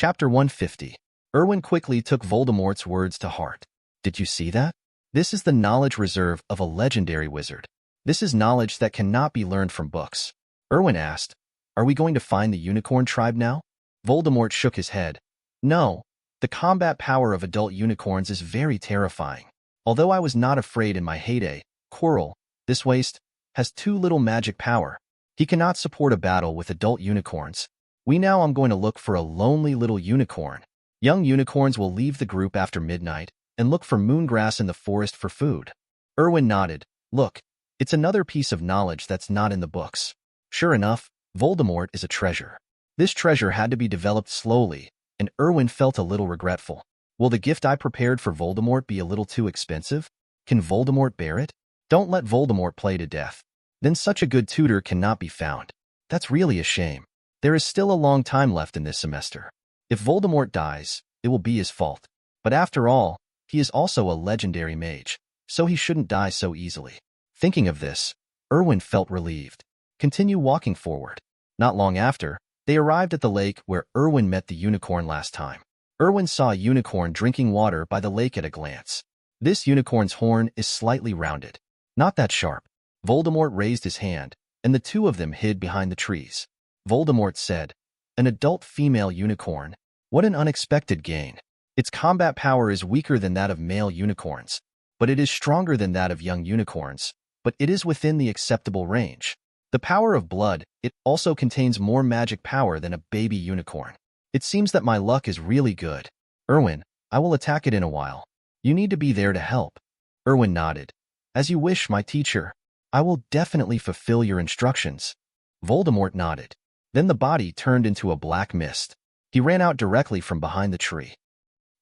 Chapter 150. Erwin quickly took Voldemort's words to heart. Did you see that? This is the knowledge reserve of a legendary wizard. This is knowledge that cannot be learned from books. Erwin asked, Are we going to find the unicorn tribe now? Voldemort shook his head. No. The combat power of adult unicorns is very terrifying. Although I was not afraid in my heyday, Quirrell, this waste, has too little magic power. He cannot support a battle with adult unicorns. Now I'm going to look for a lonely little unicorn. Young unicorns will leave the group after midnight and look for moongrass in the forest for food. Erwin nodded. Look, it's another piece of knowledge that's not in the books. Sure enough, Voldemort is a treasure. This treasure had to be developed slowly, and Erwin felt a little regretful. Will the gift I prepared for Voldemort be a little too expensive? Can Voldemort bear it? Don't let Voldemort play to death. Then such a good tutor cannot be found. That's really a shame. There is still a long time left in this semester. If Voldemort dies, it will be his fault. But after all, he is also a legendary mage, so he shouldn't die so easily. Thinking of this, Erwin felt relieved. Continue walking forward. Not long after, they arrived at the lake where Erwin met the unicorn last time. Erwin saw a unicorn drinking water by the lake at a glance. This unicorn's horn is slightly rounded. Not that sharp. Voldemort raised his hand, and the two of them hid behind the trees. Voldemort said, An adult female unicorn. What an unexpected gain. Its combat power is weaker than that of male unicorns, but it is stronger than that of young unicorns, but it is within the acceptable range. The power of blood, it also contains more magic power than a baby unicorn. It seems that my luck is really good. Erwin, I will attack it in a while. You need to be there to help. Erwin nodded. As you wish, my teacher. I will definitely fulfill your instructions. Voldemort nodded. Then the body turned into a black mist. He ran out directly from behind the tree.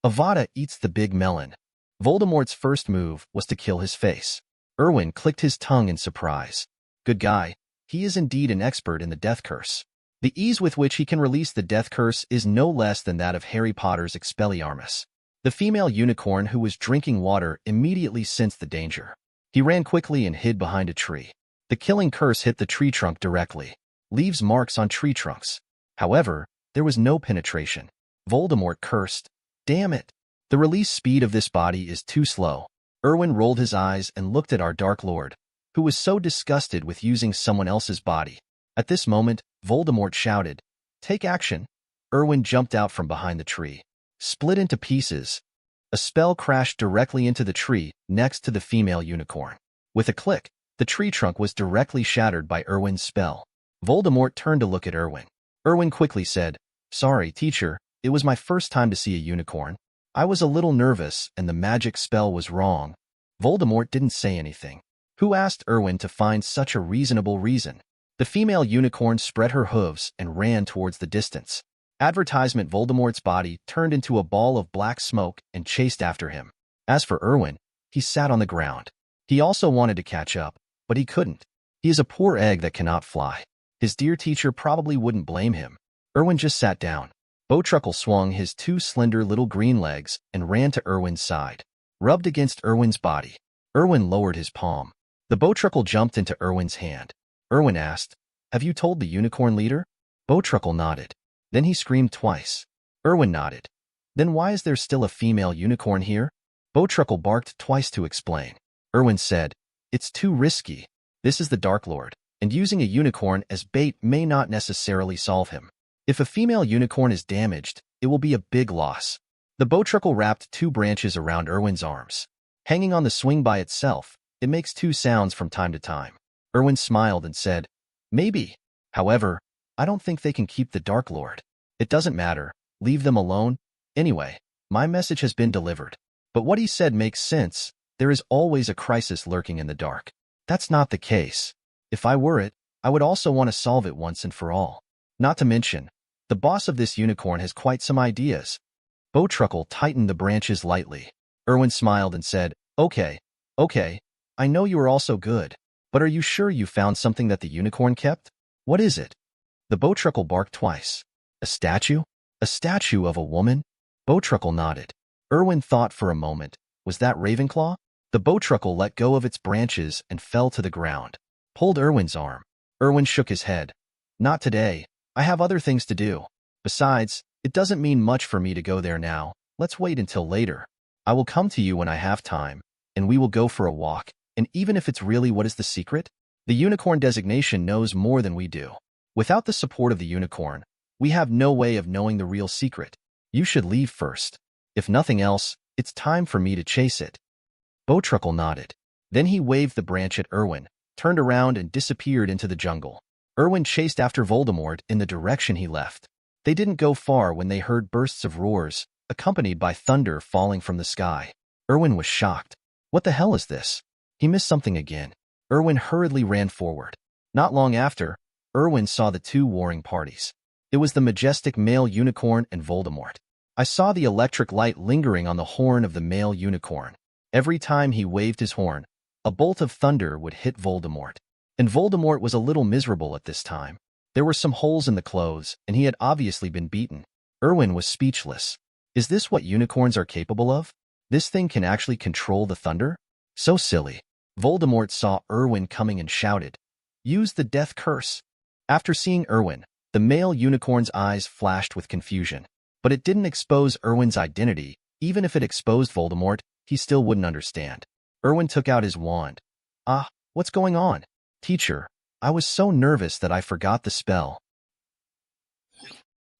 Avada eats the big melon. Voldemort's first move was to kill his face. Erwin clicked his tongue in surprise. Good guy. He is indeed an expert in the death curse. The ease with which he can release the death curse is no less than that of Harry Potter's Expelliarmus. The female unicorn who was drinking water immediately sensed the danger. He ran quickly and hid behind a tree. The killing curse hit the tree trunk directly. Leaves marks on tree trunks. However, there was no penetration. Voldemort cursed. Damn it! The release speed of this body is too slow. Erwin rolled his eyes and looked at our Dark Lord, who was so disgusted with using someone else's body. At this moment, Voldemort shouted, Take action! Erwin jumped out from behind the tree. Split into pieces. A spell crashed directly into the tree next to the female unicorn. With a click, the tree trunk was directly shattered by Erwin's spell. Voldemort turned to look at Erwin. Erwin quickly said, Sorry, teacher, it was my first time to see a unicorn. I was a little nervous and the magic spell was wrong. Voldemort didn't say anything. Who asked Erwin to find such a reasonable reason? The female unicorn spread her hooves and ran towards the distance. Advertisement Voldemort's body turned into a ball of black smoke and chased after him. As for Erwin, he sat on the ground. He also wanted to catch up, but he couldn't. He is a poor egg that cannot fly. His dear teacher probably wouldn't blame him. Erwin just sat down. Bowtruckle swung his two slender little green legs and ran to Erwin's side. Rubbed against Erwin's body. Erwin lowered his palm. The Bowtruckle jumped into Erwin's hand. Erwin asked, Have you told the unicorn leader? Bowtruckle nodded. Then he screamed twice. Erwin nodded. Then why is there still a female unicorn here? Bowtruckle barked twice to explain. Erwin said, It's too risky. This is the Dark Lord, and using a unicorn as bait may not necessarily solve him. If a female unicorn is damaged, it will be a big loss. The Bowtruckle wrapped two branches around Erwin's arms. Hanging on the swing by itself, it makes two sounds from time to time. Erwin smiled and said, Maybe. However, I don't think they can keep the Dark Lord. It doesn't matter. Leave them alone. Anyway, my message has been delivered. But what he said makes sense. There is always a crisis lurking in the dark. That's not the case. If I were it, I would also want to solve it once and for all. Not to mention, the boss of this unicorn has quite some ideas. Bowtruckle tightened the branches lightly. Erwin smiled and said, Okay, I know you are also good. But are you sure you found something that the unicorn kept? What is it? The Bowtruckle barked twice. A statue? A statue of a woman? Bowtruckle nodded. Erwin thought for a moment. Was that Ravenclaw? The Bowtruckle let go of its branches and fell to the ground. Pulled Erwin's arm. Erwin shook his head. Not today. I have other things to do. Besides, It doesn't mean much for me to go there now. Let's wait until later. I will come to you when I have time, and we will go for a walk. And even if it's really what is the secret, the unicorn designation knows more than we do. Without the support of the unicorn, we have no way of knowing the real secret. You should leave first. If nothing else, it's time for me to chase it. Bowtruckle nodded. Then he waved the branch at Erwin, turned around and disappeared into the jungle. Erwin chased after Voldemort in the direction he left. They didn't go far when they heard bursts of roars, accompanied by thunder falling from the sky. Erwin was shocked. What the hell is this? He missed something again. Erwin hurriedly ran forward. Not long after, Erwin saw the two warring parties. It was the majestic male unicorn and Voldemort. I saw the electric light lingering on the horn of the male unicorn. Every time he waved his horn, a bolt of thunder would hit Voldemort. And Voldemort was a little miserable at this time. There were some holes in the clothes, and he had obviously been beaten. Erwin was speechless. Is this what unicorns are capable of? This thing can actually control the thunder? So silly. Voldemort saw Erwin coming and shouted, "Use the death curse." After seeing Erwin, the male unicorn's eyes flashed with confusion. But it didn't expose Erwin's identity. Even if it exposed Voldemort, he still wouldn't understand. Erwin took out his wand. "Ah, what's going on? Teacher, I was so nervous that I forgot the spell."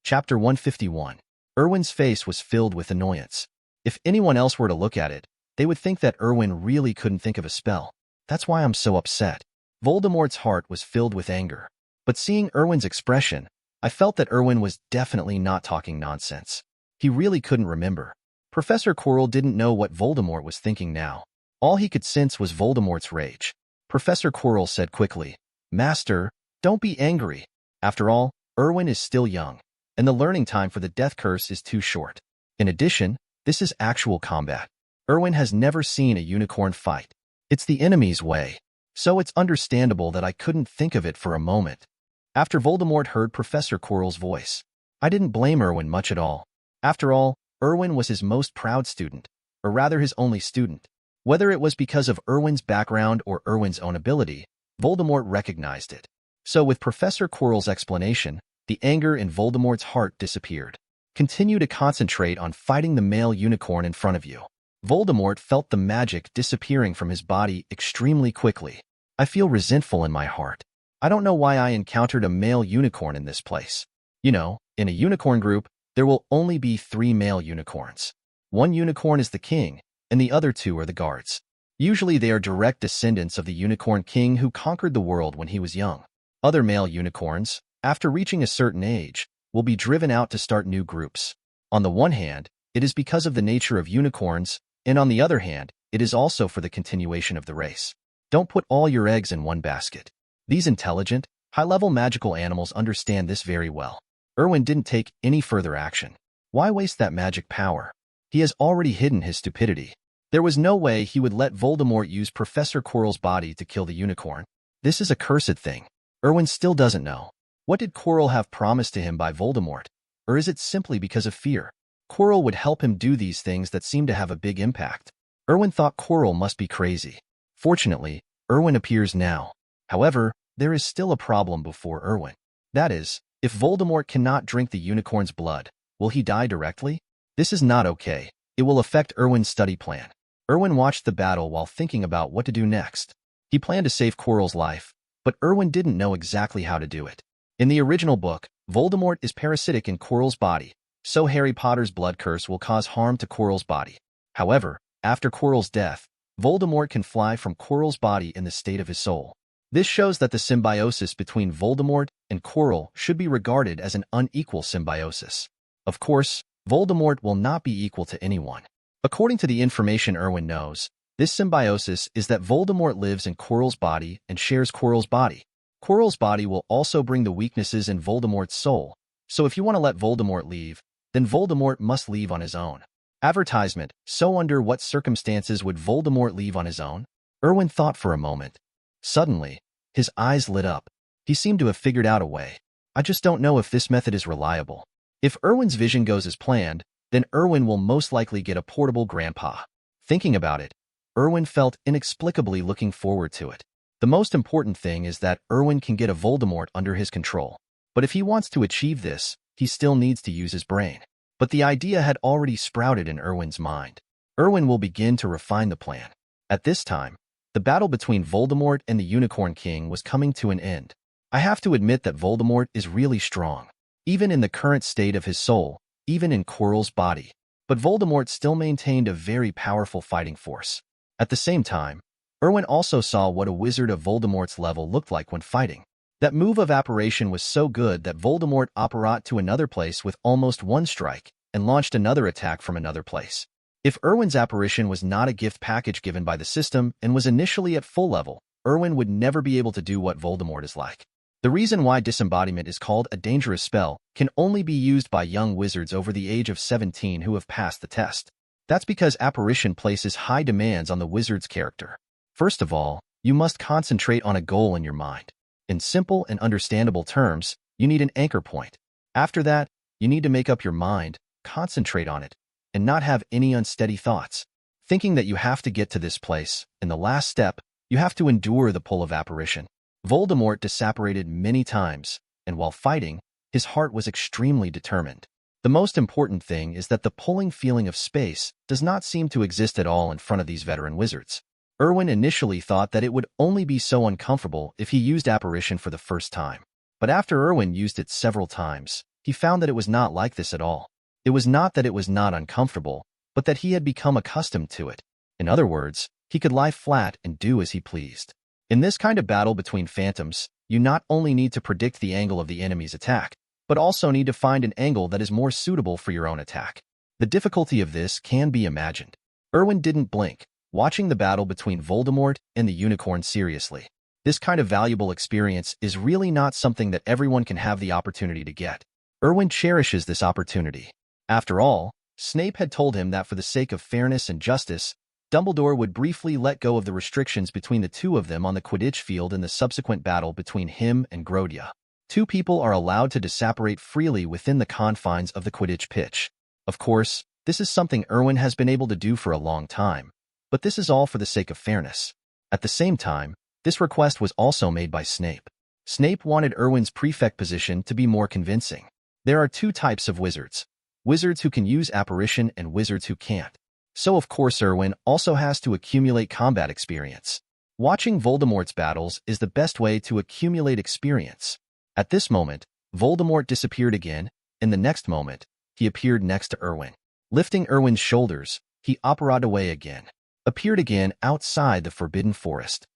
Chapter 151. Erwin's face was filled with annoyance. If anyone else were to look at it, they would think that Erwin really couldn't think of a spell. That's why I'm so upset. Voldemort's heart was filled with anger. But seeing Erwin's expression, I felt that Erwin was definitely not talking nonsense. He really couldn't remember. Professor Quirrell didn't know what Voldemort was thinking now. All he could sense was Voldemort's rage. Professor Quirrell said quickly, "Master, don't be angry. After all, Erwin is still young, and the learning time for the death curse is too short. In addition, this is actual combat. Erwin has never seen a unicorn fight. It's the enemy's way. So it's understandable that I couldn't think of it for a moment." After Voldemort heard Professor Quirrell's voice, I didn't blame Erwin much at all. After all, Erwin was his most proud student, or rather his only student. Whether it was because of Erwin's background or Erwin's own ability, Voldemort recognized it. So with Professor Quirrell's explanation, the anger in Voldemort's heart disappeared. Continue to concentrate on fighting the male unicorn in front of you. Voldemort felt the magic disappearing from his body extremely quickly. I feel resentful in my heart. I don't know why I encountered a male unicorn in this place. You know, in a unicorn group, there will only be 3 male unicorns. One unicorn is the king, and the other 2 are the guards. Usually they are direct descendants of the unicorn king who conquered the world when he was young. Other male unicorns, after reaching a certain age, will be driven out to start new groups. On the one hand, it is because of the nature of unicorns, and on the other hand, it is also for the continuation of the race. Don't put all your eggs in one basket. These intelligent, high-level magical animals understand this very well. Erwin didn't take any further action. Why waste that magic power? He has already hidden his stupidity. There was no way he would let Voldemort use Professor Quirrell's body to kill the unicorn. This is a cursed thing. Erwin still doesn't know. What did Quirrell have promised to him by Voldemort? Or is it simply because of fear? Quirrell would help him do these things that seem to have a big impact. Erwin thought Quirrell must be crazy. Fortunately, Erwin appears now. However, there is still a problem before Erwin. That is, if Voldemort cannot drink the unicorn's blood, will he die directly? This is not okay. It will affect Erwin's study plan. Erwin watched the battle while thinking about what to do next. He planned to save Quirrell's life, but Erwin didn't know exactly how to do it. In the original book, Voldemort is parasitic in Quirrell's body, so Harry Potter's blood curse will cause harm to Quirrell's body. However, after Quirrell's death, Voldemort can fly from Quirrell's body in the state of his soul. This shows that the symbiosis between Voldemort and Quirrell should be regarded as an unequal symbiosis. Of course, Voldemort will not be equal to anyone. According to the information Erwin knows, this symbiosis is that Voldemort lives in Quirrell's body and shares Quirrell's body. Quirrell's body will also bring the weaknesses in Voldemort's soul, so if you want to let Voldemort leave, then Voldemort must leave on his own. Advertisement. So under what circumstances would Voldemort leave on his own? Erwin thought for a moment. Suddenly, his eyes lit up. He seemed to have figured out a way. I just don't know if this method is reliable. If Erwin's vision goes as planned, then Erwin will most likely get a portable grandpa. Thinking about it, Erwin felt inexplicably looking forward to it. The most important thing is that Erwin can get a Voldemort under his control. But if he wants to achieve this, he still needs to use his brain. But the idea had already sprouted in Erwin's mind. Erwin will begin to refine the plan. At this time, the battle between Voldemort and the Unicorn King was coming to an end. I have to admit that Voldemort is really strong, even in the current state of his soul, even in Quirrell's body. But Voldemort still maintained a very powerful fighting force. At the same time, Erwin also saw what a wizard of Voldemort's level looked like when fighting. That move of apparition was so good that Voldemort apparat to another place with almost one strike and launched another attack from another place. If Erwin's apparition was not a gift package given by the system and was initially at full level, Erwin would never be able to do what Voldemort is like. The reason why disembodiment is called a dangerous spell can only be used by young wizards over the age of 17 who have passed the test. That's because apparition places high demands on the wizard's character. First of all, you must concentrate on a goal in your mind. In simple and understandable terms, you need an anchor point. After that, you need to make up your mind, concentrate on it, and not have any unsteady thoughts. Thinking that you have to get to this place, and the last step, you have to endure the pull of apparition. Voldemort disapparated many times, and while fighting, his heart was extremely determined. The most important thing is that the pulling feeling of space does not seem to exist at all in front of these veteran wizards. Erwin initially thought that it would only be so uncomfortable if he used apparition for the first time. But after Erwin used it several times, he found that it was not like this at all. It was not that it was not uncomfortable, but that he had become accustomed to it. In other words, he could lie flat and do as he pleased. In this kind of battle between phantoms, you not only need to predict the angle of the enemy's attack, but also need to find an angle that is more suitable for your own attack. The difficulty of this can be imagined. Erwin didn't blink, watching the battle between Voldemort and the Unicorn seriously. This kind of valuable experience is really not something that everyone can have the opportunity to get. Erwin cherishes this opportunity. After all, Snape had told him that for the sake of fairness and justice, Dumbledore would briefly let go of the restrictions between the two of them on the Quidditch field in the subsequent battle between him and Grodya. Two people are allowed to disapparate freely within the confines of the Quidditch pitch. Of course, this is something Erwin has been able to do for a long time, but this is all for the sake of fairness. At the same time, this request was also made by Snape. Snape wanted Erwin's prefect position to be more convincing. There are two types of wizards: wizards who can use apparition and wizards who can't. So of course Erwin also has to accumulate combat experience. Watching Voldemort's battles is the best way to accumulate experience. At this moment, Voldemort disappeared again, and the next moment, he appeared next to Erwin. Lifting Erwin's shoulders, he apparated away again, appeared again outside the Forbidden Forest.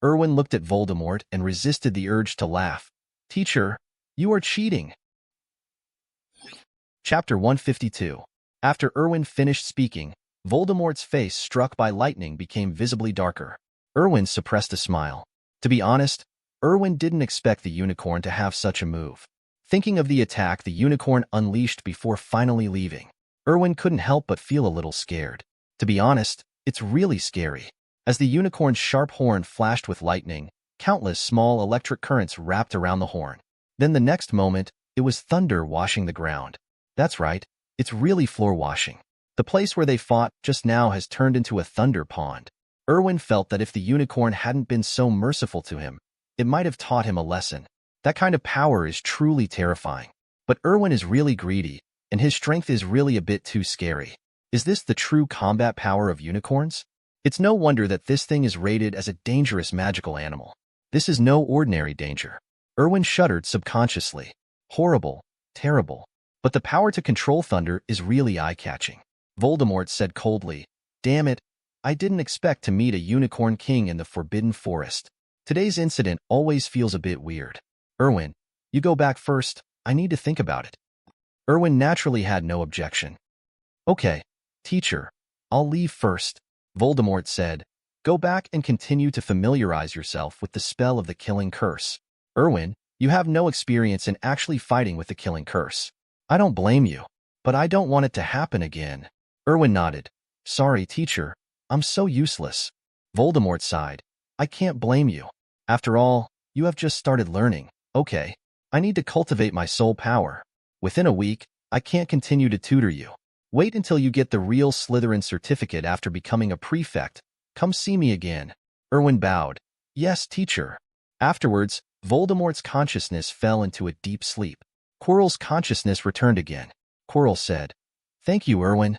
Erwin looked at Voldemort and resisted the urge to laugh. "Teacher, you are cheating." Chapter 152. After Erwin finished speaking, Voldemort's face, struck by lightning, became visibly darker. Erwin suppressed a smile. To be honest, Erwin didn't expect the unicorn to have such a move. Thinking of the attack the unicorn unleashed before finally leaving, Erwin couldn't help but feel a little scared. To be honest, it's really scary. As the unicorn's sharp horn flashed with lightning, countless small electric currents wrapped around the horn. Then the next moment, it was thunder washing the ground. That's right, it's really floor washing. The place where they fought just now has turned into a thunder pond. Erwin felt that if the unicorn hadn't been so merciful to him, it might have taught him a lesson. That kind of power is truly terrifying. But Erwin is really greedy, and his strength is really a bit too scary. Is this the true combat power of unicorns? It's no wonder that this thing is rated as a dangerous magical animal. This is no ordinary danger. Erwin shuddered subconsciously. Horrible, terrible. But the power to control thunder is really eye-catching. Voldemort said coldly, "Damn it, I didn't expect to meet a unicorn king in the Forbidden Forest. Today's incident always feels a bit weird. Erwin, you go back first, I need to think about it." Erwin naturally had no objection. "Okay, teacher, I'll leave first," Voldemort said. "Go back and continue to familiarize yourself with the spell of the killing curse. Erwin, you have no experience in actually fighting with the killing curse. I don't blame you, but I don't want it to happen again." Erwin nodded. "Sorry, teacher, I'm so useless." Voldemort sighed. "I can't blame you. After all, you have just started learning. Okay, I need to cultivate my soul power. Within a week, I can't continue to tutor you. Wait until you get the real Slytherin certificate after becoming a prefect. Come see me again." Erwin bowed. "Yes, teacher." Afterwards, Voldemort's consciousness fell into a deep sleep. Quirrell's consciousness returned again. Quirrell said, "Thank you, Erwin."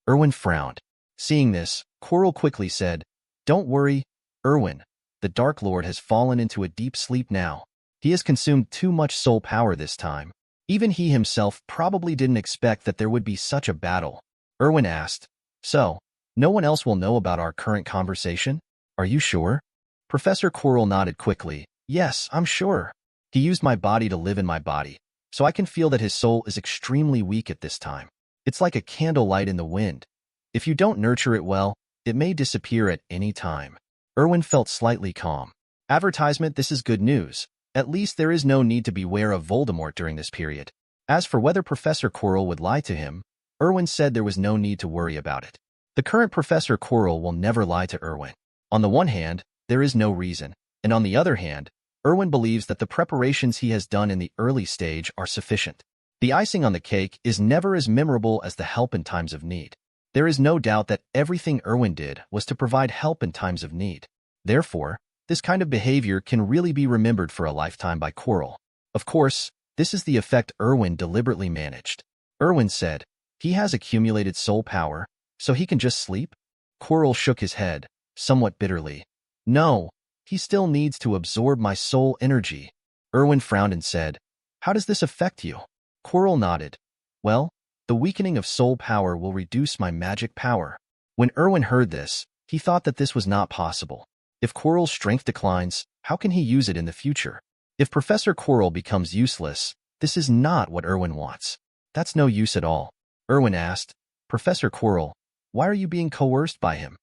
Erwin frowned. Seeing this, Quirrell quickly said, "Don't worry, Erwin. The Dark Lord has fallen into a deep sleep now. He has consumed too much soul power this time. Even he himself probably didn't expect that there would be such a battle." Erwin asked, "So, no one else will know about our current conversation? Are you sure?" Professor Quirrell nodded quickly. "Yes, I'm sure. He used my body to live in my body, so I can feel that his soul is extremely weak at this time. It's like a candlelight in the wind. If you don't nurture it well, it may disappear at any time." Erwin felt slightly calm. Advertisement: this is good news. At least there is no need to beware of Voldemort during this period. As for whether Professor Quirrell would lie to him, Erwin said there was no need to worry about it. The current Professor Quirrell will never lie to Erwin. On the one hand, there is no reason, and on the other hand, Erwin believes that the preparations he has done in the early stage are sufficient. The icing on the cake is never as memorable as the help in times of need. There is no doubt that everything Erwin did was to provide help in times of need. Therefore, this kind of behavior can really be remembered for a lifetime by Quirrell. Of course, this is the effect Erwin deliberately managed. Erwin said, "He has accumulated soul power, so he can just sleep?" Quirrell shook his head, somewhat bitterly. "No, he still needs to absorb my soul energy." Erwin frowned and said, "How does this affect you?" Quirrell nodded. "Well, the weakening of soul power will reduce my magic power." When Erwin heard this, he thought that this was not possible. If Quirrell's strength declines, how can he use it in the future? If Professor Quirrell becomes useless, this is not what Erwin wants. That's no use at all. Erwin asked, "Professor Quirrell, why are you being coerced by him?"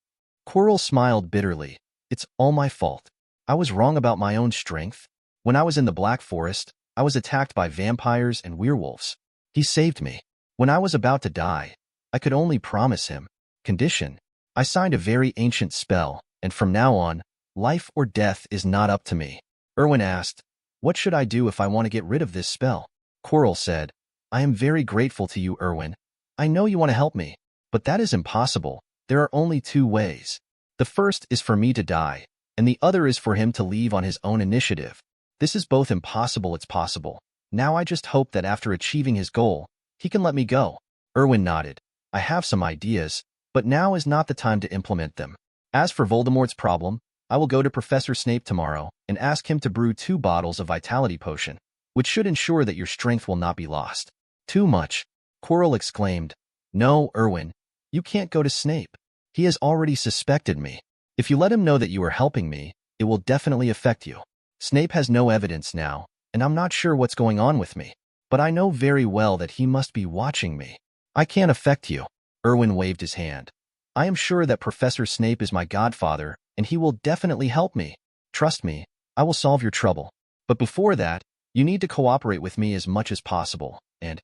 Quirrell smiled bitterly. "It's all my fault. I was wrong about my own strength. When I was in the Black Forest, I was attacked by vampires and werewolves. He saved me. When I was about to die, I could only promise him, condition. I signed a very ancient spell, and from now on, life or death is not up to me." Erwin asked, "What should I do if I want to get rid of this spell?" Quirrell said, "I am very grateful to you, Erwin. I know you want to help me, but that is impossible. There are only two ways. The first is for me to die, and the other is for him to leave on his own initiative. This is both impossible. It's possible. Now I just hope that after achieving his goal, he can let me go." Erwin nodded. "I have some ideas, but now is not the time to implement them. As for Voldemort's problem, I will go to Professor Snape tomorrow and ask him to brew 2 bottles of Vitality Potion, which should ensure that your strength will not be lost." "Too much," Quirrell exclaimed. "No, Erwin, you can't go to Snape. He has already suspected me. If you let him know that you are helping me, it will definitely affect you. Snape has no evidence now, and I'm not sure what's going on with me. But I know very well that he must be watching me. I can't affect you." Erwin waved his hand. "I am sure that Professor Snape is my godfather, and he will definitely help me. Trust me, I will solve your trouble. But before that, you need to cooperate with me as much as possible, and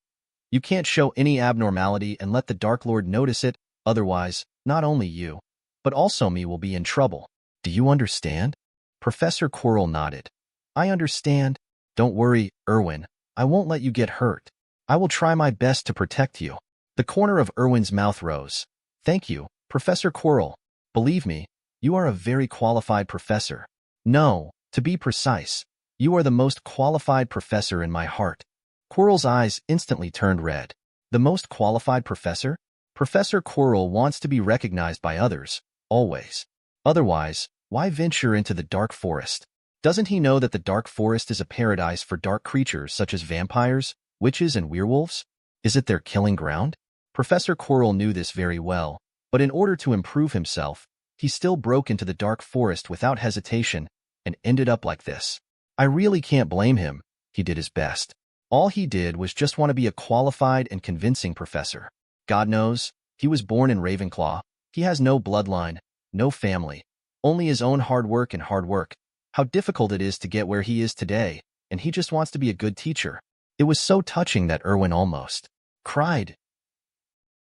you can't show any abnormality and let the Dark Lord notice it, otherwise, not only you, but also me will be in trouble. Do you understand?" Professor Quirrell nodded. "I understand. Don't worry, Erwin. I won't let you get hurt. I will try my best to protect you." The corner of Erwin's mouth rose. "Thank you, Professor Quirrell. Believe me, you are a very qualified professor. No, to be precise, you are the most qualified professor in my heart." Quirrell's eyes instantly turned red. The most qualified professor? Professor Quirrell wants to be recognized by others, always. Otherwise, why venture into the Dark Forest? Doesn't he know that the Dark Forest is a paradise for dark creatures such as vampires, witches, and werewolves? Is it their killing ground? Professor Quirrell knew this very well, but in order to improve himself, he still broke into the Dark Forest without hesitation and ended up like this. I really can't blame him. He did his best. All he did was just want to be a qualified and convincing professor. God knows, he was born in Ravenclaw. He has no bloodline, no family, only his own hard work and hard work. How difficult it is to get where he is today, and he just wants to be a good teacher. It was so touching that Erwin almost cried.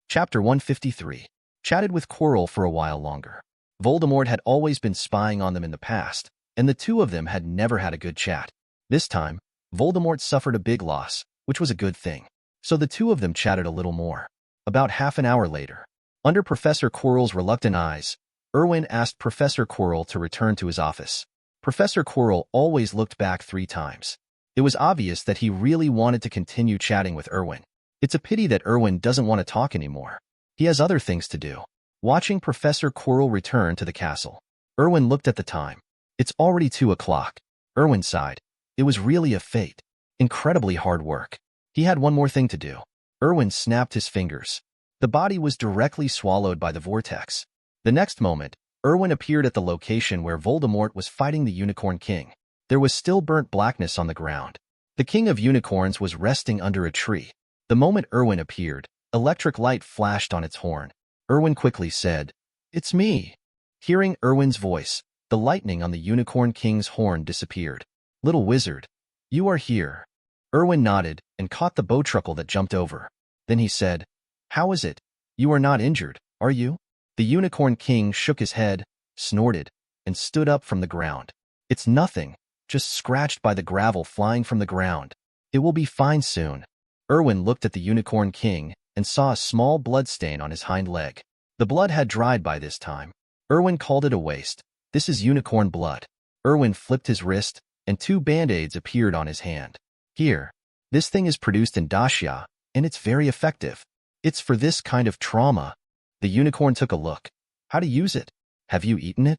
Chapter 153. Chatted with Quirrell for a while longer. Voldemort had always been spying on them in the past, and the two of them had never had a good chat. This time, Voldemort suffered a big loss, which was a good thing. So the two of them chatted a little more. About half an hour later, under Professor Quirrell's reluctant eyes, Erwin asked Professor Quirrell to return to his office. Professor Quirrell always looked back 3 times. It was obvious that he really wanted to continue chatting with Erwin. It's a pity that Erwin doesn't want to talk anymore. He has other things to do. Watching Professor Quirrell return to the castle, Erwin looked at the time. It's already 2 o'clock. Erwin sighed. It was really a fate. Incredibly hard work. He had one more thing to do. Erwin snapped his fingers. The body was directly swallowed by the vortex. The next moment, Erwin appeared at the location where Voldemort was fighting the Unicorn King. There was still burnt blackness on the ground. The King of Unicorns was resting under a tree. The moment Erwin appeared, electric light flashed on its horn. Erwin quickly said, "It's me." Hearing Erwin's voice, the lightning on the Unicorn King's horn disappeared. "Little wizard, you are here." Erwin nodded and caught the bowtruckle that jumped over. Then he said, "How is it? You are not injured, are you?" The Unicorn King shook his head, snorted, and stood up from the ground. "It's nothing, just scratched by the gravel flying from the ground. It will be fine soon." Erwin looked at the Unicorn King and saw a small blood stain on his hind leg. The blood had dried by this time. Erwin called it a waste. "This is unicorn blood." Erwin flipped his wrist, and 2 band-aids appeared on his hand. "Here. This thing is produced in Dacia, and it's very effective. It's for this kind of trauma." The unicorn took a look. "How to use it? Have you eaten it?"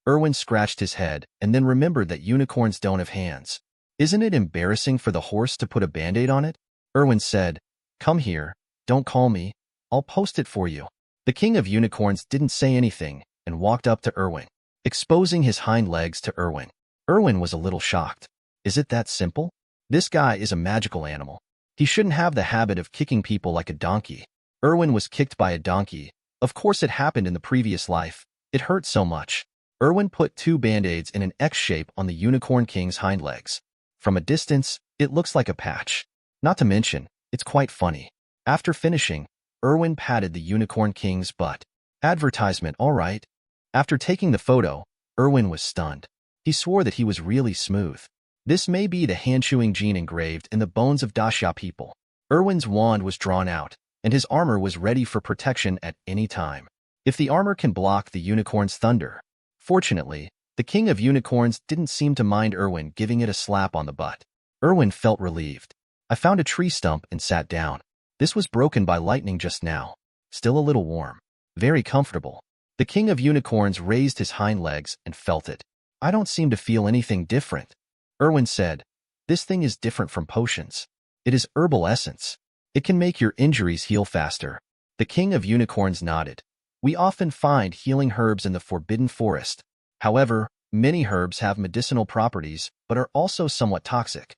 Erwin scratched his head and then remembered that unicorns don't have hands. "Isn't it embarrassing for the horse to put a band-aid on it?" Erwin said, "Come here. Don't call me. I'll post it for you." The King of Unicorns didn't say anything and walked up to Erwin, exposing his hind legs to Erwin. Erwin was a little shocked. Is it that simple? This guy is a magical animal. He shouldn't have the habit of kicking people like a donkey. Erwin was kicked by a donkey. Of course it happened in the previous life. It hurt so much. Erwin put 2 band-aids in an X shape on the Unicorn King's hind legs. From a distance, it looks like a patch. Not to mention, it's quite funny. After finishing, Erwin patted the Unicorn King's butt. Advertisement, all right. After taking the photo, Erwin was stunned. He swore that he was really smooth. This may be the hand-chewing gene engraved in the bones of Dacia people. Erwin's wand was drawn out, and his armor was ready for protection at any time. If the armor can block the unicorn's thunder. Fortunately, the King of Unicorns didn't seem to mind Erwin giving it a slap on the butt. Erwin felt relieved. "I found a tree stump and sat down. This was broken by lightning just now. Still a little warm. Very comfortable." The King of Unicorns raised his hind legs and felt it. "I don't seem to feel anything different." Erwin said, "This thing is different from potions. It is herbal essence. It can make your injuries heal faster." The King of Unicorns nodded. "We often find healing herbs in the Forbidden Forest. However, many herbs have medicinal properties but are also somewhat toxic."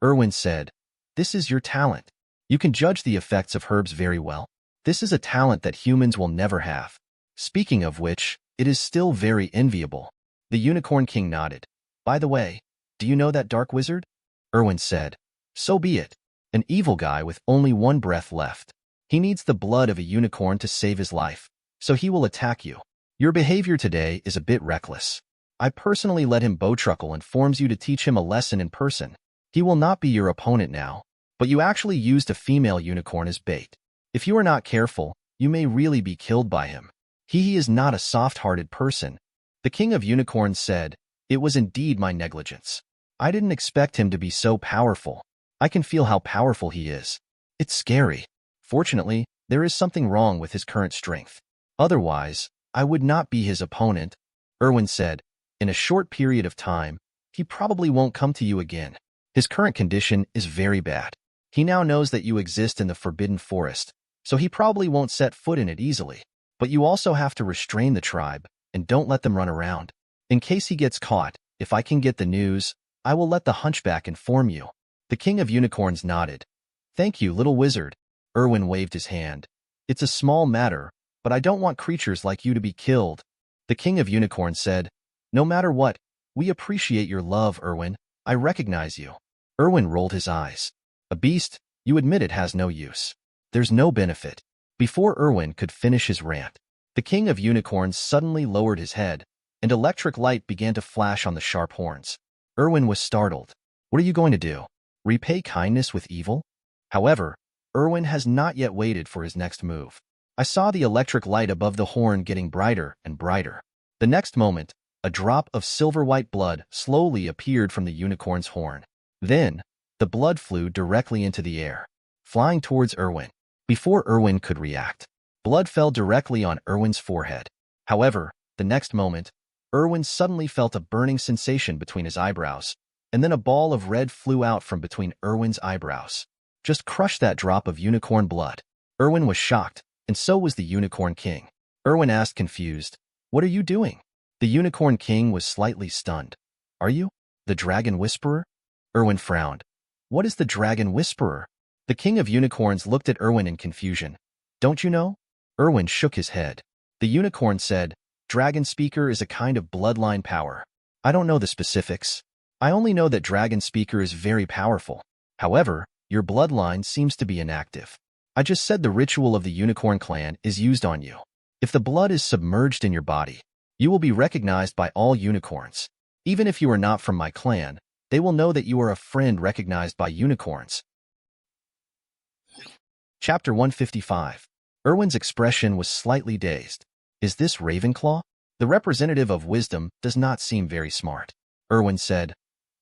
Erwin said, "This is your talent. You can judge the effects of herbs very well. This is a talent that humans will never have. Speaking of which, it is still very enviable." The Unicorn King nodded. "By the way, do you know that dark wizard?" Erwin said, "So be it. An evil guy with only 1 breath left. He needs the blood of a unicorn to save his life, so he will attack you. Your behavior today is a bit reckless. I personally let him bowtruckle and forms you to teach him a lesson in person. He will not be your opponent now, but you actually used a female unicorn as bait. If you are not careful, you may really be killed by him. He is not a soft-hearted person." The King of Unicorns said, "It was indeed my negligence. I didn't expect him to be so powerful. I can feel how powerful he is. It's scary. Fortunately, there is something wrong with his current strength. Otherwise, I would not be his opponent." Erwin said, "In a short period of time, he probably won't come to you again. His current condition is very bad. He now knows that you exist in the Forbidden Forest, so he probably won't set foot in it easily. But you also have to restrain the tribe, and don't let them run around. In case he gets caught, if I can get the news, I will let the hunchback inform you." The King of Unicorns nodded. "Thank you, little wizard." Erwin waved his hand. "It's a small matter, but I don't want creatures like you to be killed." The King of Unicorns said, "No matter what, we appreciate your love, Erwin. I recognize you." Erwin rolled his eyes. "A beast, you admit it has no use. There's no benefit." Before Erwin could finish his rant, the King of Unicorns suddenly lowered his head, and electric light began to flash on the sharp horns. Erwin was startled. What are you going to do? Repay kindness with evil? However, Erwin has not yet waited for his next move. I saw the electric light above the horn getting brighter and brighter. The next moment, a drop of silver-white blood slowly appeared from the unicorn's horn. Then, The blood flew directly into the air, flying towards Erwin. Before Erwin could react, blood fell directly on Erwin's forehead. However, the next moment, Erwin suddenly felt a burning sensation between his eyebrows, and then a ball of red flew out from between Erwin's eyebrows. Just crush that drop of unicorn blood. Erwin was shocked, and so was the Unicorn King. Erwin asked confused, "What are you doing?" The Unicorn King was slightly stunned. "Are you the Dragon Whisperer?" Erwin frowned. "What is the Dragon Whisperer?" The King of Unicorns looked at Erwin in confusion. "Don't you know?" Erwin shook his head. The unicorn said, "Dragon Speaker is a kind of bloodline power. I don't know the specifics. I only know that Dragon Speaker is very powerful. However, your bloodline seems to be inactive. I just said the ritual of the Unicorn Clan is used on you. If the blood is submerged in your body, you will be recognized by all unicorns. Even if you are not from my clan, they will know that you are a friend recognized by unicorns." Chapter 155. Erwin's expression was slightly dazed. "Is this Ravenclaw? The representative of wisdom does not seem very smart." Erwin said,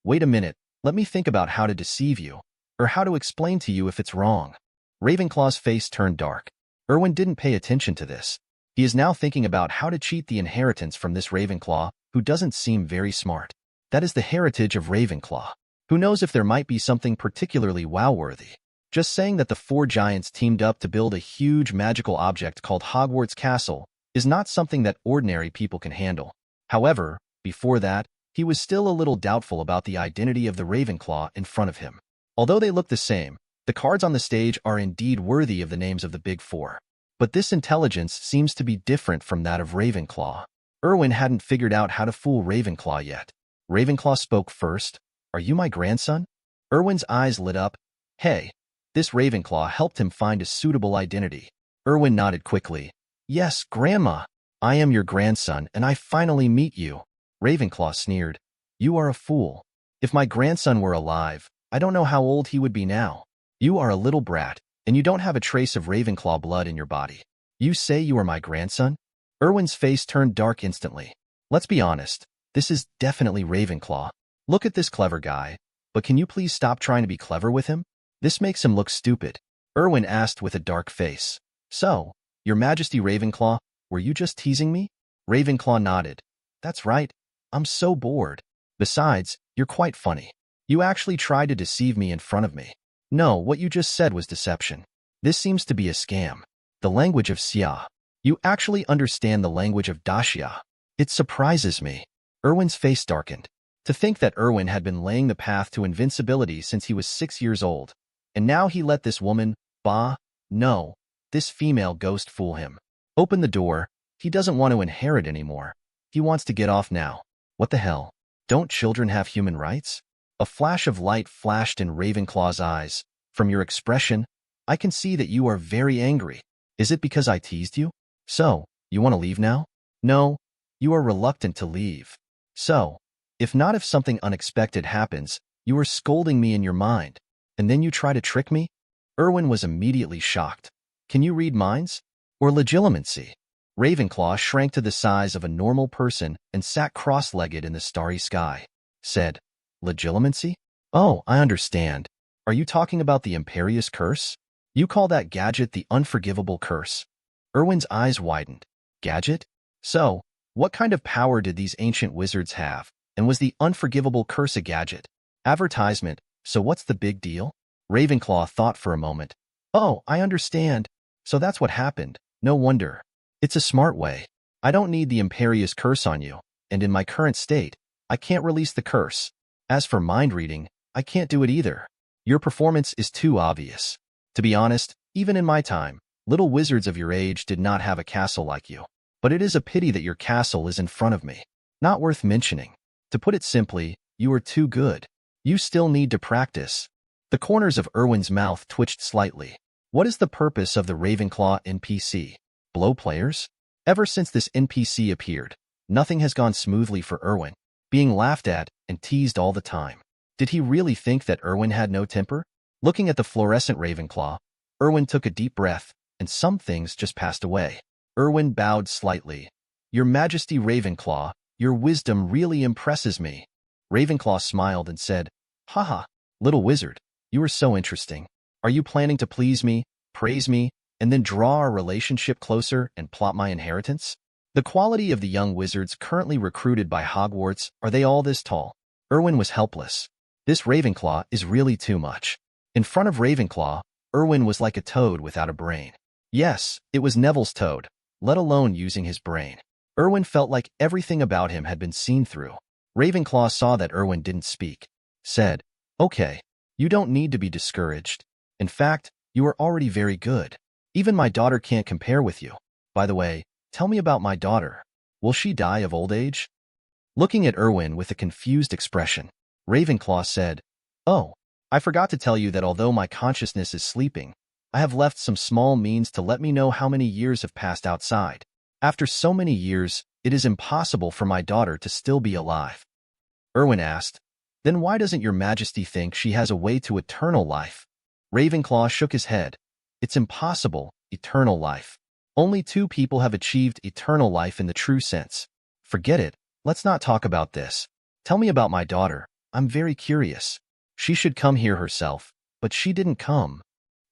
"Wait a minute, let me think about how to deceive you, or how to explain to you if it's wrong." Ravenclaw's face turned dark. Erwin didn't pay attention to this. He is now thinking about how to cheat the inheritance from this Ravenclaw, who doesn't seem very smart. That is the heritage of Ravenclaw. Who knows if there might be something particularly wow-worthy. Just saying that the four giants teamed up to build a huge magical object called Hogwarts Castle is not something that ordinary people can handle. However, before that, he was still a little doubtful about the identity of the Ravenclaw in front of him. Although they look the same, the cards on the stage are indeed worthy of the names of the Big Four. But this intelligence seems to be different from that of Ravenclaw. Erwin hadn't figured out how to fool Ravenclaw yet. Ravenclaw spoke first. "Are you my grandson?" Erwin's eyes lit up. "Hey." This Ravenclaw helped him find a suitable identity. Erwin nodded quickly. "Yes, Grandma. I am your grandson, and I finally meet you." Ravenclaw sneered. "You are a fool. If my grandson were alive, I don't know how old he would be now. You are a little brat, and you don't have a trace of Ravenclaw blood in your body. You say you are my grandson?" Erwin's face turned dark instantly. "Let's be honest. This is definitely Ravenclaw. Look at this clever guy. But can you please stop trying to be clever with him? This makes him look stupid." Erwin asked with a dark face. "So, Your Majesty Ravenclaw, were you just teasing me?" Ravenclaw nodded. "That's right. I'm so bored. Besides, you're quite funny. You actually tried to deceive me in front of me." "No, what you just said was deception. This seems to be a scam. The language of Xia. You actually understand the language of Daxia. It surprises me." Erwin's face darkened. To think that Erwin had been laying the path to invincibility since he was 6 years old. And now he let this woman, no, this female ghost fool him. Open the door. He doesn't want to inherit anymore. He wants to get off now. What the hell? Don't children have human rights? A flash of light flashed in Ravenclaw's eyes. "From your expression, I can see that you are very angry. Is it because I teased you? So, you want to leave now?" "No, you are reluctant to leave. So, if something unexpected happens, you are scolding me in your mind, and then you try to trick me?" Erwin was immediately shocked. "Can you read minds? Or legilimency?" Ravenclaw shrank to the size of a normal person and sat cross-legged in the starry sky. Said, "Legilimency? Oh, I understand. Are you talking about the Imperious Curse? You call that gadget the Unforgivable Curse?" Erwin's eyes widened. "Gadget? So, what kind of power did these ancient wizards have, and was the Unforgivable Curse a gadget? Advertisement, so what's the big deal?" Ravenclaw thought for a moment. "Oh, I understand. So that's what happened. No wonder. It's a smart way. I don't need the Imperious Curse on you, and in my current state, I can't release the curse. As for mind reading, I can't do it either. Your performance is too obvious. To be honest, even in my time, little wizards of your age did not have a castle like you. But it is a pity that your castle is in front of me. Not worth mentioning. To put it simply, you are too good. You still need to practice." The corners of Erwin's mouth twitched slightly. What is the purpose of the Ravenclaw NPC? Blow players? Ever since this NPC appeared, nothing has gone smoothly for Erwin, being laughed at and teased all the time. Did he really think that Erwin had no temper? Looking at the fluorescent Ravenclaw, Erwin took a deep breath, and some things just passed away. Erwin bowed slightly. "Your Majesty Ravenclaw, your wisdom really impresses me." Ravenclaw smiled and said, "Haha, little wizard, You are so interesting. Are you planning to please me, praise me, and then draw our relationship closer and plot my inheritance? The quality of the young wizards currently recruited by Hogwarts, are they all this tall? Erwin was helpless. This Ravenclaw is really too much. In front of Ravenclaw, Erwin was like a toad without a brain. Yes, it was Neville's toad, let alone using his brain. Erwin felt like everything about him had been seen through. Ravenclaw saw that Erwin didn't speak, said, "Okay, you don't need to be discouraged. In fact, you are already very good. Even my daughter can't compare with you. By the way, tell me about my daughter. Will she die of old age?" Looking at Erwin with a confused expression, Ravenclaw said, "Oh, I forgot to tell you that although my consciousness is sleeping, I have left some small means to let me know how many years have passed outside. After so many years, it is impossible for my daughter to still be alive." Erwin asked, "Then why doesn't your majesty think she has a way to eternal life?" Ravenclaw shook his head. "It's impossible, eternal life. Only 2 people have achieved eternal life in the true sense. Forget it, let's not talk about this. Tell me about my daughter, I'm very curious. She should come here herself, but she didn't come."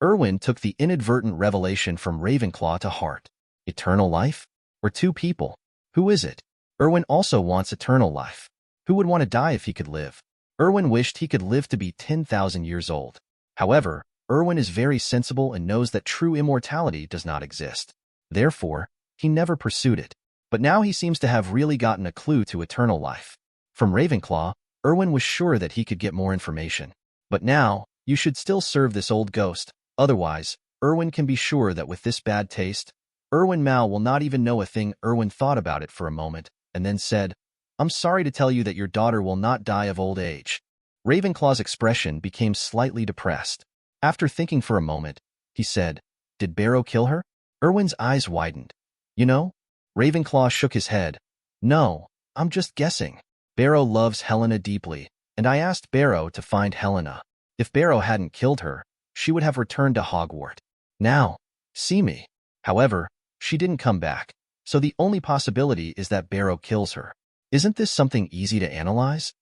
Erwin took the inadvertent revelation from Ravenclaw to heart. Eternal life? Or 2 people? Who is it? Erwin also wants eternal life. Who would want to die if he could live? Erwin wished he could live to be 10,000 years old. However, Erwin is very sensible and knows that true immortality does not exist. Therefore, he never pursued it. But now he seems to have really gotten a clue to eternal life. From Ravenclaw, Erwin was sure that he could get more information. But now, you should still serve this old ghost. Otherwise, Erwin can be sure that with this bad taste, Erwin Mao will not even know a thing. Erwin thought about it for a moment, and then said, "I'm sorry to tell you that your daughter will not die of old age." Ravenclaw's expression became slightly depressed. After thinking for a moment, he said, "Did Barrow kill her?" Erwin's eyes widened. "You know?" Ravenclaw shook his head. "No, I'm just guessing. Barrow loves Helena deeply, and I asked Barrow to find Helena. If Barrow hadn't killed her, she would have returned to Hogwarts. Now, see me. However, she didn't come back, so the only possibility is that Barrow kills her. Isn't this something easy to analyze?"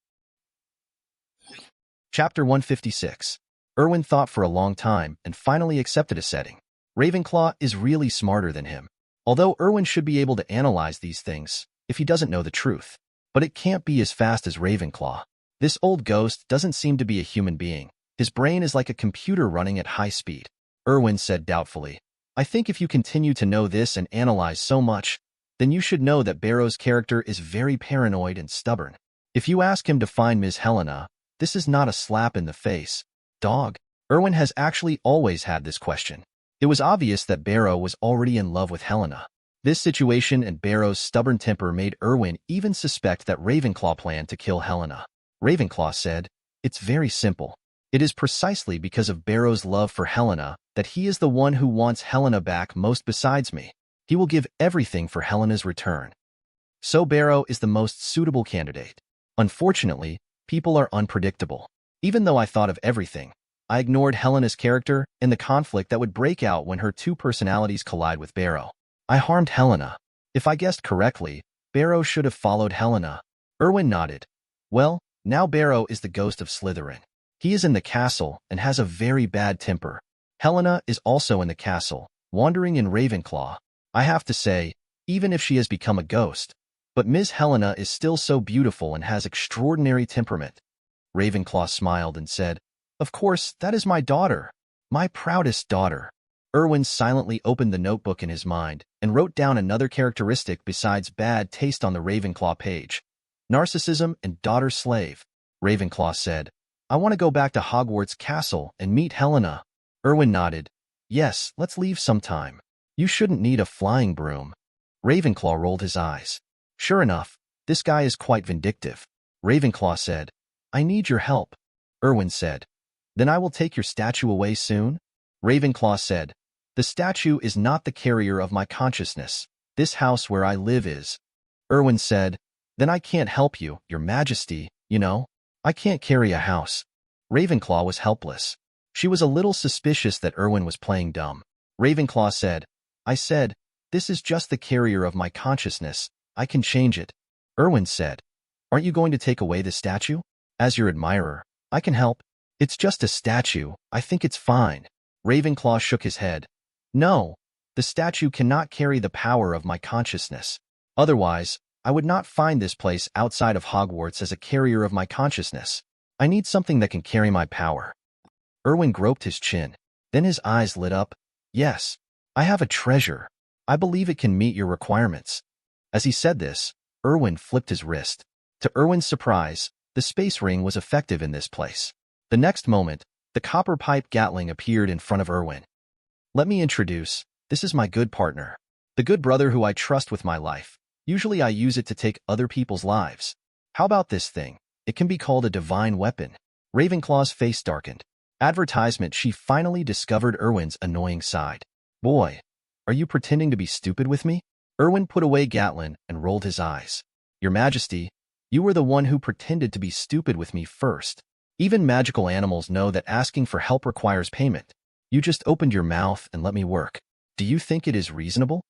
Chapter 156. Erwin thought for a long time and finally accepted a setting. Ravenclaw is really smarter than him. Although Erwin should be able to analyze these things, if he doesn't know the truth. But it can't be as fast as Ravenclaw. This old ghost doesn't seem to be a human being. His brain is like a computer running at high speed. Erwin said doubtfully, "I think if you continue to know this and analyze so much, then you should know that Barrow's character is very paranoid and stubborn. If you ask him to find Ms. Helena, this is not a slap in the face. Dog." Erwin has actually always had this question. It was obvious that Barrow was already in love with Helena. This situation and Barrow's stubborn temper made Erwin even suspect that Ravenclaw planned to kill Helena. Ravenclaw said, "It's very simple. It is precisely because of Barrow's love for Helena that he is the one who wants Helena back most besides me. He will give everything for Helena's return. So Barrow is the most suitable candidate. Unfortunately, people are unpredictable. Even though I thought of everything, I ignored Helena's character and the conflict that would break out when her 2 personalities collide with Barrow. I harmed Helena. If I guessed correctly, Barrow should have followed Helena." Erwin nodded. "Well, now Barrow is the ghost of Slytherin. He is in the castle and has a very bad temper. Helena is also in the castle, wandering in Ravenclaw. I have to say, even if she has become a ghost, but Ms. Helena is still so beautiful and has extraordinary temperament." Ravenclaw smiled and said, "Of course, that is my daughter. My proudest daughter." Erwin silently opened the notebook in his mind and wrote down another characteristic besides bad taste on the Ravenclaw page. Narcissism and daughter slave. Ravenclaw said, "I want to go back to Hogwarts Castle and meet Helena." Erwin nodded. "Yes, let's leave sometime. You shouldn't need a flying broom." Ravenclaw rolled his eyes. "Sure enough, this guy is quite vindictive." Ravenclaw said, "I need your help." Erwin said, "Then I will take your statue away soon." Ravenclaw said, "The statue is not the carrier of my consciousness. This house where I live is." Erwin said, "Then I can't help you, your majesty, you know. I can't carry a house." Ravenclaw was helpless. She was a little suspicious that Erwin was playing dumb. Ravenclaw said, "I said, this is just the carrier of my consciousness. I can change it." Erwin said, "Aren't you going to take away the statue? As your admirer, I can help." It's just a statue. I think it's fine. Ravenclaw shook his head. No, the statue cannot carry the power of my consciousness. Otherwise, I would not find this place outside of Hogwarts as a carrier of my consciousness. I need something that can carry my power. Erwin groped his chin. Then his eyes lit up. Yes, I have a treasure. I believe it can meet your requirements. As he said this, Erwin flipped his wrist. To Erwin's surprise, the space ring was effective in this place. The next moment, the copper pipe Gatling appeared in front of Erwin. Let me introduce, this is my good partner. The good brother who I trust with my life. Usually I use it to take other people's lives. How about this thing? It can be called a divine weapon. Ravenclaw's face darkened. Advertisement. She finally discovered Erwin's annoying side. Boy, are you pretending to be stupid with me? Erwin put away Gatlin and rolled his eyes. Your Majesty, you were the one who pretended to be stupid with me first. Even magical animals know that asking for help requires payment. You just opened your mouth and let me work. Do you think it is reasonable?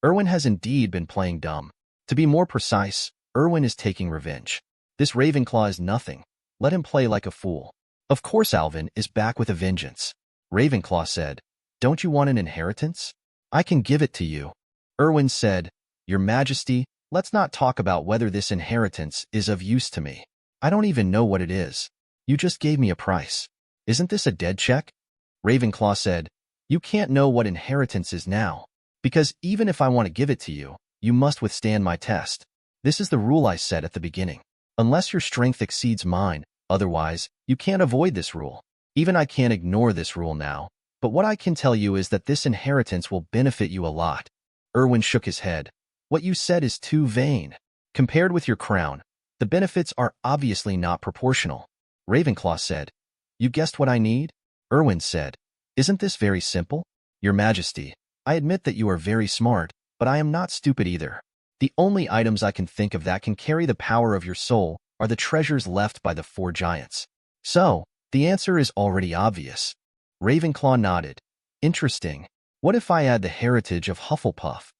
Erwin has indeed been playing dumb. To be more precise, Erwin is taking revenge. This Ravenclaw is nothing. Let him play like a fool. Of course Alvin is back with a vengeance. Ravenclaw said, Don't you want an inheritance? I can give it to you. Erwin said, Your Majesty, let's not talk about whether this inheritance is of use to me. I don't even know what it is. You just gave me a price. Isn't this a dead check? Ravenclaw said, You can't know what inheritance is now. Because even if I want to give it to you, you must withstand my test. This is the rule I set at the beginning. Unless your strength exceeds mine, otherwise, you can't avoid this rule. Even I can't ignore this rule now. But what I can tell you is that this inheritance will benefit you a lot. Erwin shook his head. What you said is too vain. Compared with your crown, the benefits are obviously not proportional. Ravenclaw said, You guessed what I need? Erwin said, Isn't this very simple? Your Majesty, I admit that you are very smart, but I am not stupid either. The only items I can think of that can carry the power of your soul are the treasures left by the 4 giants. So, the answer is already obvious. Ravenclaw nodded. Interesting. What if I add the heritage of Hufflepuff?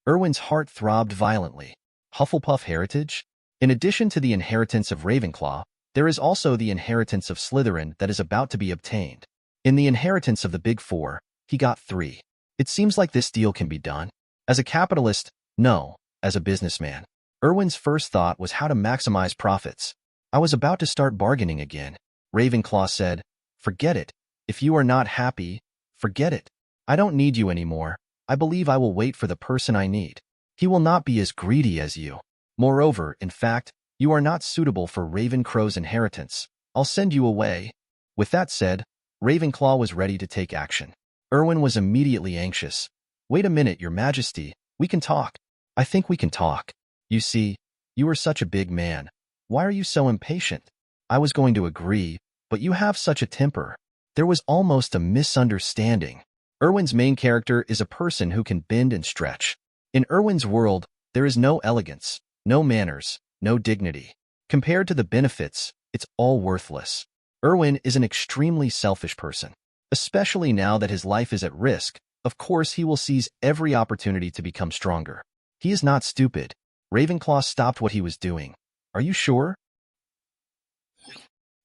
Erwin's heart throbbed violently. Hufflepuff heritage? In addition to the inheritance of Ravenclaw, there is also the inheritance of Slytherin that is about to be obtained. In the inheritance of the Big Four, he got 3. It seems like this deal can be done. As a capitalist, no. As a businessman, Erwin's first thought was how to maximize profits. I was about to start bargaining again. Ravenclaw said, Forget it. If you are not happy, forget it. I don't need you anymore. I believe I will wait for the person I need. He will not be as greedy as you. Moreover, in fact, you are not suitable for Ravencrow's inheritance. I'll send you away. With that said, Ravenclaw was ready to take action. Erwin was immediately anxious. Wait a minute, Your Majesty. We can talk. I think we can talk. You see, you are such a big man. Why are you so impatient? I was going to agree, but you have such a temper. There was almost a misunderstanding. Erwin's main character is a person who can bend and stretch. In Erwin's world, there is no elegance, no manners, no dignity. Compared to the benefits, it's all worthless. Erwin is an extremely selfish person. Especially now that his life is at risk, of course he will seize every opportunity to become stronger. He is not stupid. Ravenclaw stopped what he was doing. Are you sure?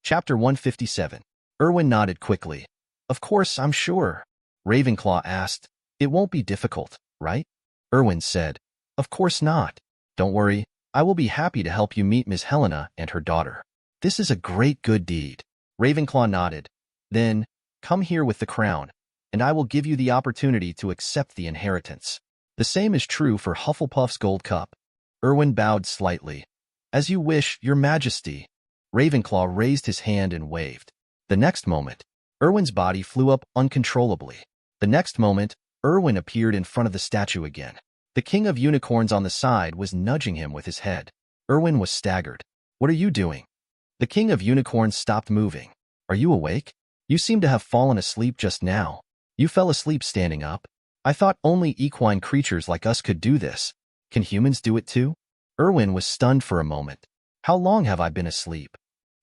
Chapter 157. Erwin nodded quickly. Of course, I'm sure. Ravenclaw asked, It won't be difficult, right? Erwin said, Of course not. Don't worry, I will be happy to help you meet Miss Helena and her daughter. This is a great good deed. Ravenclaw nodded. Then, come here with the crown, and I will give you the opportunity to accept the inheritance. The same is true for Hufflepuff's gold cup. Erwin bowed slightly. As you wish, Your Majesty. Ravenclaw raised his hand and waved. The next moment, Erwin's body flew up uncontrollably. The next moment, Erwin appeared in front of the statue again. The King of Unicorns on the side was nudging him with his head. Erwin was staggered. What are you doing? The King of Unicorns stopped moving. Are you awake? You seem to have fallen asleep just now. You fell asleep standing up. I thought only equine creatures like us could do this. Can humans do it too? Erwin was stunned for a moment. How long have I been asleep?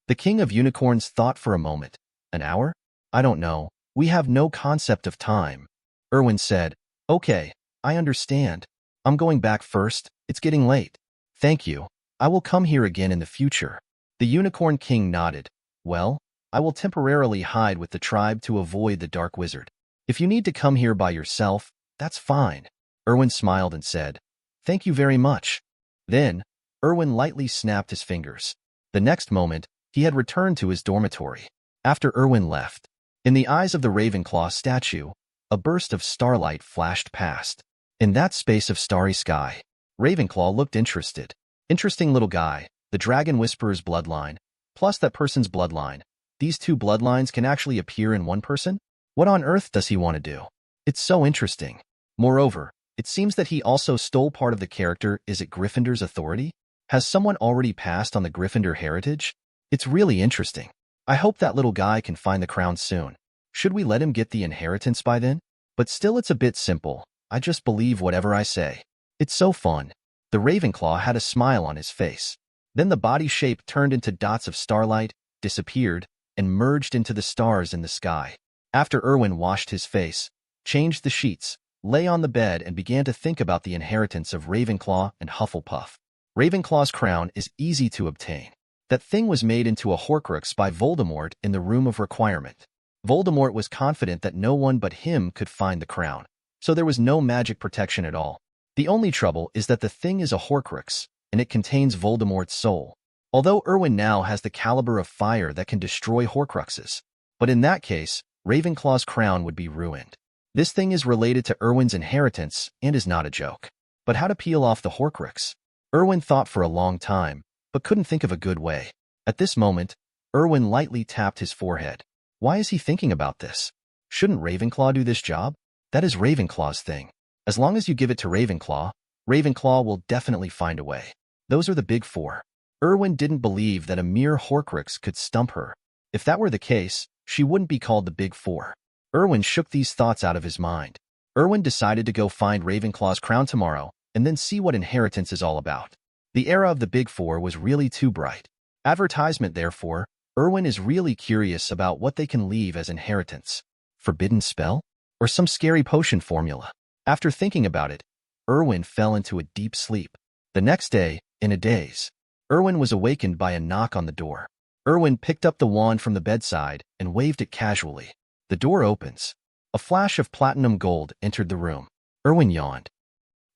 The King of Unicorns thought for a moment. An hour? I don't know. We have no concept of time. Erwin said, Okay, I understand. I'm going back first. It's getting late. Thank you. I will come here again in the future. The Unicorn King nodded. Well, I will temporarily hide with the tribe to avoid the dark wizard. If you need to come here by yourself, that's fine. Erwin smiled and said, "Thank you very much." Then, Erwin lightly snapped his fingers. The next moment, he had returned to his dormitory. After Erwin left, in the eyes of the Ravenclaw statue, a burst of starlight flashed past. In that space of starry sky, Ravenclaw looked interested. Interesting little guy, the Dragon Whisperer's bloodline, plus that person's bloodline. These two bloodlines can actually appear in one person? What on earth does he want to do? It's so interesting. Moreover, it seems that he also stole part of the character. Is it Gryffindor's authority? Has someone already passed on the Gryffindor heritage? It's really interesting. I hope that little guy can find the crown soon. Should we let him get the inheritance by then? But still, it's a bit simple. I just believe whatever I say. It's so fun. The Ravenclaw had a smile on his face. Then the body shape turned into dots of starlight, disappeared, and merged into the stars in the sky. After Erwin washed his face, changed the sheets, lay on the bed and began to think about the inheritance of Ravenclaw and Hufflepuff. Ravenclaw's crown is easy to obtain. That thing was made into a Horcrux by Voldemort in the Room of Requirement. Voldemort was confident that no one but him could find the crown, so there was no magic protection at all. The only trouble is that the thing is a Horcrux, and it contains Voldemort's soul. Although Erwin now has the caliber of fire that can destroy Horcruxes, but in that case, Ravenclaw's crown would be ruined. This thing is related to Erwin's inheritance and is not a joke. But how to peel off the Horcrux? Erwin thought for a long time, but couldn't think of a good way. At this moment, Erwin lightly tapped his forehead. Why is he thinking about this? Shouldn't Ravenclaw do this job? That is Ravenclaw's thing. As long as you give it to Ravenclaw, Ravenclaw will definitely find a way. Those are the big four. Erwin didn't believe that a mere Horcrux could stump her. If that were the case, she wouldn't be called the Big Four. Erwin shook these thoughts out of his mind. Erwin decided to go find Ravenclaw's crown tomorrow and then see what inheritance is all about. The era of the Big Four was really too bright. Advertisement, therefore, Erwin is really curious about what they can leave as inheritance. Forbidden spell? Or some scary potion formula? After thinking about it, Erwin fell into a deep sleep. The next day, in a daze, Erwin was awakened by a knock on the door. Erwin picked up the wand from the bedside and waved it casually. The door opens. A flash of platinum gold entered the room. Erwin yawned.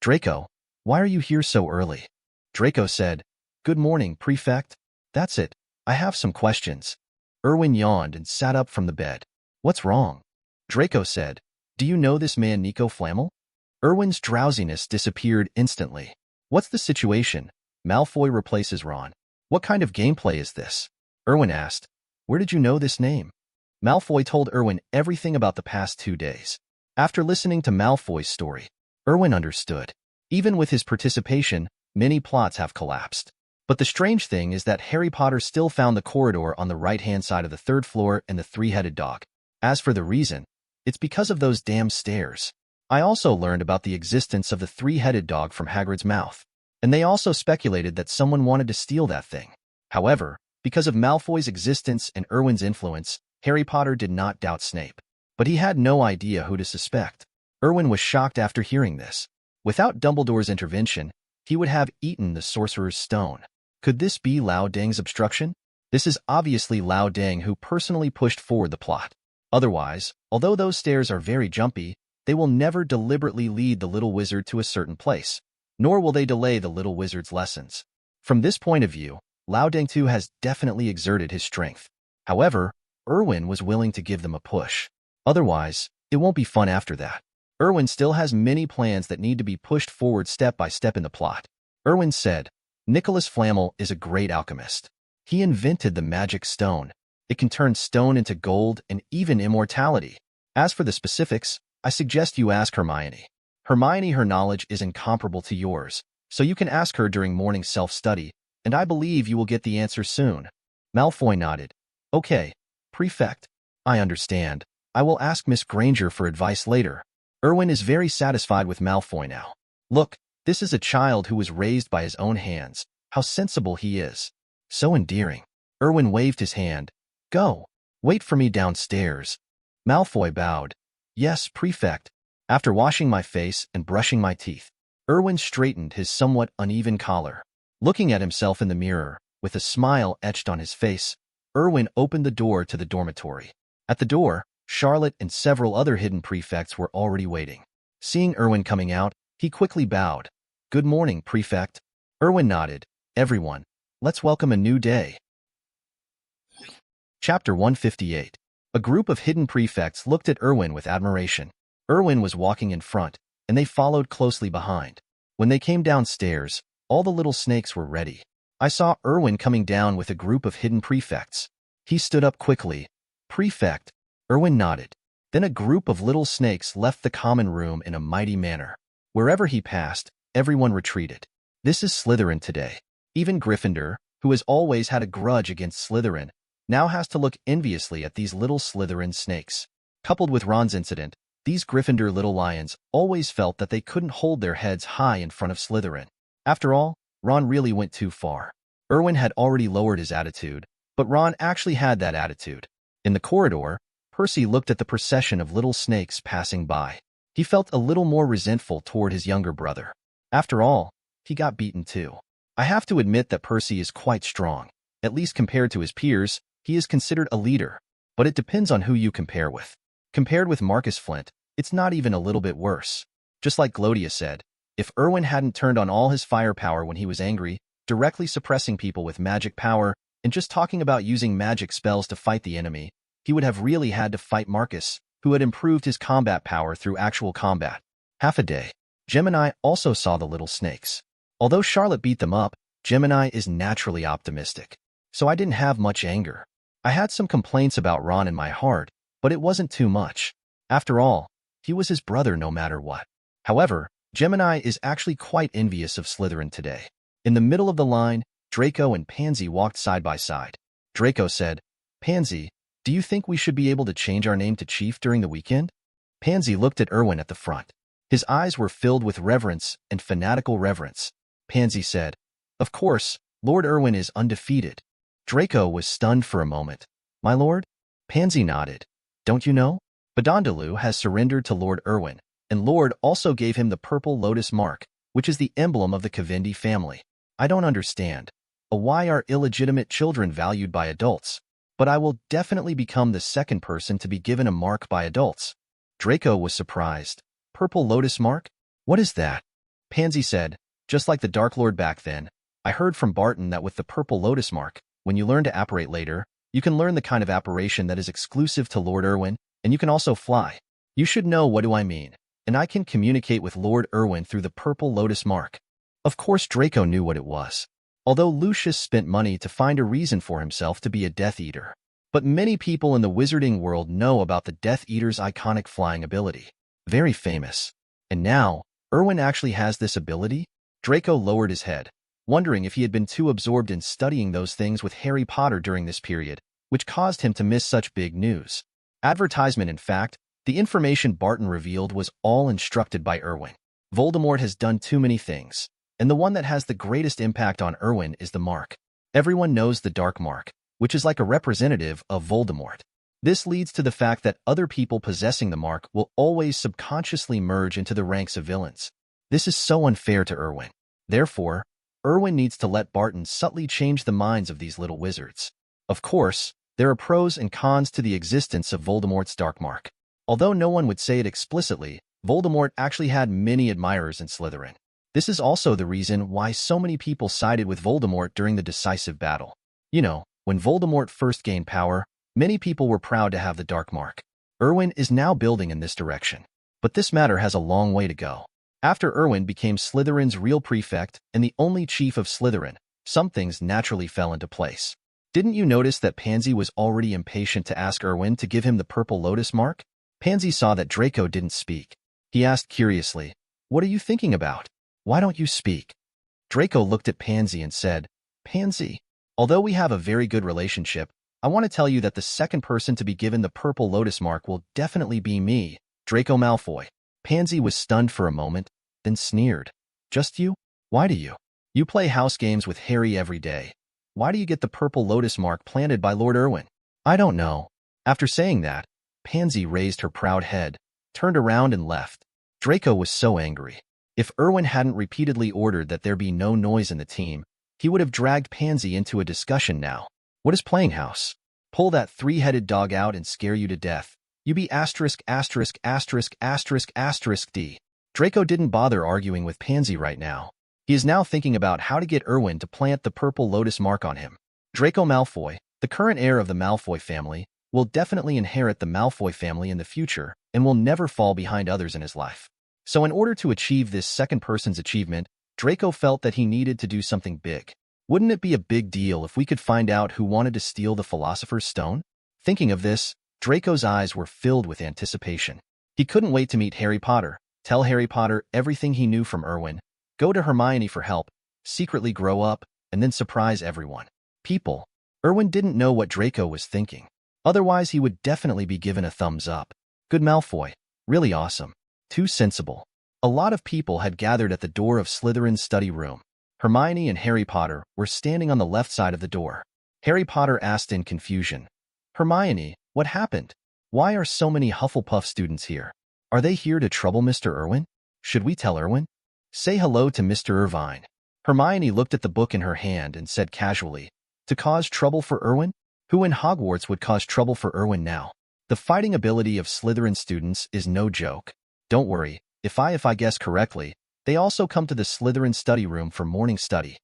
"Draco, why are you here so early?" Draco said, "Good morning, Prefect." "That's it. I have some questions." Erwin yawned and sat up from the bed. "What's wrong?" Draco said, "Do you know this man Nico Flamel?" Erwin's drowsiness disappeared instantly. "What's the situation? Malfoy replaces Ron. What kind of gameplay is this?" Erwin asked. "Where did you know this name?" Malfoy told Erwin everything about the past 2 days. After listening to Malfoy's story, Erwin understood. Even with his participation, many plots have collapsed. But the strange thing is that Harry Potter still found the corridor on the right-hand side of the 3rd floor and the three-headed dog. As for the reason, it's because of those damn stairs. I also learned about the existence of the three-headed dog from Hagrid's mouth, and they also speculated that someone wanted to steal that thing. However, because of Malfoy's existence and Erwin's influence, Harry Potter did not doubt Snape. But he had no idea who to suspect. Erwin was shocked after hearing this. Without Dumbledore's intervention, he would have eaten the Sorcerer's Stone. Could this be Lao Deng's obstruction? This is obviously Lao Deng who personally pushed forward the plot. Otherwise, although those stairs are very jumpy, they will never deliberately lead the little wizard to a certain place, nor will they delay the little wizard's lessons. From this point of view, Lao Deng too has definitely exerted his strength. However, Erwin was willing to give them a push. Otherwise, it won't be fun after that. Erwin still has many plans that need to be pushed forward step by step in the plot. Erwin said, "Nicholas Flamel is a great alchemist. He invented the magic stone. It can turn stone into gold and even immortality. As for the specifics, I suggest you ask Hermione. Hermione, her knowledge is incomparable to yours, so you can ask her during morning self-study, and I believe you will get the answer soon." Malfoy nodded. "Okay, Prefect. I understand. I will ask Miss Granger for advice later." Erwin is very satisfied with Malfoy now. Look, this is a child who was raised by his own hands. How sensible he is. So endearing. Erwin waved his hand. "Go. Wait for me downstairs." Malfoy bowed. "Yes, Prefect." After washing my face and brushing my teeth, Erwin straightened his somewhat uneven collar. Looking at himself in the mirror, with a smile etched on his face, Erwin opened the door to the dormitory. At the door, Charlotte and several other hidden prefects were already waiting. Seeing Erwin coming out, he quickly bowed. "Good morning, prefect." Erwin nodded. "Everyone, let's welcome a new day." Chapter 158. A group of hidden prefects looked at Erwin with admiration. Erwin was walking in front, and they followed closely behind. When they came downstairs, all the little snakes were ready. I saw Erwin coming down with a group of hidden prefects. He stood up quickly. "Prefect." Erwin nodded. Then a group of little snakes left the common room in a mighty manner. Wherever he passed, everyone retreated. This is Slytherin today. Even Gryffindor, who has always had a grudge against Slytherin, now has to look enviously at these little Slytherin snakes. Coupled with Ron's incident, these Gryffindor little lions always felt that they couldn't hold their heads high in front of Slytherin. After all, Ron really went too far. Erwin had already lowered his attitude, but Ron actually had that attitude. In the corridor, Percy looked at the procession of little snakes passing by. He felt a little more resentful toward his younger brother. After all, he got beaten too. I have to admit that Percy is quite strong. At least compared to his peers, he is considered a leader. But it depends on who you compare with. Compared with Marcus Flint, it's not even a little bit worse. Just like Glodia said, if Erwin hadn't turned on all his firepower when he was angry, directly suppressing people with magic power, and just talking about using magic spells to fight the enemy, he would have really had to fight Marcus, who had improved his combat power through actual combat. Half a day. Gemini also saw the little snakes. Although Charlotte beat them up, Gemini is naturally optimistic. So I didn't have much anger. I had some complaints about Ron in my heart, but it wasn't too much. After all, he was his brother no matter what. However, Gemini is actually quite envious of Slytherin today. In the middle of the line, Draco and Pansy walked side by side. Draco said, "Pansy, do you think we should be able to change our name to Chief during the weekend?" Pansy looked at Erwin at the front. His eyes were filled with reverence and fanatical reverence. Pansy said, "Of course, Lord Erwin is undefeated." Draco was stunned for a moment. "My lord?" Pansy nodded. "Don't you know? Badondolu has surrendered to Lord Erwin, and Lord also gave him the purple lotus mark, which is the emblem of the Cavendi family. I don't understand. Why are illegitimate children valued by adults? But I will definitely become the second person to be given a mark by adults." Draco was surprised. "Purple lotus mark? What is that?" Pansy said, "Just like the Dark Lord back then, I heard from Barton that with the purple lotus mark, when you learn to apparate later, you can learn the kind of apparation that is exclusive to Lord Erwin, and you can also fly. You should know what do I mean, and I can communicate with Lord Erwin through the purple lotus mark." Of course Draco knew what it was, although Lucius spent money to find a reason for himself to be a Death Eater. But many people in the wizarding world know about the Death Eater's iconic flying ability. Very famous. And now, Erwin actually has this ability? Draco lowered his head, wondering if he had been too absorbed in studying those things with Harry Potter during this period, which caused him to miss such big news. Advertisement, in fact, the information Barton revealed was all instructed by Erwin. Voldemort has done too many things, and the one that has the greatest impact on Erwin is the mark. Everyone knows the Dark Mark, which is like a representative of Voldemort. This leads to the fact that other people possessing the mark will always subconsciously merge into the ranks of villains. This is so unfair to Erwin. Therefore, Erwin needs to let Barton subtly change the minds of these little wizards. Of course, there are pros and cons to the existence of Voldemort's Dark Mark. Although no one would say it explicitly, Voldemort actually had many admirers in Slytherin. This is also the reason why so many people sided with Voldemort during the decisive battle. You know, when Voldemort first gained power, many people were proud to have the Dark Mark. Erwin is now building in this direction. But this matter has a long way to go. After Erwin became Slytherin's real prefect and the only chief of Slytherin, some things naturally fell into place. Didn't you notice that Pansy was already impatient to ask Erwin to give him the purple lotus mark? Pansy saw that Draco didn't speak. He asked curiously, "What are you thinking about? Why don't you speak?" Draco looked at Pansy and said, "Pansy, although we have a very good relationship, I want to tell you that the second person to be given the purple lotus mark will definitely be me, Draco Malfoy." Pansy was stunned for a moment, then sneered. "Just you? Why do you? You play house games with Harry every day. Why do you get the purple lotus mark planted by Lord Erwin?" "I don't know." After saying that, Pansy raised her proud head, turned around and left. Draco was so angry. If Erwin hadn't repeatedly ordered that there be no noise in the team, he would have dragged Pansy into a discussion now. What is playing house? Pull that three-headed dog out and scare you to death. You be asterisk asterisk asterisk asterisk asterisk D. Draco didn't bother arguing with Pansy right now. He is now thinking about how to get Erwin to plant the purple lotus mark on him. Draco Malfoy, the current heir of the Malfoy family, will definitely inherit the Malfoy family in the future and will never fall behind others in his life. So in order to achieve this second person's achievement, Draco felt that he needed to do something big. Wouldn't it be a big deal if we could find out who wanted to steal the Philosopher's Stone? Thinking of this, Draco's eyes were filled with anticipation. He couldn't wait to meet Harry Potter, tell Harry Potter everything he knew from Erwin, go to Hermione for help, secretly grow up, and then surprise everyone. People. Erwin didn't know what Draco was thinking. Otherwise, he would definitely be given a thumbs up. Good Malfoy. Really awesome. Too sensible. A lot of people had gathered at the door of Slytherin's study room. Hermione and Harry Potter were standing on the left side of the door. Harry Potter asked in confusion, Hermione, what happened? Why are so many Hufflepuff students here? Are they here to trouble Mr. Erwin? Should we tell Erwin? Say hello to Mr. Irvine. Hermione looked at the book in her hand and said casually, to cause trouble for Erwin? Who in Hogwarts would cause trouble for Erwin now? The fighting ability of Slytherin students is no joke. Don't worry, if I guess correctly, they also come to the Slytherin study room for morning study.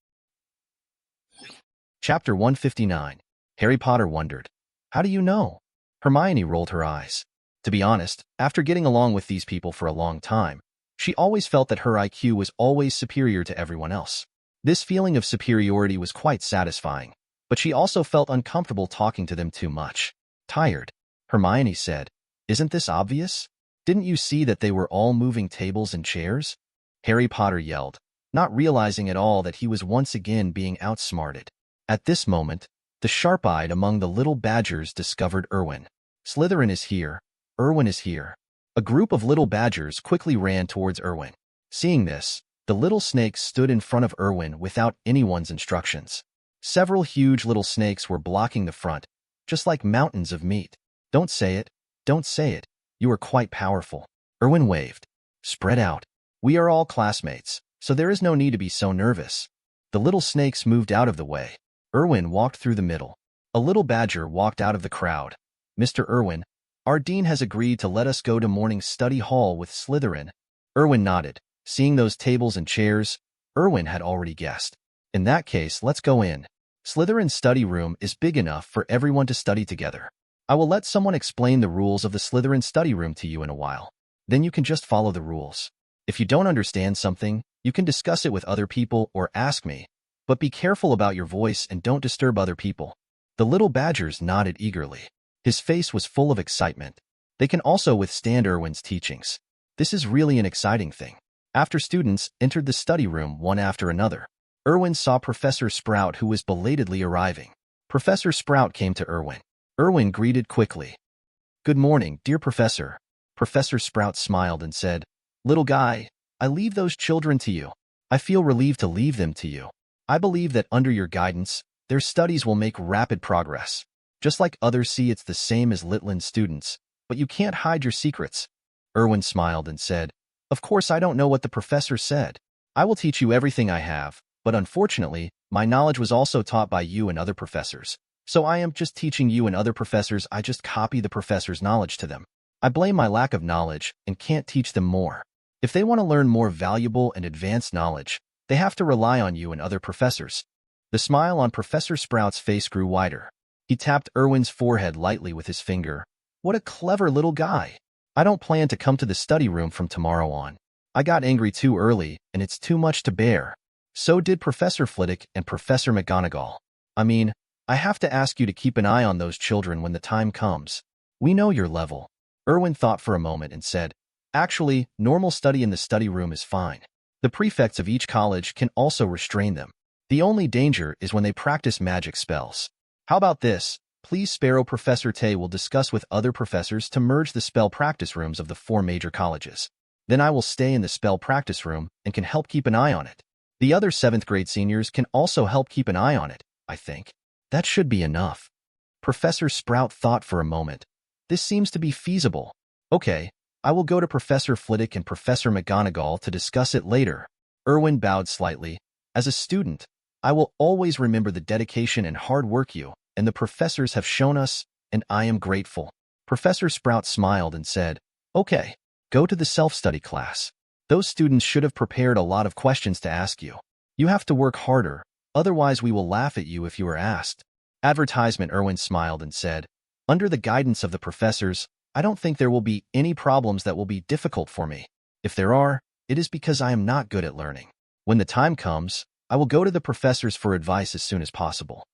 Chapter 159. Harry Potter wondered, how do you know? Hermione rolled her eyes. To be honest, after getting along with these people for a long time, she always felt that her IQ was always superior to everyone else. This feeling of superiority was quite satisfying, but she also felt uncomfortable talking to them too much. Tired, Hermione said, isn't this obvious? Didn't you see that they were all moving tables and chairs? Harry Potter yelled, not realizing at all that he was once again being outsmarted. At this moment, the sharp-eyed among the little badgers discovered Erwin. Slytherin is here. Erwin is here. A group of little badgers quickly ran towards Erwin. Seeing this, the little snakes stood in front of Erwin without anyone's instructions. Several huge little snakes were blocking the front, just like mountains of meat. Don't say it. Don't say it. You are quite powerful. Erwin waved. Spread out. We are all classmates, so there is no need to be so nervous. The little snakes moved out of the way. Erwin walked through the middle. A little badger walked out of the crowd. Mr. Erwin, our dean has agreed to let us go to morning study hall with Slytherin. Erwin nodded. Seeing those tables and chairs, Erwin had already guessed. In that case, let's go in. Slytherin's study room is big enough for everyone to study together. I will let someone explain the rules of the Slytherin study room to you in a while. Then you can just follow the rules. If you don't understand something, you can discuss it with other people or ask me. But be careful about your voice and don't disturb other people. The little badgers nodded eagerly. His face was full of excitement. They can also withstand Erwin's teachings. This is really an exciting thing. After students entered the study room one after another, Erwin saw Professor Sprout, who was belatedly arriving. Professor Sprout came to Erwin. Erwin greeted quickly. Good morning, dear Professor. Professor Sprout smiled and said, Little guy, I leave those children to you. I feel relieved to leave them to you. I believe that under your guidance, their studies will make rapid progress. Just like others see it's the same as Litland students, but you can't hide your secrets. Erwin smiled and said, Of course I don't know what the professor said. I will teach you everything I have, but unfortunately, my knowledge was also taught by you and other professors. So I am just teaching you and other professors. I just copy the professor's knowledge to them. I blame my lack of knowledge and can't teach them more. If they want to learn more valuable and advanced knowledge, they have to rely on you and other professors. The smile on Professor Sprout's face grew wider. He tapped Erwin's forehead lightly with his finger. What a clever little guy. I don't plan to come to the study room from tomorrow on. I got angry too early, and it's too much to bear. So did Professor Flitwick and Professor McGonagall. I have to ask you to keep an eye on those children when the time comes. We know your level. Erwin thought for a moment and said, Actually, normal study in the study room is fine. The prefects of each college can also restrain them. The only danger is when they practice magic spells. How about this? Please Sparrow Professor Tay will discuss with other professors to merge the spell practice rooms of the 4 major colleges. Then I will stay in the spell practice room and can help keep an eye on it. The other 7th grade seniors can also help keep an eye on it, I think. That should be enough. Professor Sprout thought for a moment. This seems to be feasible. Okay, I will go to Professor Flitwick and Professor McGonagall to discuss it later. Erwin bowed slightly. As a student, I will always remember the dedication and hard work you and the professors have shown us, and I am grateful. Professor Sprout smiled and said, "Okay, go to the self-study class. Those students should have prepared a lot of questions to ask you. You have to work harder, otherwise we will laugh at you if you are asked." Advertisement. Erwin smiled and said, "Under the guidance of the professors, I don't think there will be any problems that will be difficult for me. If there are, it is because I am not good at learning. When the time comes, I will go to the professors for advice as soon as possible."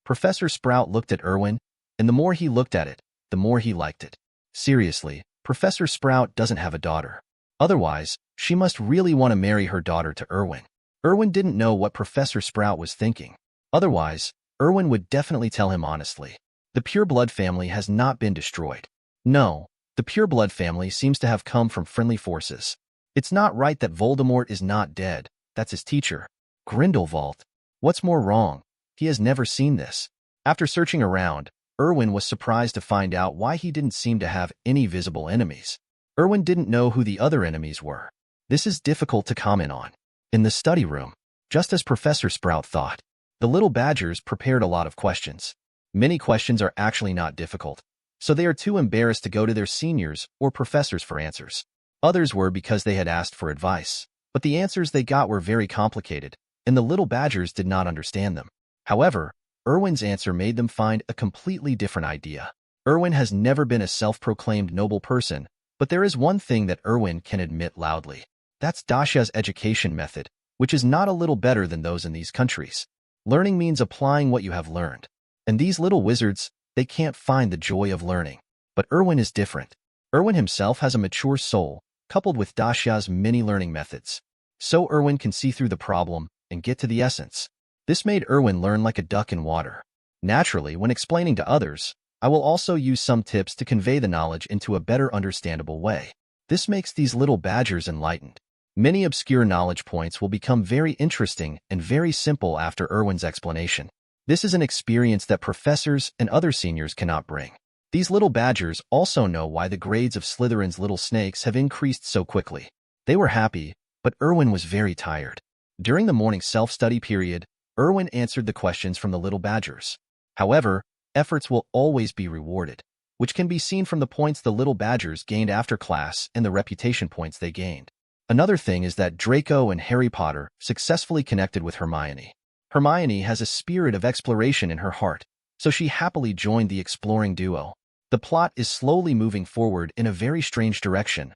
Professor Sprout looked at Erwin, and the more he looked at it, the more he liked it. Seriously, Professor Sprout doesn't have a daughter. Otherwise, she must really want to marry her daughter to Erwin. Erwin didn't know what Professor Sprout was thinking. Otherwise, Erwin would definitely tell him honestly. The Pureblood family has not been destroyed. No, the Pureblood family seems to have come from friendly forces. It's not right that Voldemort is not dead. That's his teacher, Grindelwald. What's more wrong? He has never seen this. After searching around, Erwin was surprised to find out why he didn't seem to have any visible enemies. Erwin didn't know who the other enemies were. This is difficult to comment on. In the study room, just as Professor Sprout thought, the little badgers prepared a lot of questions. Many questions are actually not difficult, so they are too embarrassed to go to their seniors or professors for answers. Others were because they had asked for advice, but the answers they got were very complicated, and the little badgers did not understand them. However, Erwin's answer made them find a completely different idea. Erwin has never been a self-proclaimed noble person, but there is one thing that Erwin can admit loudly. That's Dasha's education method, which is not a little better than those in these countries. Learning means applying what you have learned. And these little wizards, they can't find the joy of learning. But Erwin is different. Erwin himself has a mature soul, coupled with Dasha's many learning methods. So Erwin can see through the problem and get to the essence. This made Erwin learn like a duck in water. Naturally, when explaining to others, I will also use some tips to convey the knowledge into a better understandable way. This makes these little badgers enlightened. Many obscure knowledge points will become very interesting and very simple after Erwin's explanation. This is an experience that professors and other seniors cannot bring. These little badgers also know why the grades of Slytherin's little snakes have increased so quickly. They were happy, but Erwin was very tired. During the morning self-study period, Erwin answered the questions from the little badgers. However, efforts will always be rewarded, which can be seen from the points the little badgers gained after class and the reputation points they gained. Another thing is that Draco and Harry Potter successfully connected with Hermione. Hermione has a spirit of exploration in her heart, so she happily joined the exploring duo. The plot is slowly moving forward in a very strange direction.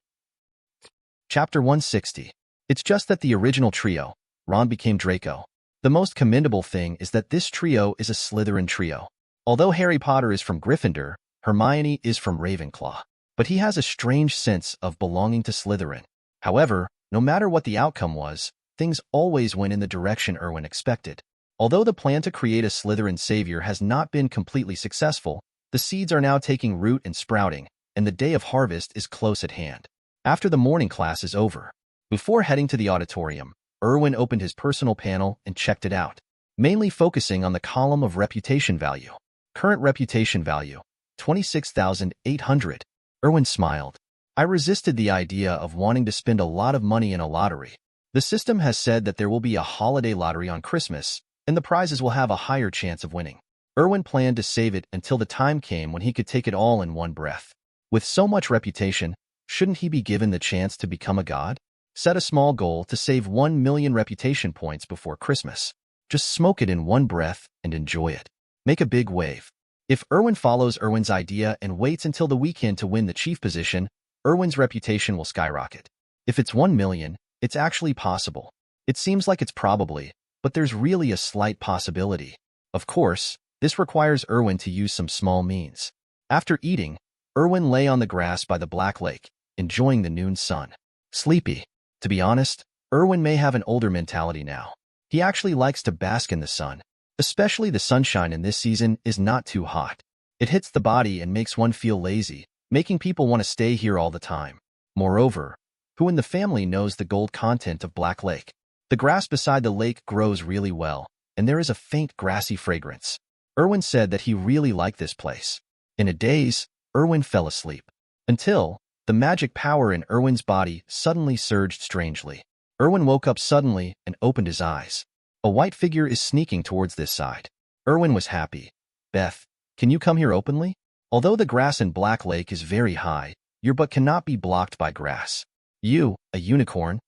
Chapter 160. It's just that the original trio, Ron became Draco. The most commendable thing is that this trio is a Slytherin trio. Although Harry Potter is from Gryffindor, Hermione is from Ravenclaw. But he has a strange sense of belonging to Slytherin. However, no matter what the outcome was, things always went in the direction Erwin expected. Although the plan to create a Slytherin savior has not been completely successful, the seeds are now taking root and sprouting, and the day of harvest is close at hand. After the morning class is over, before heading to the auditorium, Erwin opened his personal panel and checked it out, mainly focusing on the column of reputation value. Current reputation value, 26,800. Erwin smiled. I resisted the idea of wanting to spend a lot of money in a lottery. The system has said that there will be a holiday lottery on Christmas, and the prizes will have a higher chance of winning. Erwin planned to save it until the time came when he could take it all in one breath. With so much reputation, shouldn't he be given the chance to become a god? Set a small goal to save 1 million reputation points before Christmas. Just smoke it in one breath and enjoy it. Make a big wave. If Erwin follows Erwin's idea and waits until the weekend to win the chief position, Erwin's reputation will skyrocket. If it's 1 million, it's actually possible. It seems like it's probably, but there's really a slight possibility. Of course, this requires Erwin to use some small means. After eating, Erwin lay on the grass by the Black Lake, enjoying the noon sun. Sleepy. To be honest, Erwin may have an older mentality now. He actually likes to bask in the sun. Especially the sunshine in this season is not too hot. It hits the body and makes one feel lazy, making people want to stay here all the time. Moreover, who in the family knows the gold content of Black Lake? The grass beside the lake grows really well, and there is a faint grassy fragrance. Erwin said that he really liked this place. In a daze, Erwin fell asleep. Until, the magic power in Erwin's body suddenly surged strangely. Erwin woke up suddenly and opened his eyes. A white figure is sneaking towards this side. Erwin was happy. Beth, can you come here openly? Although the grass in Black Lake is very high, your butt cannot be blocked by grass. You, a unicorn,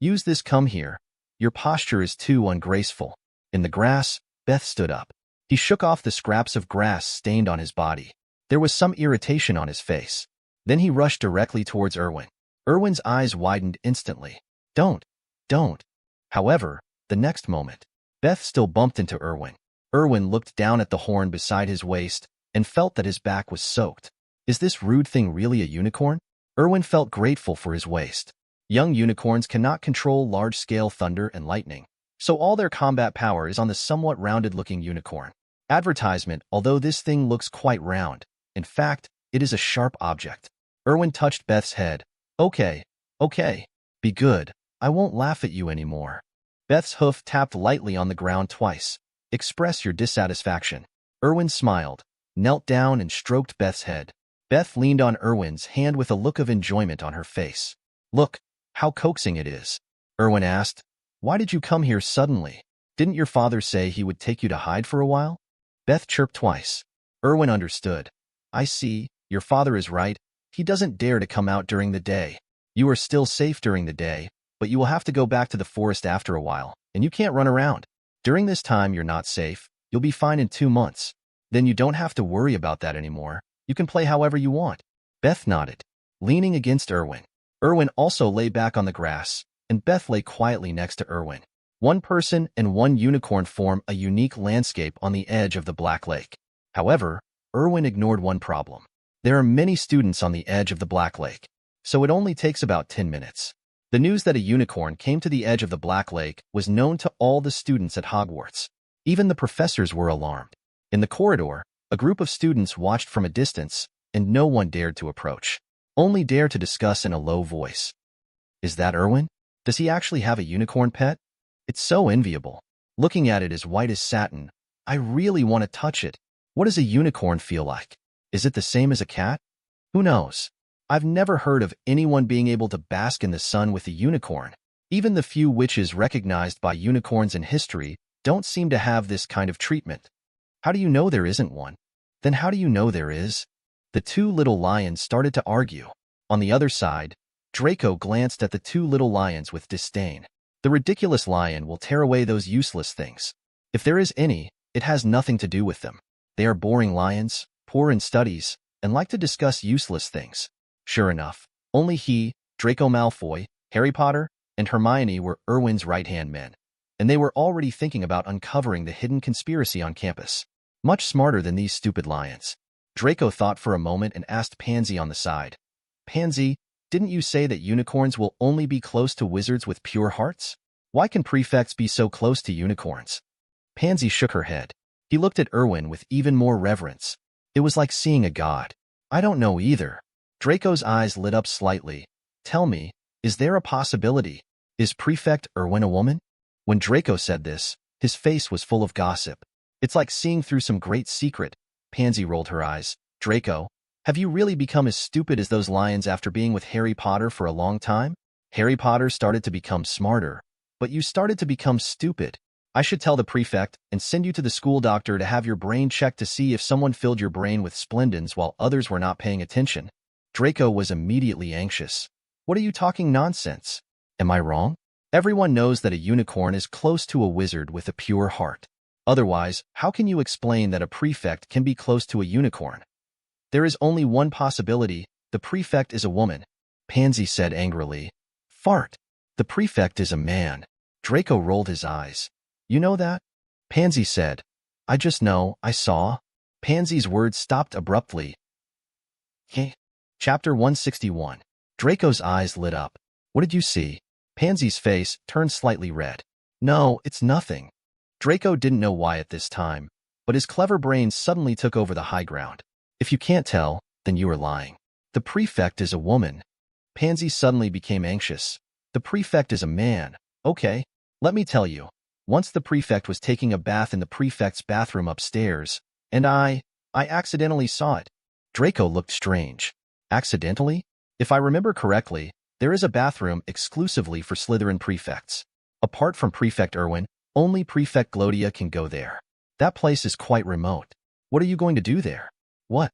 use this come here. Your posture is too ungraceful. In the grass, Beth stood up. He shook off the scraps of grass stained on his body. There was some irritation on his face. Then he rushed directly towards Erwin. Erwin's eyes widened instantly. Don't. However, the next moment, Beth still bumped into Erwin. Erwin looked down at the horn beside his waist and felt that his back was soaked. Is this rude thing really a unicorn? Erwin felt grateful for his waist. Young unicorns cannot control large-scale thunder and lightning, so all their combat power is on the somewhat rounded-looking unicorn. Advertisement, although this thing looks quite round. In fact, it is a sharp object. Erwin touched Beth's head. Okay. Be good. I won't laugh at you anymore. Beth's hoof tapped lightly on the ground twice. Express your dissatisfaction. Erwin smiled, knelt down and stroked Beth's head. Beth leaned on Erwin's hand with a look of enjoyment on her face. Look, how coaxing it is. Erwin asked, why did you come here suddenly? Didn't your father say he would take you to hide for a while? Beth chirped twice. Erwin understood. I see, your father is right. He doesn't dare to come out during the day. You are still safe during the day, but you will have to go back to the forest after a while, and you can't run around. During this time, you're not safe. You'll be fine in 2 months. Then you don't have to worry about that anymore. You can play however you want. Beth nodded, leaning against Erwin. Erwin also lay back on the grass, and Beth lay quietly next to Erwin. One person and one unicorn form a unique landscape on the edge of the Black Lake. However, Erwin ignored one problem. There are many students on the edge of the Black Lake, so it only takes about 10 minutes. The news that a unicorn came to the edge of the Black Lake was known to all the students at Hogwarts. Even the professors were alarmed. In the corridor, a group of students watched from a distance, and no one dared to approach. Only dared to discuss in a low voice. Is that Erwin? Does he actually have a unicorn pet? It's so enviable. Looking at it as white as satin, I really want to touch it. What does a unicorn feel like? Is it the same as a cat? Who knows? I've never heard of anyone being able to bask in the sun with a unicorn. Even the few witches recognized by unicorns in history don't seem to have this kind of treatment. How do you know there isn't one? Then how do you know there is? The two little lions started to argue. On the other side, Draco glanced at the two little lions with disdain. The ridiculous lion will tear away those useless things. If there is any, it has nothing to do with them. They are boring lions, poor in studies, and like to discuss useless things. Sure enough, only he, Draco Malfoy, Harry Potter, and Hermione were Erwin's right-hand men, and they were already thinking about uncovering the hidden conspiracy on campus. Much smarter than these stupid lions. Draco thought for a moment and asked Pansy on the side. Pansy, didn't you say that unicorns will only be close to wizards with pure hearts? Why can prefects be so close to unicorns? Pansy shook her head. He looked at Erwin with even more reverence. It was like seeing a god. I don't know either. Draco's eyes lit up slightly. Tell me, is there a possibility? Is Prefect Erwin a woman? When Draco said this, his face was full of gossip. It's like seeing through some great secret. Pansy rolled her eyes. Draco, have you really become as stupid as those lions after being with Harry Potter for a long time? Harry Potter started to become smarter, but you started to become stupid. I should tell the prefect and send you to the school doctor to have your brain checked to see if someone filled your brain with splendens while others were not paying attention. Draco was immediately anxious. What are you talking nonsense? Am I wrong? Everyone knows that a unicorn is close to a wizard with a pure heart. Otherwise, how can you explain that a prefect can be close to a unicorn? There is only one possibility. The prefect is a woman. Pansy said angrily. Fart. The prefect is a man. Draco rolled his eyes. You know that? Pansy said. I just know, I saw. Pansy's words stopped abruptly. Hey. Chapter 161. Draco's eyes lit up. What did you see? Pansy's face turned slightly red. No, it's nothing. Draco didn't know why at this time, but his clever brain suddenly took over the high ground. If you can't tell, then you are lying. The prefect is a woman. Pansy suddenly became anxious. The prefect is a man. Okay, let me tell you. Once the prefect was taking a bath in the prefect's bathroom upstairs, and I accidentally saw it. Draco looked strange. Accidentally? If I remember correctly, there is a bathroom exclusively for Slytherin prefects. Apart from Prefect Erwin, only Prefect Glodia can go there. That place is quite remote. What are you going to do there? What?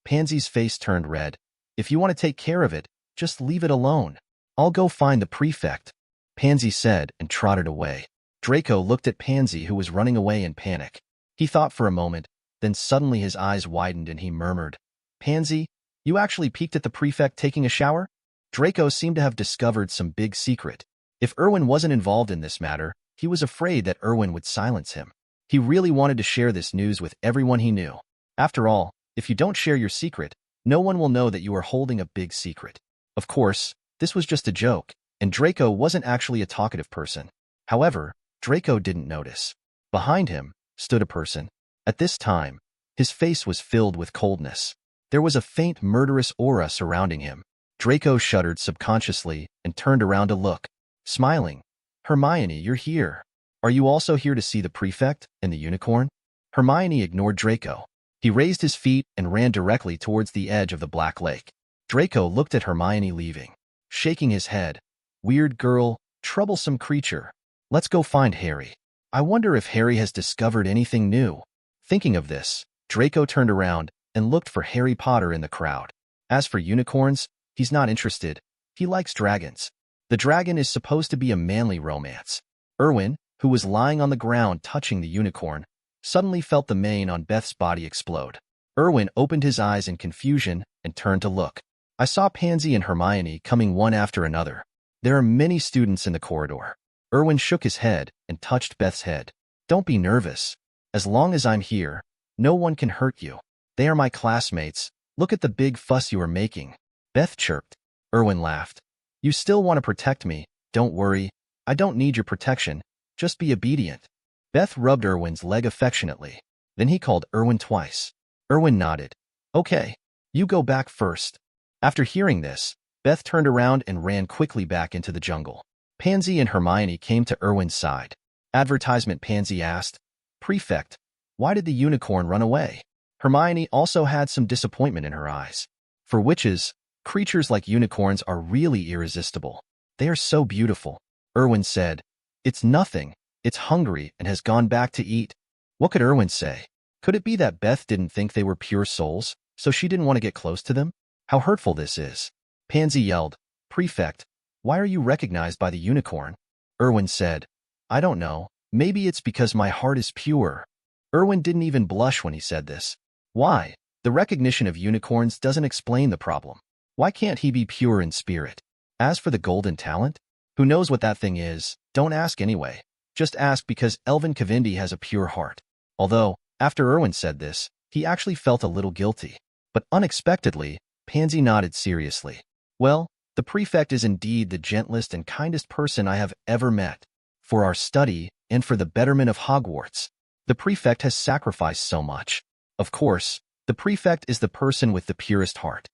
Pansy's face turned red. If you want to take care of it, just leave it alone. I'll go find the prefect, Pansy said and trotted away. Draco looked at Pansy, who was running away in panic. He thought for a moment, then suddenly his eyes widened and he murmured, Pansy, you actually peeked at the prefect taking a shower? Draco seemed to have discovered some big secret. If Erwin wasn't involved in this matter, he was afraid that Erwin would silence him. He really wanted to share this news with everyone he knew. After all, if you don't share your secret, no one will know that you are holding a big secret. Of course, this was just a joke, and Draco wasn't actually a talkative person. However, Draco didn't notice. Behind him stood a person. At this time, his face was filled with coldness. There was a faint murderous aura surrounding him. Draco shuddered subconsciously and turned around to look, smiling. Hermione, you're here. Are you also here to see the prefect and the unicorn? Hermione ignored Draco. He raised his feet and ran directly towards the edge of the Black Lake. Draco looked at Hermione leaving, shaking his head. Weird girl, troublesome creature. Let's go find Harry. I wonder if Harry has discovered anything new. Thinking of this, Draco turned around and looked for Harry Potter in the crowd. As for unicorns, he's not interested. He likes dragons. The dragon is supposed to be a manly romance. Erwin, who was lying on the ground touching the unicorn, suddenly felt the mane on Beth's body explode. Erwin opened his eyes in confusion and turned to look. I saw Pansy and Hermione coming one after another. There are many students in the corridor. Erwin shook his head and touched Beth's head. Don't be nervous. As long as I'm here, no one can hurt you. They are my classmates. Look at the big fuss you are making. Beth chirped. Erwin laughed. You still want to protect me. Don't worry. I don't need your protection. Just be obedient. Beth rubbed Erwin's leg affectionately. Then he called Erwin twice. Erwin nodded. Okay, you go back first. After hearing this, Beth turned around and ran quickly back into the jungle. Pansy and Hermione came to Erwin's side. Advertisement, Pansy asked. Prefect, why did the unicorn run away? Hermione also had some disappointment in her eyes. For witches, creatures like unicorns are really irresistible. They are so beautiful. Erwin said, It's nothing. It's hungry and has gone back to eat. What could Erwin say? Could it be that Beth didn't think they were pure souls, so she didn't want to get close to them? How hurtful this is. Pansy yelled, Prefect, why are you recognized by the unicorn? Erwin said, I don't know. Maybe it's because my heart is pure. Erwin didn't even blush when he said this. Why? The recognition of unicorns doesn't explain the problem. Why can't he be pure in spirit? As for the golden talent, who knows what that thing is? Don't ask anyway. Just ask because Elvin Cavendi has a pure heart. Although, after Erwin said this, he actually felt a little guilty. But unexpectedly, Pansy nodded seriously. Well, the prefect is indeed the gentlest and kindest person I have ever met. For our study and for the betterment of Hogwarts, the prefect has sacrificed so much. Of course, the prefect is the person with the purest heart.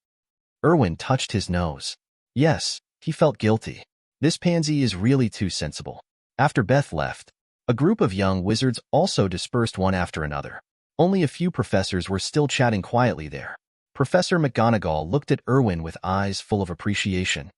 Erwin touched his nose. Yes, he felt guilty. This Pansy is really too sensible. After Beth left, a group of young wizards also dispersed one after another. Only a few professors were still chatting quietly there. Professor McGonagall looked at Erwin with eyes full of appreciation.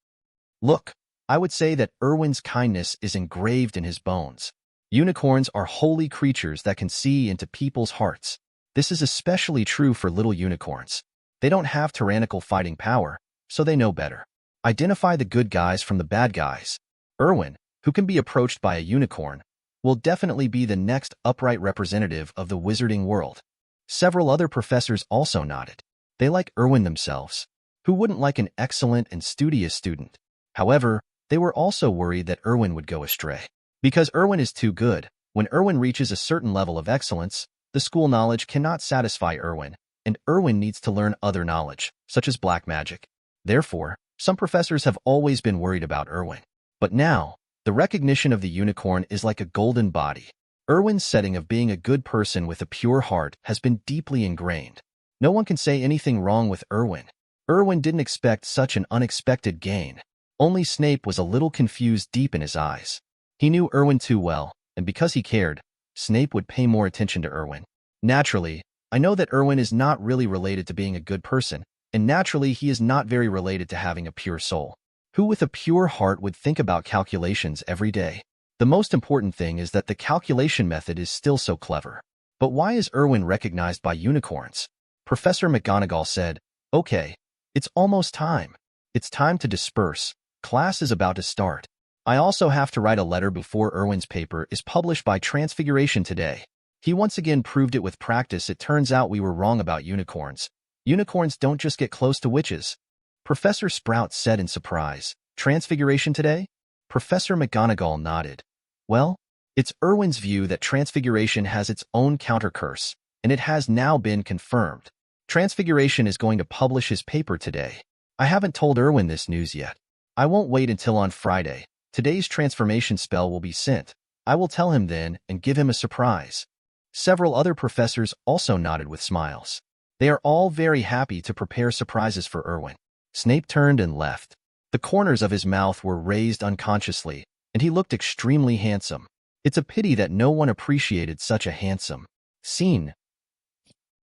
Look, I would say that Erwin's kindness is engraved in his bones. Unicorns are holy creatures that can see into people's hearts. This is especially true for little unicorns. They don't have tyrannical fighting power, so they know better. Identify the good guys from the bad guys. Erwin, who can be approached by a unicorn, will definitely be the next upright representative of the wizarding world. Several other professors also nodded. They like Erwin themselves. Who wouldn't like an excellent and studious student? However, they were also worried that Erwin would go astray. Because Erwin is too good, when Erwin reaches a certain level of excellence, the school knowledge cannot satisfy Erwin, and Erwin needs to learn other knowledge, such as black magic. Therefore, some professors have always been worried about Erwin. But now, the recognition of the unicorn is like a golden body. Erwin's setting of being a good person with a pure heart has been deeply ingrained. No one can say anything wrong with Erwin. Erwin didn't expect such an unexpected gain. Only Snape was a little confused deep in his eyes. He knew Erwin too well, and because he cared, Snape would pay more attention to Erwin. Naturally, I know that Erwin is not really related to being a good person, and naturally he is not very related to having a pure soul. Who with a pure heart would think about calculations every day? The most important thing is that the calculation method is still so clever. But why is Erwin recognized by unicorns? Professor McGonagall said, "Okay, it's almost time. It's time to disperse. Class is about to start. I also have to write a letter before Erwin's paper is published by Transfiguration today." He once again proved it with practice. It turns out we were wrong about unicorns. Unicorns don't just get close to witches. Professor Sprout said in surprise. Transfiguration today? Professor McGonagall nodded. Well, it's Erwin's view that Transfiguration has its own counter-curse, and it has now been confirmed. Transfiguration is going to publish his paper today. I haven't told Erwin this news yet. I won't wait until on Friday. Today's transformation spell will be sent. I will tell him then and give him a surprise. Several other professors also nodded with smiles. They are all very happy to prepare surprises for Erwin. Snape turned and left. The corners of his mouth were raised unconsciously, and he looked extremely handsome. It's a pity that no one appreciated such a handsome scene.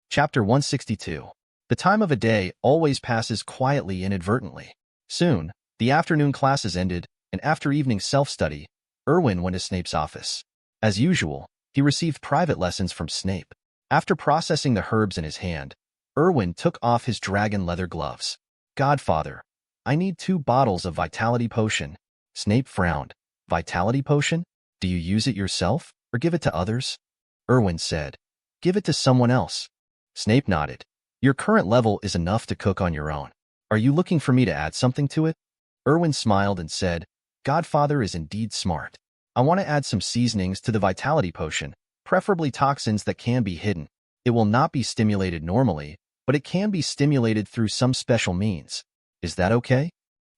Chapter 162. The time of a day always passes quietly inadvertently. Soon, the afternoon classes ended, and after evening self-study, Erwin went to Snape's office. As usual, he received private lessons from Snape. After processing the herbs in his hand, Erwin took off his dragon leather gloves. "Godfather, I need 2 bottles of Vitality Potion." Snape frowned. "Vitality Potion? Do you use it yourself, or give it to others?" Erwin said. "Give it to someone else." Snape nodded. "Your current level is enough to cook on your own. Are you looking for me to add something to it?" Erwin smiled and said, "Godfather is indeed smart. I want to add some seasonings to the Vitality Potion, preferably toxins that can be hidden. It will not be stimulated normally, but it can be stimulated through some special means. Is that okay?"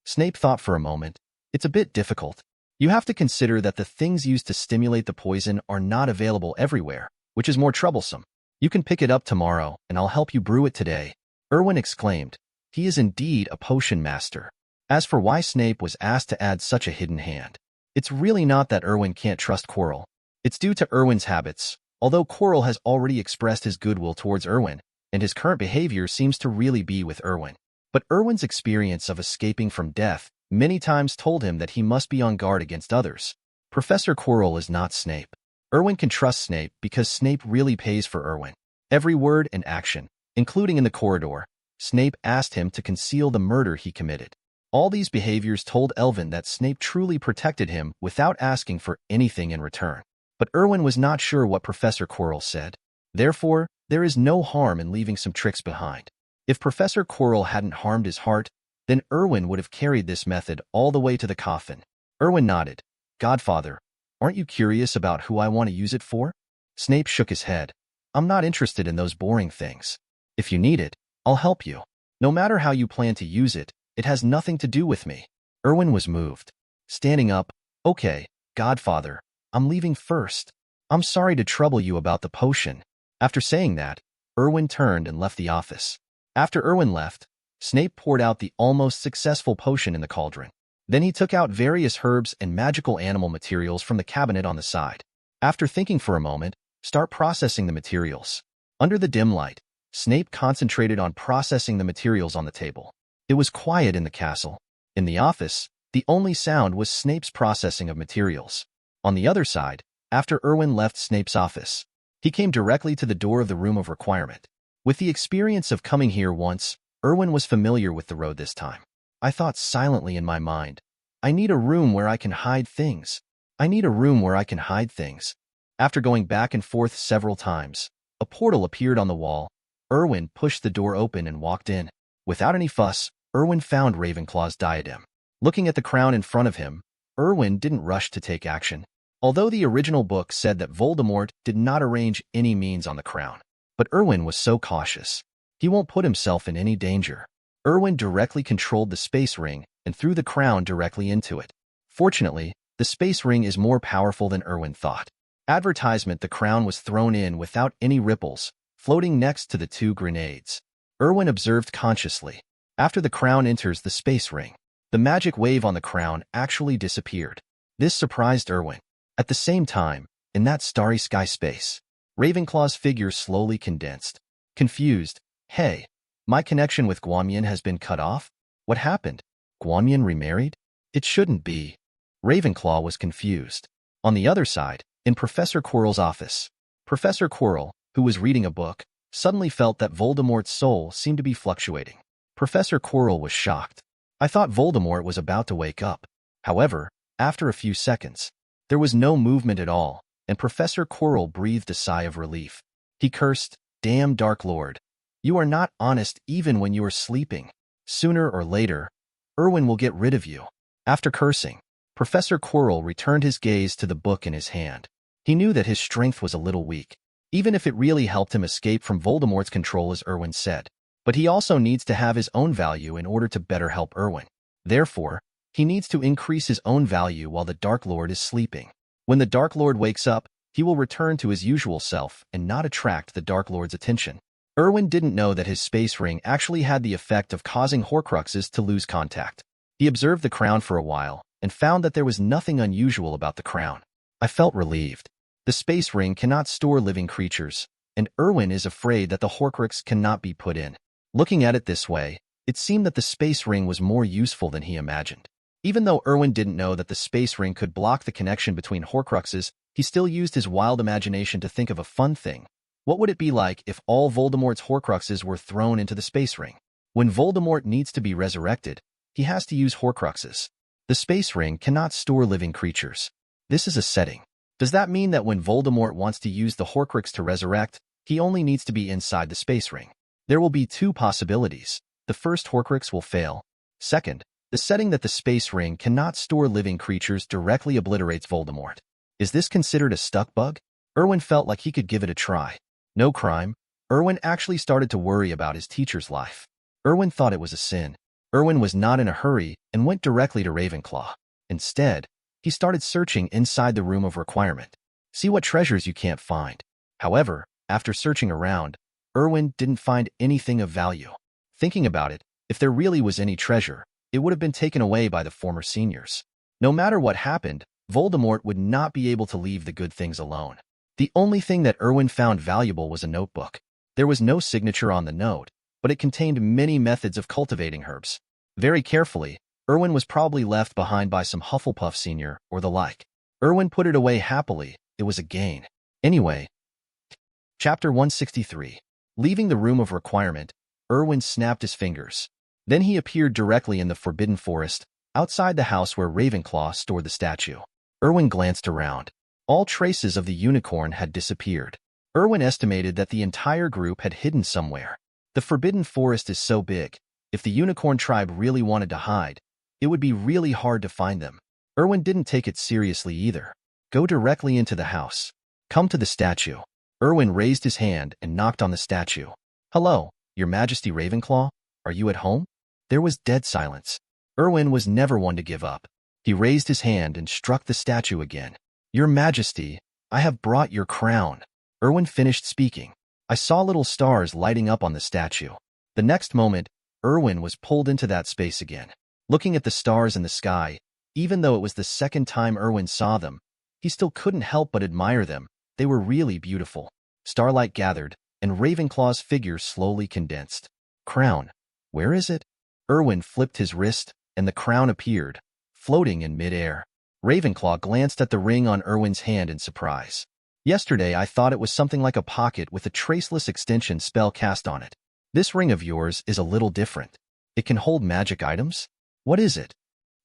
Snape thought for a moment. "It's a bit difficult. You have to consider that the things used to stimulate the poison are not available everywhere, which is more troublesome. You can pick it up tomorrow, and I'll help you brew it today." Erwin exclaimed. He is indeed a potion master. As for why Snape was asked to add such a hidden hand, it's really not that Erwin can't trust Quirrell. It's due to Erwin's habits. Although Quirrell has already expressed his goodwill towards Erwin, and his current behavior seems to really be with Erwin. But Erwin's experience of escaping from death many times told him that he must be on guard against others. Professor Quirrell is not Snape. Erwin can trust Snape because Snape really pays for Erwin. Every word and action, including in the corridor, Snape asked him to conceal the murder he committed. All these behaviors told Erwin that Snape truly protected him without asking for anything in return. But Erwin was not sure what Professor Quirrell said. Therefore, there is no harm in leaving some tricks behind. If Professor Quirrell hadn't harmed his heart, then Erwin would have carried this method all the way to the coffin. Erwin nodded. "Godfather, aren't you curious about who I want to use it for?" Snape shook his head. "I'm not interested in those boring things. If you need it, I'll help you. No matter how you plan to use it, it has nothing to do with me." Erwin was moved. Standing up, "Okay, Godfather, I'm leaving first. I'm sorry to trouble you about the potion." After saying that, Erwin turned and left the office. After Erwin left, Snape poured out the almost successful potion in the cauldron. Then he took out various herbs and magical animal materials from the cabinet on the side. After thinking for a moment, start processing the materials. Under the dim light, Snape concentrated on processing the materials on the table. It was quiet in the castle. In the office, the only sound was Snape's processing of materials. On the other side, after Erwin left Snape's office, he came directly to the door of the Room of Requirement. With the experience of coming here once, Erwin was familiar with the road this time. I thought silently in my mind, "I need a room where I can hide things. I need a room where I can hide things." After going back and forth several times, a portal appeared on the wall. Erwin pushed the door open and walked in. Without any fuss, Erwin found Ravenclaw's diadem. Looking at the crown in front of him, Erwin didn't rush to take action. Although the original book said that Voldemort did not arrange any means on the crown, but Erwin was so cautious. He won't put himself in any danger. Erwin directly controlled the space ring and threw the crown directly into it. Fortunately, the space ring is more powerful than Erwin thought. Advertisement: the crown was thrown in without any ripples, floating next to the 2 grenades. Erwin observed consciously. After the crown enters the space ring, the magic wave on the crown actually disappeared. This surprised Erwin. At the same time, in that starry sky space, Ravenclaw's figure slowly condensed. Confused, "Hey, my connection with Guamian has been cut off? What happened? Guamian remarried? It shouldn't be." Ravenclaw was confused. On the other side, in Professor Quirrell's office, Professor Quirrell, who was reading a book, suddenly felt that Voldemort's soul seemed to be fluctuating. Professor Quirrell was shocked. I thought Voldemort was about to wake up. However, after a few seconds, there was no movement at all, and Professor Quirrell breathed a sigh of relief. He cursed, "Damn Dark Lord. You are not honest even when you are sleeping. Sooner or later, Erwin will get rid of you." After cursing, Professor Quirrell returned his gaze to the book in his hand. He knew that his strength was a little weak, even if it really helped him escape from Voldemort's control, as Erwin said. But he also needs to have his own value in order to better help Erwin. Therefore, he needs to increase his own value while the Dark Lord is sleeping. When the Dark Lord wakes up, he will return to his usual self and not attract the Dark Lord's attention. Erwin didn't know that his space ring actually had the effect of causing Horcruxes to lose contact. He observed the crown for a while and found that there was nothing unusual about the crown. I felt relieved. The space ring cannot store living creatures, and Erwin is afraid that the Horcrux cannot be put in. Looking at it this way, it seemed that the space ring was more useful than he imagined. Even though Erwin didn't know that the space ring could block the connection between Horcruxes, he still used his wild imagination to think of a fun thing. What would it be like if all Voldemort's Horcruxes were thrown into the space ring? When Voldemort needs to be resurrected, he has to use Horcruxes. The space ring cannot store living creatures. This is a setting. Does that mean that when Voldemort wants to use the Horcrux to resurrect, he only needs to be inside the space ring? There will be two possibilities. The first Horcrux will fail. Second, the setting that the space ring cannot store living creatures directly obliterates Voldemort. Is this considered a stuck bug? Erwin felt like he could give it a try. No crime. Erwin actually started to worry about his teacher's life. Erwin thought it was a sin. Erwin was not in a hurry and went directly to Ravenclaw. Instead, he started searching inside the room of requirement. See what treasures you can't find. However, after searching around, Erwin didn't find anything of value. Thinking about it, if there really was any treasure, it would have been taken away by the former seniors. No matter what happened, Voldemort would not be able to leave the good things alone. The only thing that Erwin found valuable was a notebook. There was no signature on the note, but it contained many methods of cultivating herbs. Very carefully, Erwin was probably left behind by some Hufflepuff senior or the like. Erwin put it away happily. It was a gain. Anyway, Chapter 163. Leaving the room of requirement, Erwin snapped his fingers. Then he appeared directly in the Forbidden Forest, outside the house where Ravenclaw stored the statue. Erwin glanced around. All traces of the unicorn had disappeared. Erwin estimated that the entire group had hidden somewhere. The Forbidden Forest is so big, if the unicorn tribe really wanted to hide, it would be really hard to find them. Erwin didn't take it seriously either. Go directly into the house. Come to the statue. Erwin raised his hand and knocked on the statue. "Hello, Your Majesty Ravenclaw, are you at home?" There was dead silence. Erwin was never one to give up. He raised his hand and struck the statue again. "Your Majesty, I have brought your crown." Erwin finished speaking. I saw little stars lighting up on the statue. The next moment, Erwin was pulled into that space again. Looking at the stars in the sky, even though it was the second time Erwin saw them, he still couldn't help but admire them. They were really beautiful. Starlight gathered, and Ravenclaw's figure slowly condensed. "Crown, where is it?" Erwin flipped his wrist, and the crown appeared, floating in mid-air. Ravenclaw glanced at the ring on Erwin's hand in surprise. "Yesterday I thought it was something like a pocket with a traceless extension spell cast on it. This ring of yours is a little different. It can hold magic items? What is it?"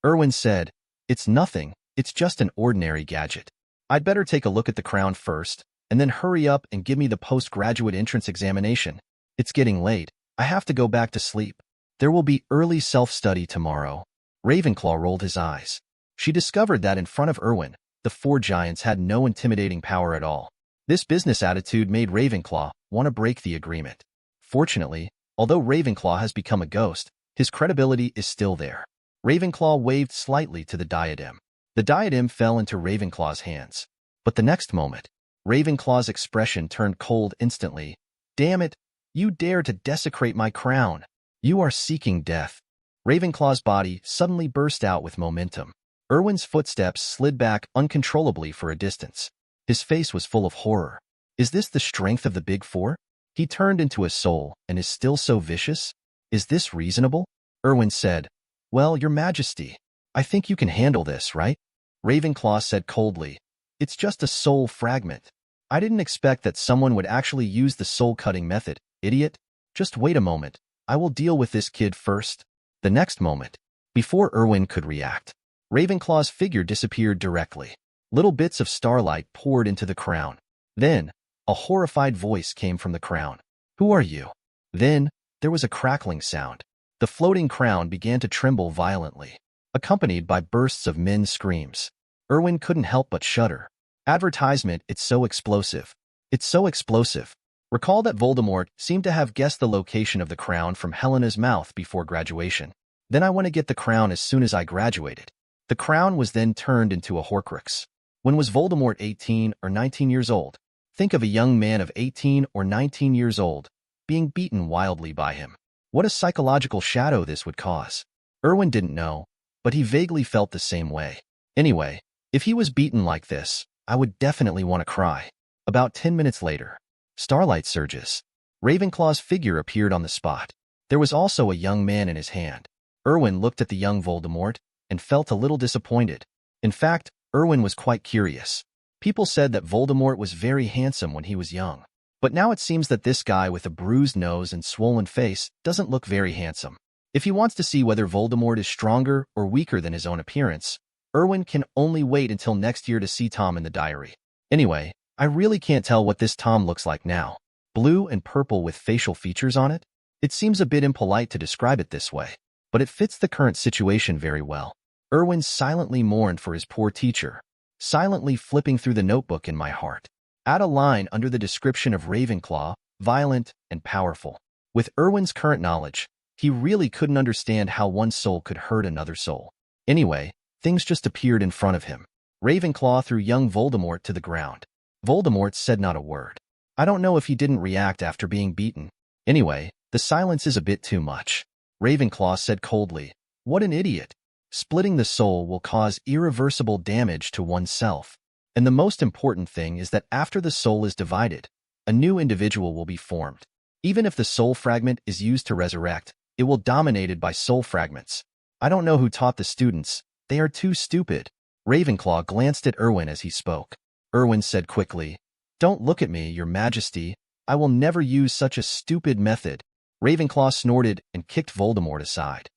Erwin said, "It's nothing, it's just an ordinary gadget. I'd better take a look at the crown first, and then hurry up and give me the postgraduate entrance examination. It's getting late. I have to go back to sleep. There will be early self-study tomorrow." Ravenclaw rolled his eyes. She discovered that in front of Erwin, the four giants had no intimidating power at all. This business attitude made Ravenclaw want to break the agreement. Fortunately, although Ravenclaw has become a ghost, his credibility is still there. Ravenclaw waved slightly to the diadem. The diadem fell into Ravenclaw's hands. But the next moment, Ravenclaw's expression turned cold instantly. "Damn it! You dare to desecrate my crown! You are seeking death!" Ravenclaw's body suddenly burst out with momentum. Erwin's footsteps slid back uncontrollably for a distance. His face was full of horror. Is this the strength of the Big Four? He turned into a soul and is still so vicious? Is this reasonable? Erwin said, "Well, Your Majesty, I think you can handle this, right?" Ravenclaw said coldly, "It's just a soul fragment. I didn't expect that someone would actually use the soul-cutting method, idiot. Just wait a moment. I will deal with this kid first. The next moment, before Erwin could react, Ravenclaw's figure disappeared directly. Little bits of starlight poured into the crown. Then, a horrified voice came from the crown. Who are you? Then, there was a crackling sound. The floating crown began to tremble violently, accompanied by bursts of men's screams. Erwin couldn't help but shudder. Advertisement, it's so explosive. It's so explosive. Recall that Voldemort seemed to have guessed the location of the crown from Helena's mouth before graduation. Then I want to get the crown as soon as I graduated. The crown was then turned into a Horcrux. When was Voldemort 18 or 19 years old? Think of a young man of 18 or 19 years old being beaten wildly by him. What a psychological shadow this would cause. Erwin didn't know, but he vaguely felt the same way. Anyway, if he was beaten like this, I would definitely want to cry. About 10 minutes later, starlight surges. Ravenclaw's figure appeared on the spot. There was also a young man in his hand. Erwin looked at the young Voldemort and felt a little disappointed. In fact, Erwin was quite curious. People said that Voldemort was very handsome when he was young. But now it seems that this guy with a bruised nose and swollen face doesn't look very handsome. If he wants to see whether Voldemort is stronger or weaker than his own appearance, Erwin can only wait until next year to see Tom in the diary. Anyway, I really can't tell what this Tom looks like now. Blue and purple with facial features on it? It seems a bit impolite to describe it this way, but it fits the current situation very well. Erwin silently mourned for his poor teacher, silently flipping through the notebook in my heart. Add a line under the description of Ravenclaw, violent and powerful. With Erwin's current knowledge, he really couldn't understand how one soul could hurt another soul. Anyway, things just appeared in front of him. Ravenclaw threw young Voldemort to the ground. Voldemort said not a word. I don't know if he didn't react after being beaten. Anyway, the silence is a bit too much. Ravenclaw said coldly, "What an idiot. Splitting the soul will cause irreversible damage to oneself. And the most important thing is that after the soul is divided, a new individual will be formed. Even if the soul fragment is used to resurrect, it will be dominated by soul fragments. I don't know who taught the students. They are too stupid." Ravenclaw glanced at Erwin as he spoke. Erwin said quickly, "Don't look at me, Your Majesty. I will never use such a stupid method." Ravenclaw snorted and kicked Voldemort aside.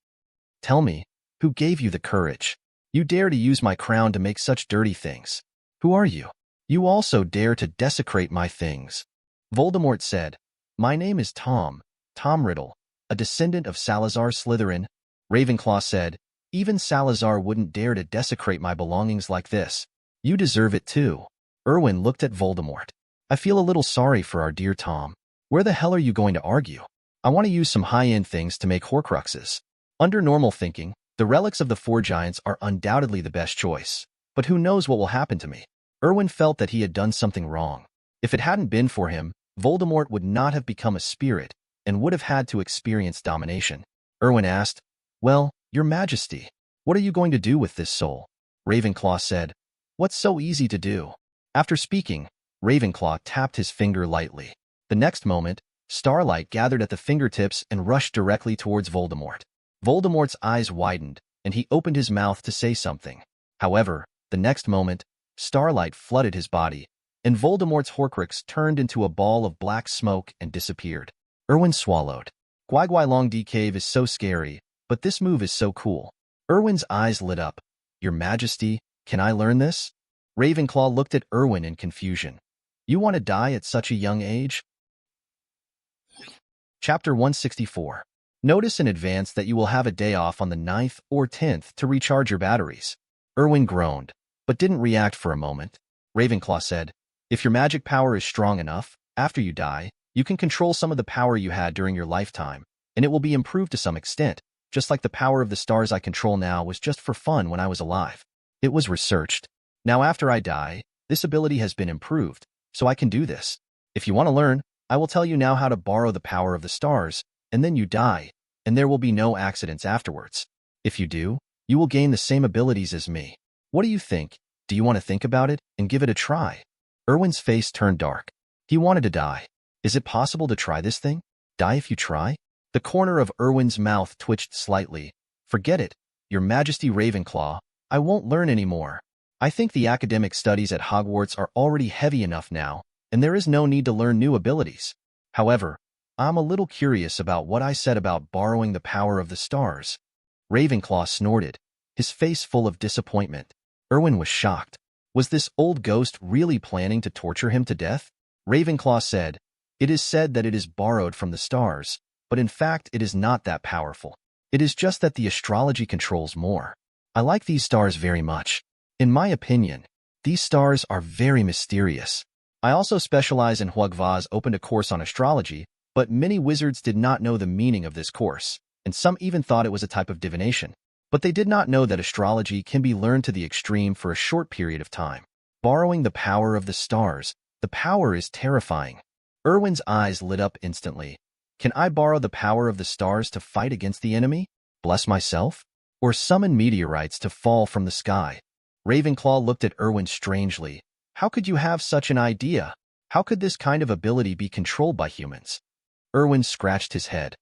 "Tell me, who gave you the courage? You dare to use my crown to make such dirty things. Who are you? You also dare to desecrate my things." Voldemort said, "My name is Tom Riddle, a descendant of Salazar Slytherin." Ravenclaw said, "Even Salazar wouldn't dare to desecrate my belongings like this. You deserve it too." Erwin looked at Voldemort. "I feel a little sorry for our dear Tom. Where the hell are you going to argue? I want to use some high-end things to make Horcruxes." Under normal thinking, the relics of the four giants are undoubtedly the best choice. But who knows what will happen to me? Erwin felt that he had done something wrong. If it hadn't been for him, Voldemort would not have become a spirit and would have had to experience domination. Erwin asked, "Well, Your Majesty, what are you going to do with this soul?" Ravenclaw said, "What's so easy to do?" After speaking, Ravenclaw tapped his finger lightly. The next moment, starlight gathered at the fingertips and rushed directly towards Voldemort. Voldemort's eyes widened, and he opened his mouth to say something. However, the next moment, starlight flooded his body, and Voldemort's Horcrux turned into a ball of black smoke and disappeared. Erwin swallowed. Long D Cave is so scary, but this move is so cool. Erwin's eyes lit up. "Your Majesty, can I learn this?" Ravenclaw looked at Erwin in confusion. "You want to die at such a young age?" Chapter 164. Notice in advance that you will have a day off on the 9th or 10th to recharge your batteries. Erwin groaned, but didn't react for a moment. Ravenclaw said, "If your magic power is strong enough, after you die, you can control some of the power you had during your lifetime, and it will be improved to some extent, just like the power of the stars I control now was just for fun when I was alive. It was researched. Now after I die, this ability has been improved, so I can do this. If you want to learn, I will tell you now how to borrow the power of the stars, and then you die, and there will be no accidents afterwards. If you do, you will gain the same abilities as me. What do you think? Do you want to think about it and give it a try?" Erwin's face turned dark. He wanted to die. Is it possible to try this thing? Die if you try? The corner of Erwin's mouth twitched slightly. "Forget it, Your Majesty Ravenclaw. I won't learn anymore. I think the academic studies at Hogwarts are already heavy enough now, and there is no need to learn new abilities. However, I'm a little curious about what I said about borrowing the power of the stars. Ravenclaw snorted, his face full of disappointment. Erwin was shocked. Was this old ghost really planning to torture him to death? Ravenclaw said, "It is said that it is borrowed from the stars, but in fact it is not that powerful. It is just that the astrology controls more. I like these stars very much. In my opinion, these stars are very mysterious. I also specialize in Hogwarts opened a course on astrology, but many wizards did not know the meaning of this course, and some even thought it was a type of divination. But they did not know that astrology can be learned to the extreme for a short period of time. Borrowing the power of the stars, the power is terrifying." Erwin's eyes lit up instantly. "Can I borrow the power of the stars to fight against the enemy? Bless myself? Or summon meteorites to fall from the sky?" Ravenclaw looked at Erwin strangely. "How could you have such an idea? How could this kind of ability be controlled by humans?" Erwin scratched his head.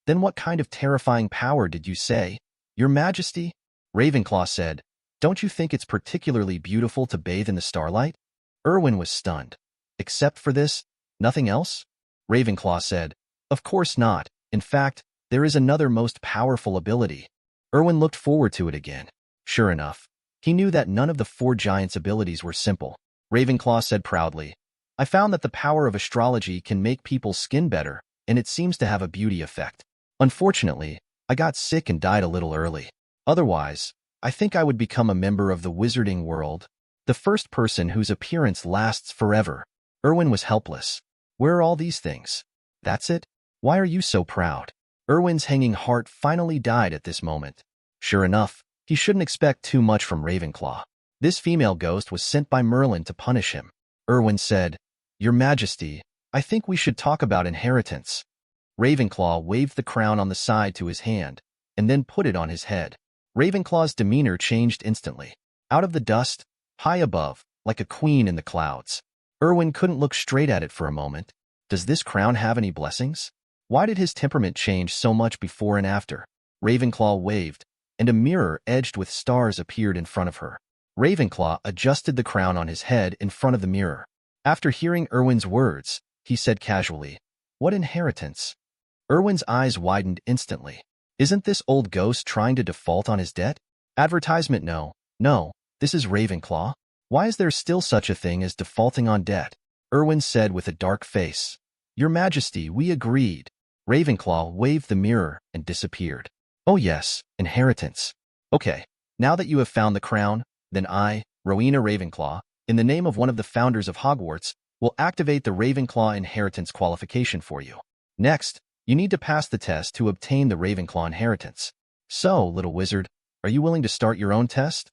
"Then what kind of terrifying power did you say?" "Your Majesty," Ravenclaw said, "don't you think it's particularly beautiful to bathe in the starlight?" Erwin was stunned. "Except for this, nothing else?" Ravenclaw said, "Of course not. In fact, there is another most powerful ability." Erwin looked forward to it again. Sure enough, he knew that none of the four giants' abilities were simple. Ravenclaw said proudly, "I found that the power of astrology can make people's skin better, and it seems to have a beauty effect. Unfortunately, I got sick and died a little early. Otherwise, I think I would become a member of the wizarding world, the first person whose appearance lasts forever." Erwin was helpless. "Where are all these things?" "That's it? Why are you so proud?" Erwin's hanging heart finally died at this moment. Sure enough, he shouldn't expect too much from Ravenclaw. This female ghost was sent by Merlin to punish him. Erwin said, "Your Majesty, I think we should talk about inheritance." Ravenclaw waved the crown on the side to his hand, and then put it on his head. Ravenclaw's demeanor changed instantly. Out of the dust, high above, like a queen in the clouds. Erwin couldn't look straight at it for a moment. Does this crown have any blessings? Why did his temperament change so much before and after? Ravenclaw waved, and a mirror edged with stars appeared in front of her. Ravenclaw adjusted the crown on his head in front of the mirror. After hearing Erwin's words, he said casually, "What inheritance?" Erwin's eyes widened instantly. Isn't this old ghost trying to default on his debt? Advertisement? No, this is Ravenclaw. Why is there still such a thing as defaulting on debt? Erwin said with a dark face. "Your Majesty, we agreed." Ravenclaw waved the mirror and disappeared. "Oh yes, inheritance. Okay, now that you have found the crown, then I, Rowena Ravenclaw, in the name of one of the founders of Hogwarts, will activate the Ravenclaw inheritance qualification for you. Next, you need to pass the test to obtain the Ravenclaw inheritance. So, little wizard, are you willing to start your own test?"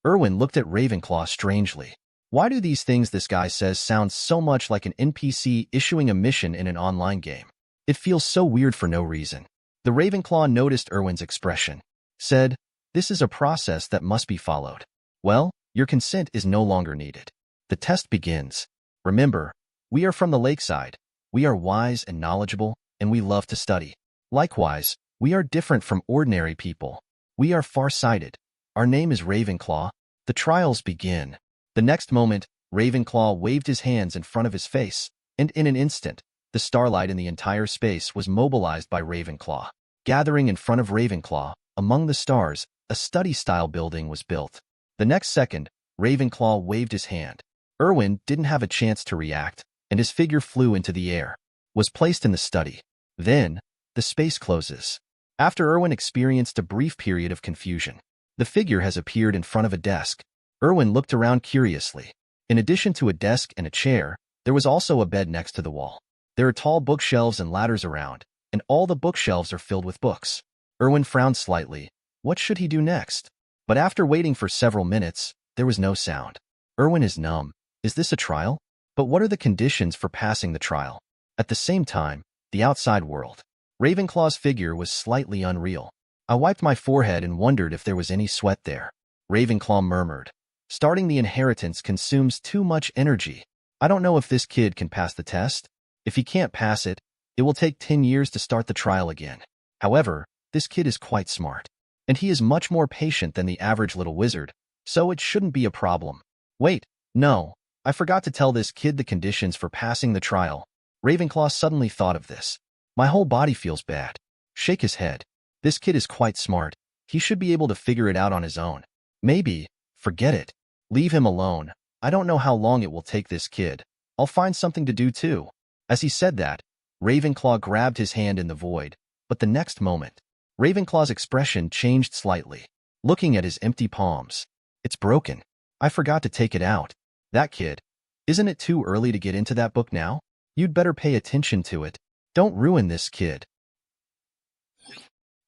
Erwin looked at Ravenclaw strangely. Why do these things this guy says sound so much like an NPC issuing a mission in an online game? It feels so weird for no reason. The Ravenclaw noticed Erwin's expression, said, "This is a process that must be followed. Well, your consent is no longer needed. The test begins. Remember, we are from the lakeside. We are wise and knowledgeable, and we love to study. Likewise, we are different from ordinary people. We are far-sighted. Our name is Ravenclaw. The trials begin." The next moment, Ravenclaw waved his hands in front of his face, and in an instant, the starlight in the entire space was mobilized by Ravenclaw. Gathering in front of Ravenclaw, among the stars, a study-style building was built. The next second, Ravenclaw waved his hand. Erwin didn't have a chance to react, and his figure flew into the air, was placed in the study. Then, the space closes. After Erwin experienced a brief period of confusion, the figure has appeared in front of a desk. Erwin looked around curiously. In addition to a desk and a chair, there was also a bed next to the wall. There are tall bookshelves and ladders around, and all the bookshelves are filled with books. Erwin frowned slightly. What should he do next? But after waiting for several minutes, there was no sound. Erwin is numb. Is this a trial? But what are the conditions for passing the trial? At the same time, the outside world. Ravenclaw's figure was slightly unreal. I wiped my forehead and wondered if there was any sweat there. Ravenclaw murmured. Starting the inheritance consumes too much energy. I don't know if this kid can pass the test. If he can't pass it, it will take 10 years to start the trial again. However, this kid is quite smart. And he is much more patient than the average little wizard, so it shouldn't be a problem. Wait, no. I forgot to tell this kid the conditions for passing the trial. Ravenclaw suddenly thought of this. My whole body feels bad. Shake his head. This kid is quite smart. He should be able to figure it out on his own. Maybe. Forget it. Leave him alone. I don't know how long it will take this kid. I'll find something to do too. As he said that, Ravenclaw grabbed his hand in the void, but the next moment, Ravenclaw's expression changed slightly, looking at his empty palms. It's broken. I forgot to take it out. That kid. Isn't it too early to get into that book now? You'd better pay attention to it. Don't ruin this kid.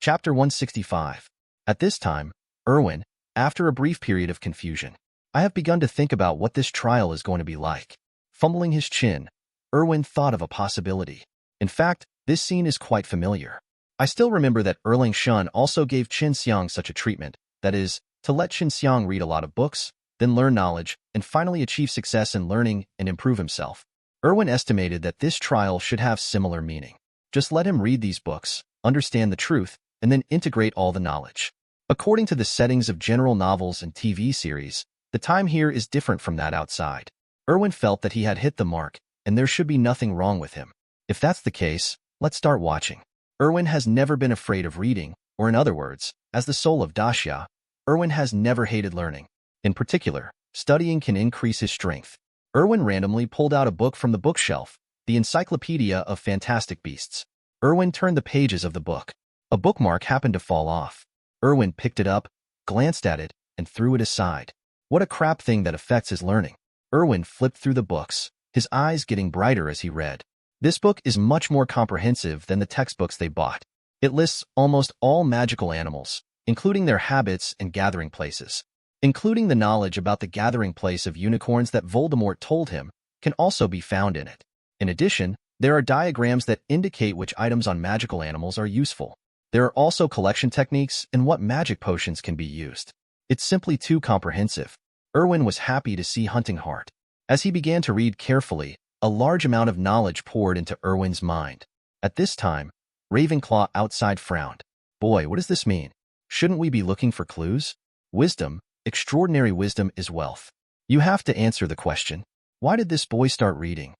Chapter 165. At this time, Erwin, after a brief period of confusion, I have begun to think about what this trial is going to be like. Fumbling his chin, Erwin thought of a possibility. In fact, this scene is quite familiar. I still remember that Erling Shun also gave Qin Xiang such a treatment, that is, to let Qin Xiang read a lot of books, then learn knowledge, and finally achieve success in learning and improve himself. Erwin estimated that this trial should have similar meaning. Just let him read these books, understand the truth, and then integrate all the knowledge. According to the settings of general novels and TV series, the time here is different from that outside. Erwin felt that he had hit the mark, and there should be nothing wrong with him. If that's the case, let's start watching. Erwin has never been afraid of reading, or in other words, as the soul of Daxia, Erwin has never hated learning. In particular, studying can increase his strength. Erwin randomly pulled out a book from the bookshelf, the Encyclopedia of Fantastic Beasts. Erwin turned the pages of the book. A bookmark happened to fall off. Erwin picked it up, glanced at it, and threw it aside. What a crap thing that affects his learning. Erwin flipped through the books, his eyes getting brighter as he read. This book is much more comprehensive than the textbooks they bought. It lists almost all magical animals, including their habits and gathering places. Including the knowledge about the gathering place of unicorns that Voldemort told him can also be found in it. In addition, there are diagrams that indicate which items on magical animals are useful. There are also collection techniques and what magic potions can be used. It's simply too comprehensive. Erwin was happy to see Hunting Heart. As he began to read carefully, a large amount of knowledge poured into Erwin's mind. At this time, Ravenclaw outside frowned. Boy, what does this mean? Shouldn't we be looking for clues? Wisdom, extraordinary wisdom is wealth. You have to answer the question. Why did this boy start reading?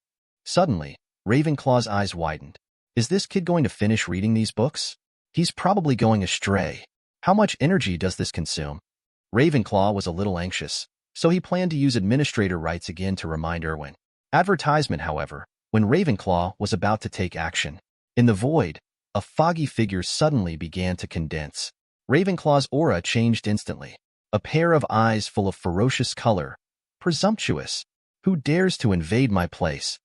Suddenly, Ravenclaw's eyes widened. Is this kid going to finish reading these books? He's probably going astray. How much energy does this consume? Ravenclaw was a little anxious, so he planned to use administrator rights again to remind Erwin. Advertisement, however, when Ravenclaw was about to take action. In the void, a foggy figure suddenly began to condense. Ravenclaw's aura changed instantly. A pair of eyes full of ferocious color. Presumptuous. Who dares to invade my place?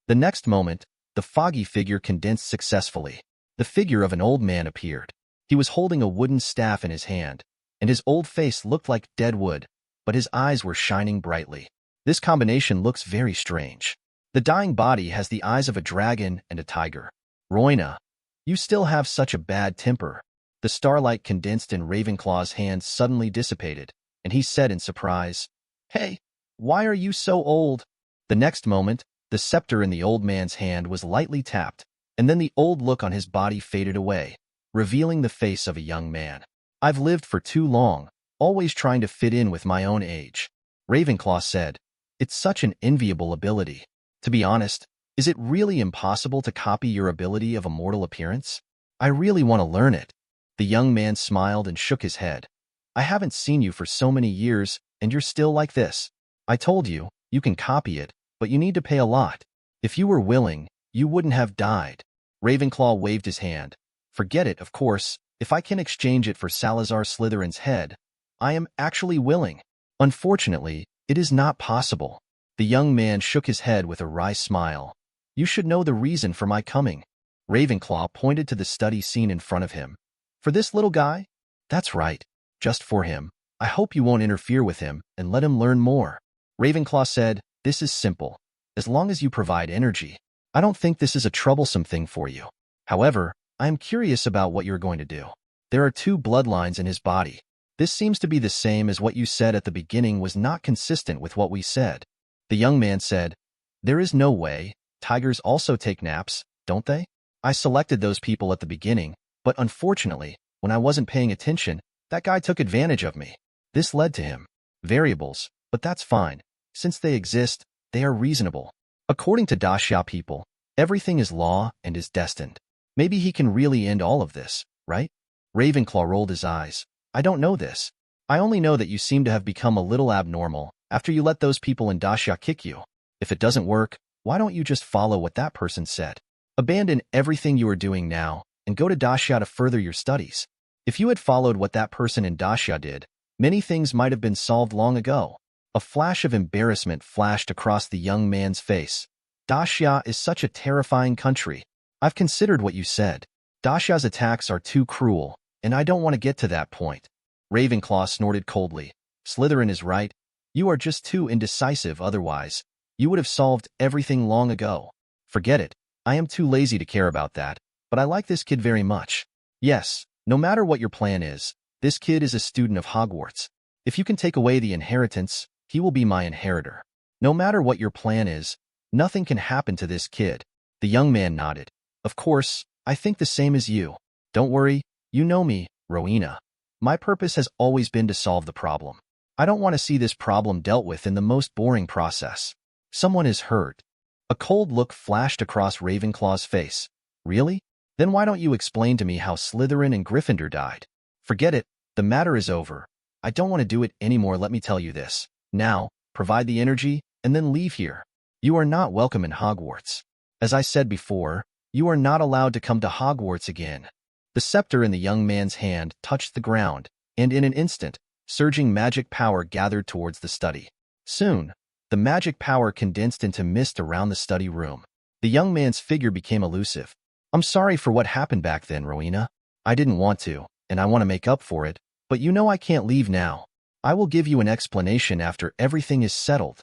The next moment, the foggy figure condensed successfully. The figure of an old man appeared. He was holding a wooden staff in his hand, and his old face looked like dead wood, but his eyes were shining brightly. This combination looks very strange. The dying body has the eyes of a dragon and a tiger. Roina, you still have such a bad temper. The starlight condensed in Ravenclaw's hand suddenly dissipated, and he said in surprise, Hey, why are you so old? The next moment, the scepter in the old man's hand was lightly tapped, and then the old look on his body faded away, revealing the face of a young man. I've lived for too long, always trying to fit in with my own age. Ravenclaw said, It's such an enviable ability. To be honest, is it really impossible to copy your ability of a mortal appearance? I really want to learn it. The young man smiled and shook his head. I haven't seen you for so many years, and you're still like this. I told you, you can copy it, but you need to pay a lot. If you were willing, you wouldn't have died. Ravenclaw waved his hand. Forget it, of course. If I can exchange it for Salazar Slytherin's head, I am actually willing. Unfortunately, it is not possible. The young man shook his head with a wry smile. You should know the reason for my coming. Ravenclaw pointed to the study scene in front of him. For this little guy? That's right. Just for him. I hope you won't interfere with him and let him learn more. Ravenclaw said, This is simple. As long as you provide energy, I don't think this is a troublesome thing for you. However, I am curious about what you're going to do. There are 2 bloodlines in his body. This seems to be the same as what you said at the beginning was not consistent with what we said. The young man said, There is no way. Tigers also take naps, don't they? I selected those people at the beginning, but unfortunately, when I wasn't paying attention, that guy took advantage of me. This led to him. Variables, but that's fine. Since they exist, they are reasonable. According to Daxia people, everything is law and is destined. Maybe he can really end all of this, right? Ravenclaw rolled his eyes. I don't know this. I only know that you seem to have become a little abnormal after you let those people in Daxia kick you. If it doesn't work, why don't you just follow what that person said? Abandon everything you are doing now and go to Daxia to further your studies. If you had followed what that person in Daxia did, many things might have been solved long ago. A flash of embarrassment flashed across the young man's face. Daxia is such a terrifying country. I've considered what you said. Daxia's attacks are too cruel, and I don't want to get to that point. Ravenclaw snorted coldly. Slytherin is right. You are just too indecisive otherwise. You would have solved everything long ago. Forget it. I am too lazy to care about that, but I like this kid very much. Yes, no matter what your plan is, this kid is a student of Hogwarts. If you can take away the inheritance, he will be my inheritor. No matter what your plan is, nothing can happen to this kid. The young man nodded. Of course, I think the same as you. Don't worry, you know me, Rowena. My purpose has always been to solve the problem. I don't want to see this problem dealt with in the most boring process. Someone is hurt. A cold look flashed across Ravenclaw's face. Really? Then why don't you explain to me how Slytherin and Gryffindor died? Forget it, the matter is over. I don't want to do it anymore, let me tell you this. Now, provide the energy, and then leave here. You are not welcome in Hogwarts. As I said before, you are not allowed to come to Hogwarts again. The scepter in the young man's hand touched the ground, and in an instant, surging magic power gathered towards the study. Soon, the magic power condensed into mist around the study room. The young man's figure became elusive. I'm sorry for what happened back then, Rowena. I didn't want to, and I want to make up for it, but you know I can't leave now. I will give you an explanation after everything is settled.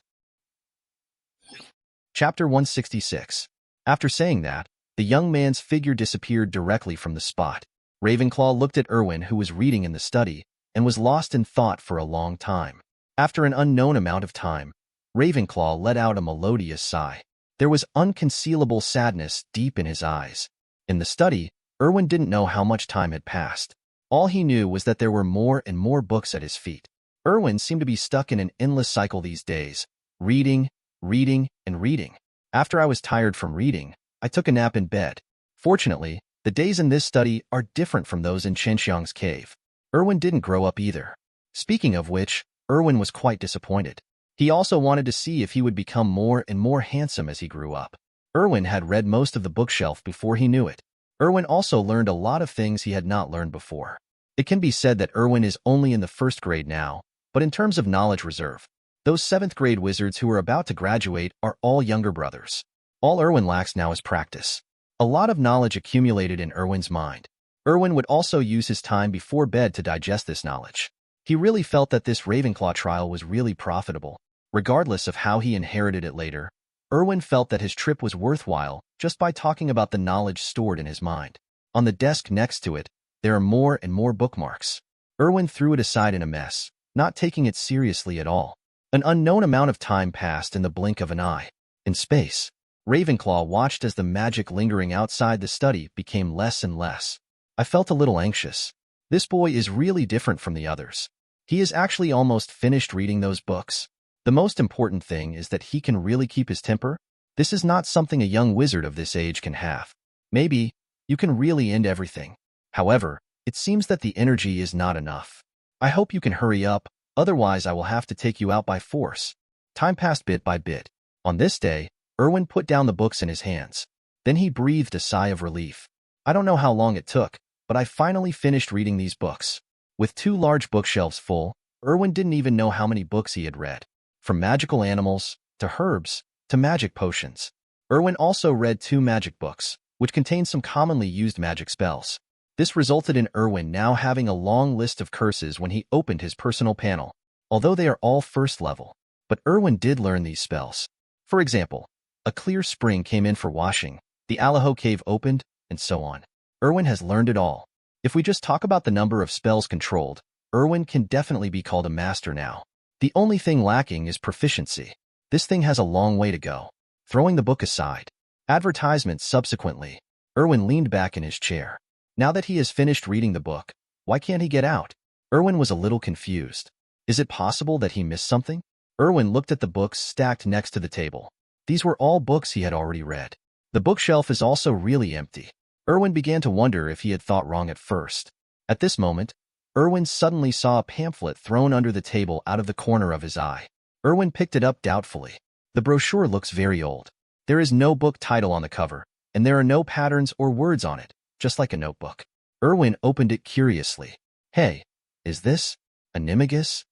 Chapter 166. After saying that, the young man's figure disappeared directly from the spot. Ravenclaw looked at Erwin, who was reading in the study, and was lost in thought for a long time. After an unknown amount of time, Ravenclaw let out a melodious sigh. There was unconcealable sadness deep in his eyes. In the study, Erwin didn't know how much time had passed. All he knew was that there were more and more books at his feet. Erwin seemed to be stuck in an endless cycle these days, reading, and reading. After I was tired from reading, I took a nap in bed. Fortunately, the days in this study are different from those in Chenxiang's cave. Erwin didn't grow up either. Speaking of which, Erwin was quite disappointed. He also wanted to see if he would become more and more handsome as he grew up. Erwin had read most of the bookshelf before he knew it. Erwin also learned a lot of things he had not learned before. It can be said that Erwin is only in the first grade now, but in terms of knowledge reserve, those 7th grade wizards who are about to graduate are all younger brothers. All Erwin lacks now is practice. A lot of knowledge accumulated in Erwin's mind. Erwin would also use his time before bed to digest this knowledge. He really felt that this Ravenclaw trial was really profitable. Regardless of how he inherited it later, Erwin felt that his trip was worthwhile just by talking about the knowledge stored in his mind. On the desk next to it, there are more and more bookmarks. Erwin threw it aside in a mess, not taking it seriously at all. An unknown amount of time passed in the blink of an eye. In space, Ravenclaw watched as the magic lingering outside the study became less and less. I felt a little anxious. This boy is really different from the others. He is actually almost finished reading those books. The most important thing is that he can really keep his temper. This is not something a young wizard of this age can have. Maybe you can really end everything. However, it seems that the energy is not enough. I hope you can hurry up, otherwise I will have to take you out by force. Time passed bit by bit. On this day, Erwin put down the books in his hands. Then he breathed a sigh of relief. I don't know how long it took, but I finally finished reading these books. With 2 large bookshelves full, Erwin didn't even know how many books he had read. From magical animals, to herbs, to magic potions. Erwin also read 2 magic books, which contained some commonly used magic spells. This resulted in Erwin now having a long list of curses when he opened his personal panel, although they are all 1st level. But Erwin did learn these spells. For example, a clear spring came in for washing, the Alaho cave opened, and so on. Erwin has learned it all. If we just talk about the number of spells controlled, Erwin can definitely be called a master now. The only thing lacking is proficiency. This thing has a long way to go. Throwing the book aside. Advertisements subsequently. Erwin leaned back in his chair. Now that he has finished reading the book, why can't he get out? Erwin was a little confused. Is it possible that he missed something? Erwin looked at the books stacked next to the table. These were all books he had already read. The bookshelf is also really empty. Erwin began to wonder if he had thought wrong at first. At this moment, Erwin suddenly saw a pamphlet thrown under the table out of the corner of his eye. Erwin picked it up doubtfully. The brochure looks very old. There is no book title on the cover, and there are no patterns or words on it, just like a notebook. Erwin opened it curiously. Hey, is this Animagus?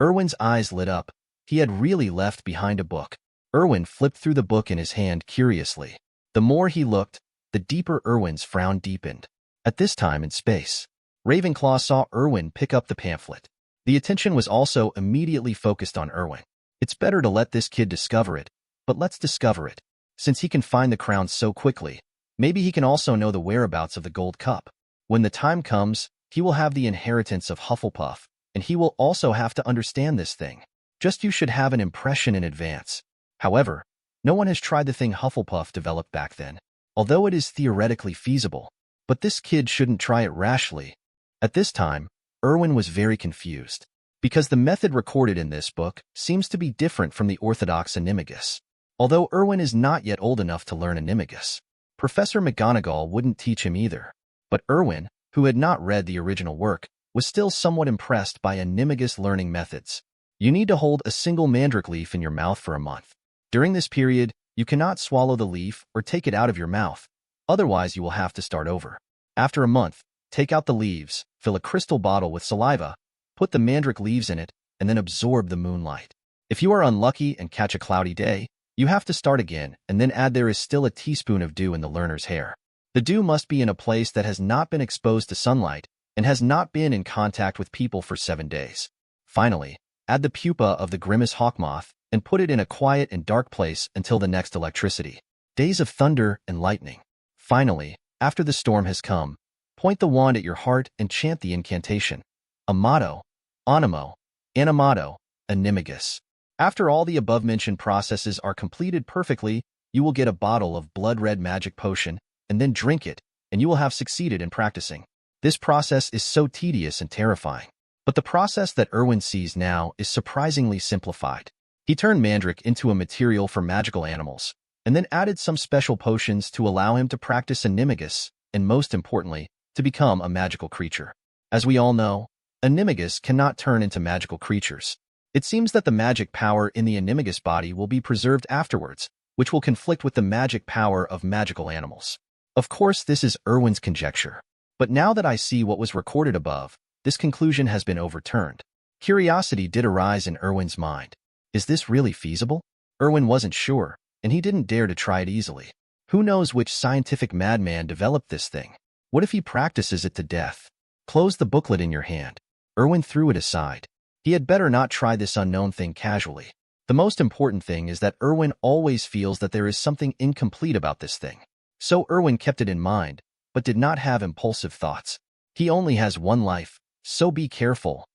Erwin's eyes lit up. He had really left behind a book. Erwin flipped through the book in his hand curiously. The more he looked, the deeper Erwin's frown deepened. At this time in space, Ravenclaw saw Erwin pick up the pamphlet. The attention was also immediately focused on Erwin. It's better to let this kid discover it, but let's discover it. Since he can find the crown so quickly, maybe he can also know the whereabouts of the gold cup. When the time comes, he will have the inheritance of Hufflepuff, and he will also have to understand this thing. Just you should have an impression in advance. However, no one has tried the thing Hufflepuff developed back then, although it is theoretically feasible. But this kid shouldn't try it rashly. At this time, Erwin was very confused, because the method recorded in this book seems to be different from the orthodox Animagus. Although Erwin is not yet old enough to learn Animagus, Professor McGonagall wouldn't teach him either. But Erwin, who had not read the original work, was still somewhat impressed by Animagus learning methods. You need to hold a single mandrake leaf in your mouth for a month. During this period, you cannot swallow the leaf or take it out of your mouth. Otherwise, you will have to start over. After a month, take out the leaves, fill a crystal bottle with saliva, put the mandrake leaves in it, and then absorb the moonlight. If you are unlucky and catch a cloudy day, you have to start again and then add there is still a teaspoon of dew in the learner's hair. The dew must be in a place that has not been exposed to sunlight and has not been in contact with people for 7 days. Finally, add the pupa of the grimace hawkmoth and put it in a quiet and dark place until the next electricity. Days of thunder and lightning. Finally, after the storm has come, point the wand at your heart and chant the incantation. Amato, Animo, Animato, Animagus. After all the above-mentioned processes are completed perfectly, you will get a bottle of blood-red magic potion and then drink it, and you will have succeeded in practicing. This process is so tedious and terrifying. But the process that Erwin sees now is surprisingly simplified. He turned mandrake into a material for magical animals, and then added some special potions to allow him to practice Animagus, and most importantly, to become a magical creature. As we all know, Animagus cannot turn into magical creatures. It seems that the magic power in the Animagus body will be preserved afterwards, which will conflict with the magic power of magical animals. Of course, this is Erwin's conjecture. But now that I see what was recorded above, this conclusion has been overturned. Curiosity did arise in Erwin's mind. Is this really feasible? Erwin wasn't sure, and he didn't dare to try it easily. Who knows which scientific madman developed this thing? What if he practices it to death? Close the booklet in your hand. Erwin threw it aside. He had better not try this unknown thing casually. The most important thing is that Erwin always feels that there is something incomplete about this thing. So Erwin kept it in mind, but did not have impulsive thoughts. He only has one life, so be careful.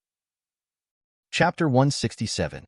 Chapter 167.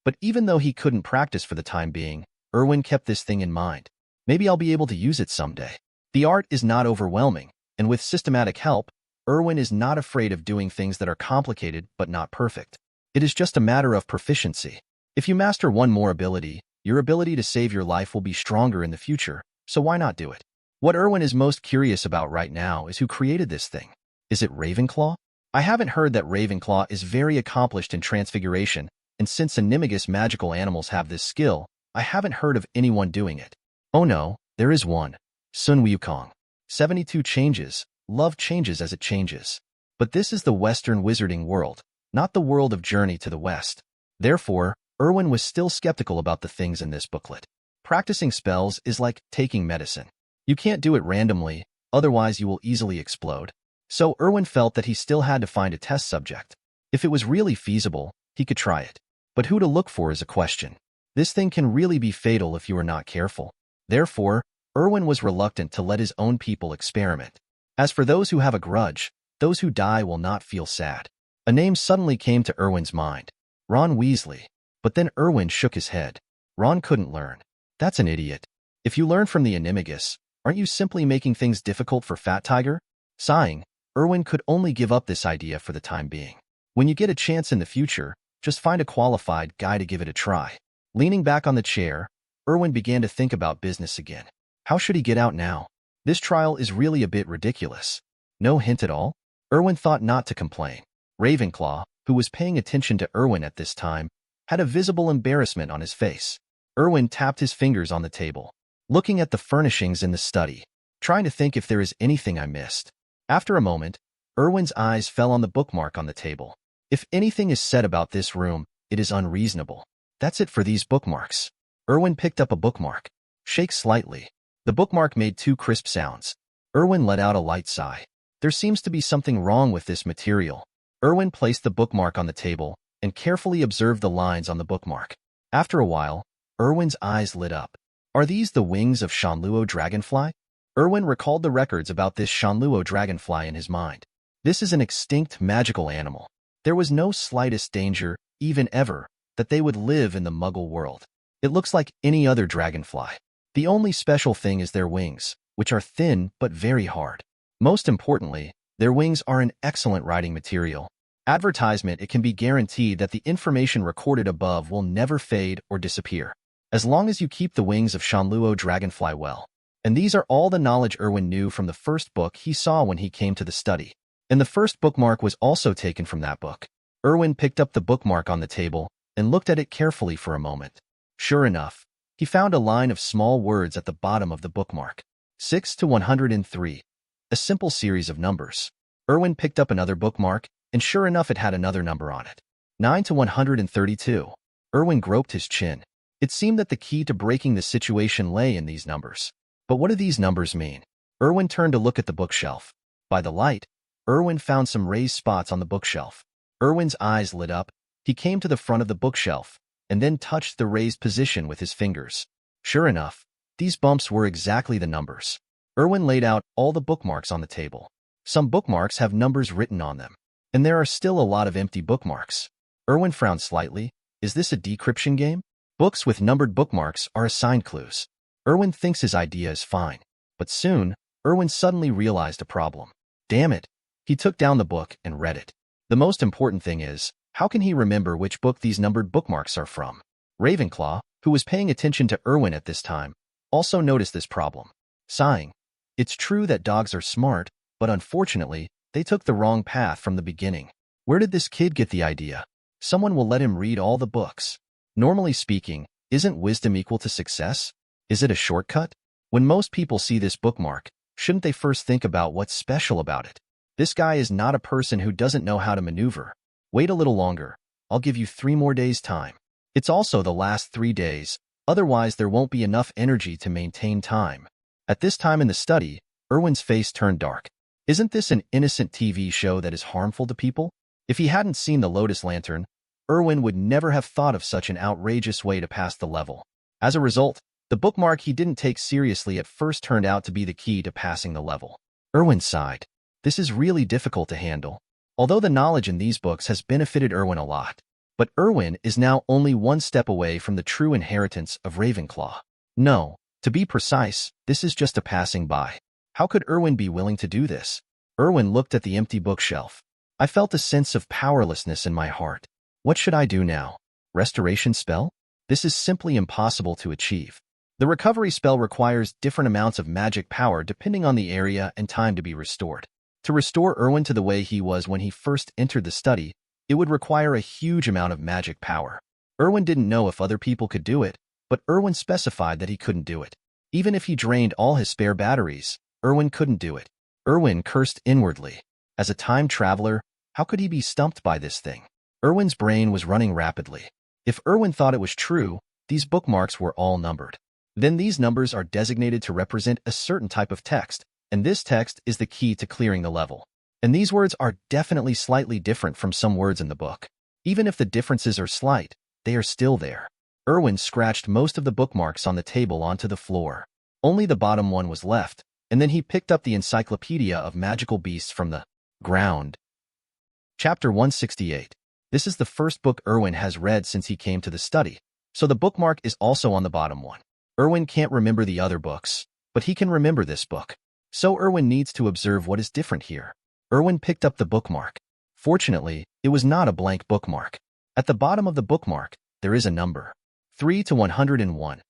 But even though he couldn't practice for the time being, Erwin kept this thing in mind. Maybe I'll be able to use it someday. The art is not overwhelming, and with systematic help, Erwin is not afraid of doing things that are complicated but not perfect. It is just a matter of proficiency. If you master one more ability, your ability to save your life will be stronger in the future, so why not do it? What Erwin is most curious about right now is who created this thing. Is it Ravenclaw? I haven't heard that Ravenclaw is very accomplished in transfiguration, and since Animagus magical animals have this skill, I haven't heard of anyone doing it. Oh no, there is one. Sun Wukong. 72 changes. Love changes as it changes. But this is the Western wizarding world, not the world of Journey to the West. Therefore, Erwin was still skeptical about the things in this booklet. Practicing spells is like taking medicine. You can't do it randomly, otherwise you will easily explode. So Erwin felt that he still had to find a test subject. If it was really feasible, he could try it. But who to look for is a question. This thing can really be fatal if you are not careful. Therefore, Erwin was reluctant to let his own people experiment. As for those who have a grudge, those who die will not feel sad. A name suddenly came to Erwin's mind. Ron Weasley. But then Erwin shook his head. Ron couldn't learn. That's an idiot. If you learn from the Animagus, aren't you simply making things difficult for Fat Tiger? Sighing, Erwin could only give up this idea for the time being. When you get a chance in the future, Just find a qualified guy to give it a try. Leaning back on the chair, Erwin began to think about business again. How should he get out now? This trial is really a bit ridiculous. No hint at all? Erwin thought not to complain. Ravenclaw, who was paying attention to Erwin at this time, had a visible embarrassment on his face. Erwin tapped his fingers on the table, looking at the furnishings in the study, trying to think if there is anything I missed. After a moment, Erwin's eyes fell on the bookmark on the table. If anything is said about this room, it is unreasonable. That's it for these bookmarks. Erwin picked up a bookmark. Shake slightly. The bookmark made two crisp sounds. Erwin let out a light sigh. There seems to be something wrong with this material. Erwin placed the bookmark on the table and carefully observed the lines on the bookmark. After a while, Erwin's eyes lit up. Are these the wings of Shanluo dragonfly? Erwin recalled the records about this Shanluo dragonfly in his mind. This is an extinct magical animal. There was no slightest danger, even ever, that they would live in the Muggle world. It looks like any other dragonfly. The only special thing is their wings, which are thin but very hard. Most importantly, their wings are an excellent writing material. Advertisement, it can be guaranteed that the information recorded above will never fade or disappear, as long as you keep the wings of Shanluo dragonfly well. And these are all the knowledge Erwin knew from the first book he saw when he came to the study. And the first bookmark was also taken from that book. Erwin picked up the bookmark on the table and looked at it carefully for a moment. Sure enough, he found a line of small words at the bottom of the bookmark. 6 to 103. A simple series of numbers. Erwin picked up another bookmark, and sure enough it had another number on it. 9 to 132. Erwin groped his chin. It seemed that the key to breaking the situation lay in these numbers. But what do these numbers mean? Erwin turned to look at the bookshelf. By the light, Erwin found some raised spots on the bookshelf. Erwin's eyes lit up. He came to the front of the bookshelf and then touched the raised position with his fingers. Sure enough, these bumps were exactly the numbers. Erwin laid out all the bookmarks on the table. Some bookmarks have numbers written on them, and there are still a lot of empty bookmarks. Erwin frowned slightly. Is this a decryption game? Books with numbered bookmarks are assigned clues. Erwin thinks his idea is fine, but soon, Erwin suddenly realized a problem. Damn it. He took down the book and read it. The most important thing is, how can he remember which book these numbered bookmarks are from? Ravenclaw, who was paying attention to Erwin at this time, also noticed this problem. Sighing, it's true that dogs are smart, but unfortunately, they took the wrong path from the beginning. Where did this kid get the idea? Someone will let him read all the books. Normally speaking, isn't wisdom equal to success? Is it a shortcut? When most people see this bookmark, shouldn't they first think about what's special about it? This guy is not a person who doesn't know how to maneuver. Wait a little longer. I'll give you 3 more days' time. It's also the last 3 days, otherwise there won't be enough energy to maintain time. At this time in the study, Erwin's face turned dark. Isn't this an innocent TV show that is harmful to people? If he hadn't seen the Lotus Lantern, Erwin would never have thought of such an outrageous way to pass the level. As a result, the bookmark he didn't take seriously at first turned out to be the key to passing the level. Erwin sighed. This is really difficult to handle. Although the knowledge in these books has benefited Erwin a lot, but Erwin is now only one step away from the true inheritance of Ravenclaw. No, to be precise, this is just a passing by. How could Erwin be willing to do this? Erwin looked at the empty bookshelf. I felt a sense of powerlessness in my heart. What should I do now? Restoration spell? This is simply impossible to achieve. The recovery spell requires different amounts of magic power depending on the area and time to be restored. To restore Erwin to the way he was when he first entered the study, it would require a huge amount of magic power. Erwin didn't know if other people could do it, but Erwin specified that he couldn't do it. Even if he drained all his spare batteries, Erwin couldn't do it. Erwin cursed inwardly. As a time traveler, how could he be stumped by this thing? Erwin's brain was running rapidly. If Erwin thought it was true, these bookmarks were all numbered. Then these numbers are designated to represent a certain type of text, and this text is the key to clearing the level. And these words are definitely slightly different from some words in the book. Even if the differences are slight, they are still there. Erwin scratched most of the bookmarks on the table onto the floor. Only the bottom one was left, and then he picked up the Encyclopedia of Magical Beasts from the ground. Chapter 168. This is the first book Erwin has read since he came to the study, so the bookmark is also on the bottom one. Erwin can't remember the other books, but he can remember this book. So Erwin needs to observe what is different here. Erwin picked up the bookmark. Fortunately, it was not a blank bookmark. At the bottom of the bookmark, there is a number. 3 to 101.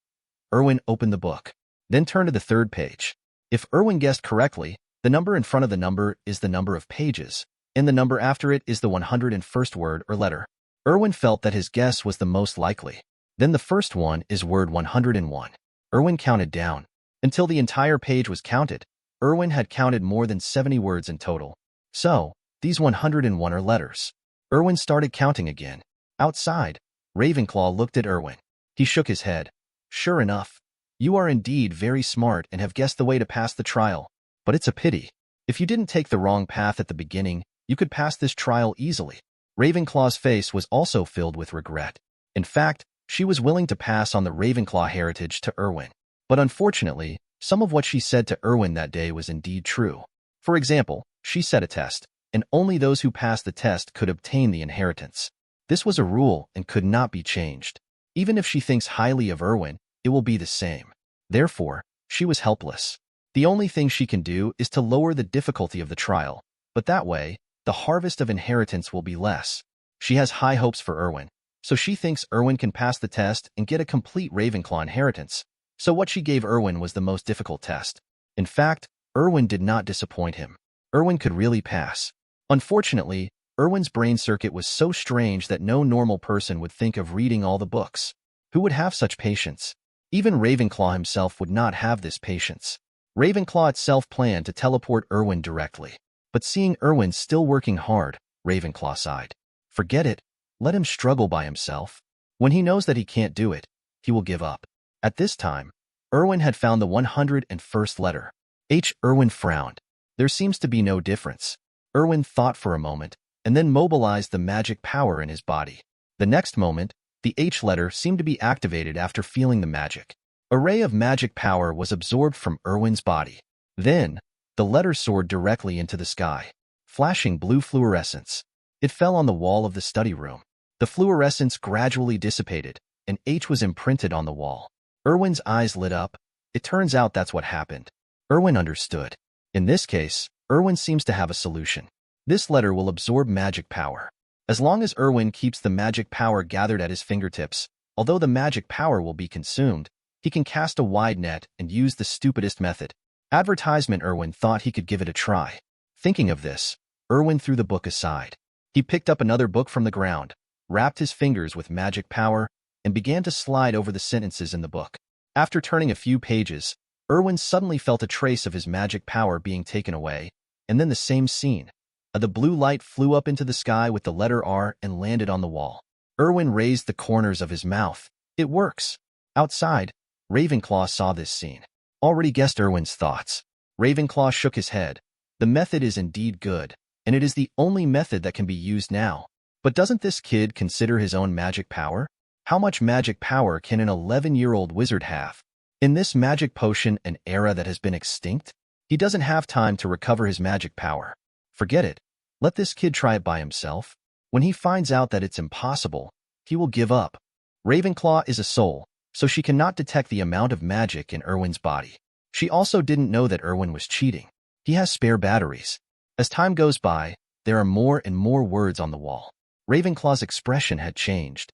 Erwin opened the book, then turned to the third page. If Erwin guessed correctly, the number in front of the number is the number of pages, and the number after it is the 101st word or letter. Erwin felt that his guess was the most likely. Then the first one is word 101. Erwin counted down. Until the entire page was counted, Erwin had counted more than 70 words in total. So, these 101 are letters. Erwin started counting again. Outside, Ravenclaw looked at Erwin. He shook his head. Sure enough, you are indeed very smart and have guessed the way to pass the trial. But it's a pity. If you didn't take the wrong path at the beginning, you could pass this trial easily. Ravenclaw's face was also filled with regret. In fact, she was willing to pass on the Ravenclaw heritage to Erwin. But unfortunately, some of what she said to Erwin that day was indeed true. For example, she set a test, and only those who passed the test could obtain the inheritance. This was a rule and could not be changed. Even if she thinks highly of Erwin, it will be the same. Therefore, she was helpless. The only thing she can do is to lower the difficulty of the trial, but that way, the harvest of inheritance will be less. She has high hopes for Erwin, so she thinks Erwin can pass the test and get a complete Ravenclaw inheritance. So what she gave Erwin was the most difficult test. In fact, Erwin did not disappoint him. Erwin could really pass. Unfortunately, Erwin's brain circuit was so strange that no normal person would think of reading all the books. Who would have such patience? Even Ravenclaw himself would not have this patience. Ravenclaw itself planned to teleport Erwin directly. But seeing Erwin still working hard, Ravenclaw sighed. Forget it. Let him struggle by himself. When he knows that he can't do it, he will give up. At this time, Erwin had found the 101st letter. H. Erwin frowned. There seems to be no difference. Erwin thought for a moment, and then mobilized the magic power in his body. The next moment, the H letter seemed to be activated after feeling the magic. A ray of magic power was absorbed from Erwin's body. Then, the letter soared directly into the sky, flashing blue fluorescence. It fell on the wall of the study room. The fluorescence gradually dissipated, and H was imprinted on the wall. Erwin's eyes lit up. It turns out that's what happened. Erwin understood. In this case, Erwin seems to have a solution. This letter will absorb magic power. As long as Erwin keeps the magic power gathered at his fingertips, although the magic power will be consumed, he can cast a wide net and use the stupidest method. Advertisement. Erwin thought he could give it a try. Thinking of this, Erwin threw the book aside. He picked up another book from the ground, wrapped his fingers with magic power, and began to slide over the sentences in the book. After turning a few pages, Erwin suddenly felt a trace of his magic power being taken away, and then the same scene. The blue light flew up into the sky with the letter R and landed on the wall. Erwin raised the corners of his mouth. It works. Outside, Ravenclaw saw this scene. Already guessed Erwin's thoughts. Ravenclaw shook his head. The method is indeed good, and it is the only method that can be used now. But doesn't this kid consider his own magic power? How much magic power can an 11-year-old wizard have? In this magic potion, an era that has been extinct? He doesn't have time to recover his magic power. Forget it. Let this kid try it by himself. When he finds out that it's impossible, he will give up. Ravenclaw is a soul, so she cannot detect the amount of magic in Erwin's body. She also didn't know that Erwin was cheating. He has spare batteries. As time goes by, there are more and more words on the wall. Ravenclaw's expression had changed.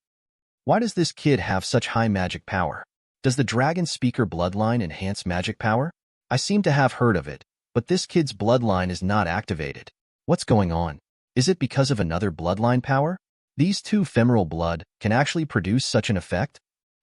Why does this kid have such high magic power? Does the dragon speaker bloodline enhance magic power? I seem to have heard of it, but this kid's bloodline is not activated. What's going on? Is it because of another bloodline power? These two femoral blood can actually produce such an effect?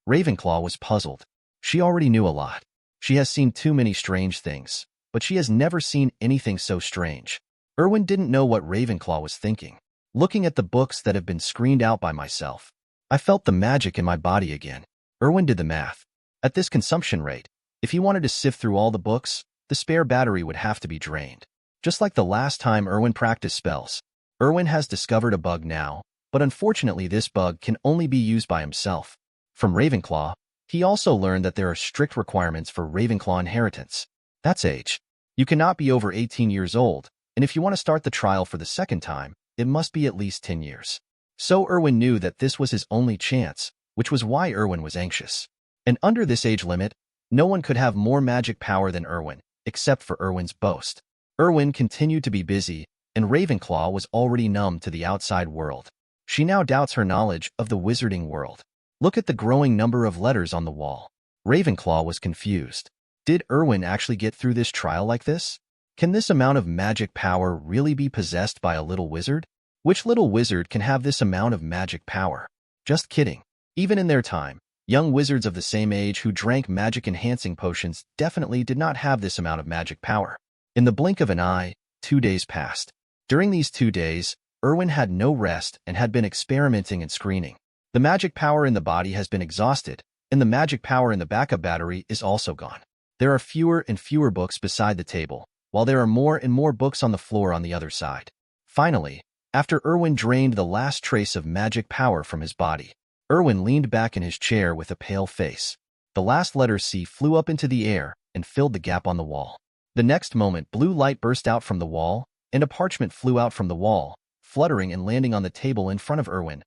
Ravenclaw was puzzled. She already knew a lot. She has seen too many strange things, but she has never seen anything so strange. Erwin didn't know what Ravenclaw was thinking. Looking at the books that have been screened out by myself, I felt the magic in my body again. Erwin did the math. At this consumption rate, if he wanted to sift through all the books, the spare battery would have to be drained. Just like the last time Erwin practiced spells. Erwin has discovered a bug now, but unfortunately this bug can only be used by himself. From Ravenclaw, he also learned that there are strict requirements for Ravenclaw inheritance. That's age. You cannot be over 18 years old, and if you want to start the trial for the second time, it must be at least 10 years. So Erwin knew that this was his only chance, which was why Erwin was anxious. And under this age limit, no one could have more magic power than Erwin, except for Erwin's boast. Erwin continued to be busy, and Ravenclaw was already numb to the outside world. She now doubts her knowledge of the wizarding world. Look at the growing number of letters on the wall. Ravenclaw was confused. Did Erwin actually get through this trial like this? Can this amount of magic power really be possessed by a little wizard? Which little wizard can have this amount of magic power? Just kidding. Even in their time, young wizards of the same age who drank magic-enhancing potions definitely did not have this amount of magic power. In the blink of an eye, 2 days passed. During these 2 days, Erwin had no rest and had been experimenting and screening. The magic power in the body has been exhausted, and the magic power in the backup battery is also gone. There are fewer and fewer books beside the table, while there are more and more books on the floor on the other side. Finally, after Erwin drained the last trace of magic power from his body, Erwin leaned back in his chair with a pale face. The last letter C flew up into the air and filled the gap on the wall. The next moment, blue light burst out from the wall, and a parchment flew out from the wall, fluttering and landing on the table in front of Erwin.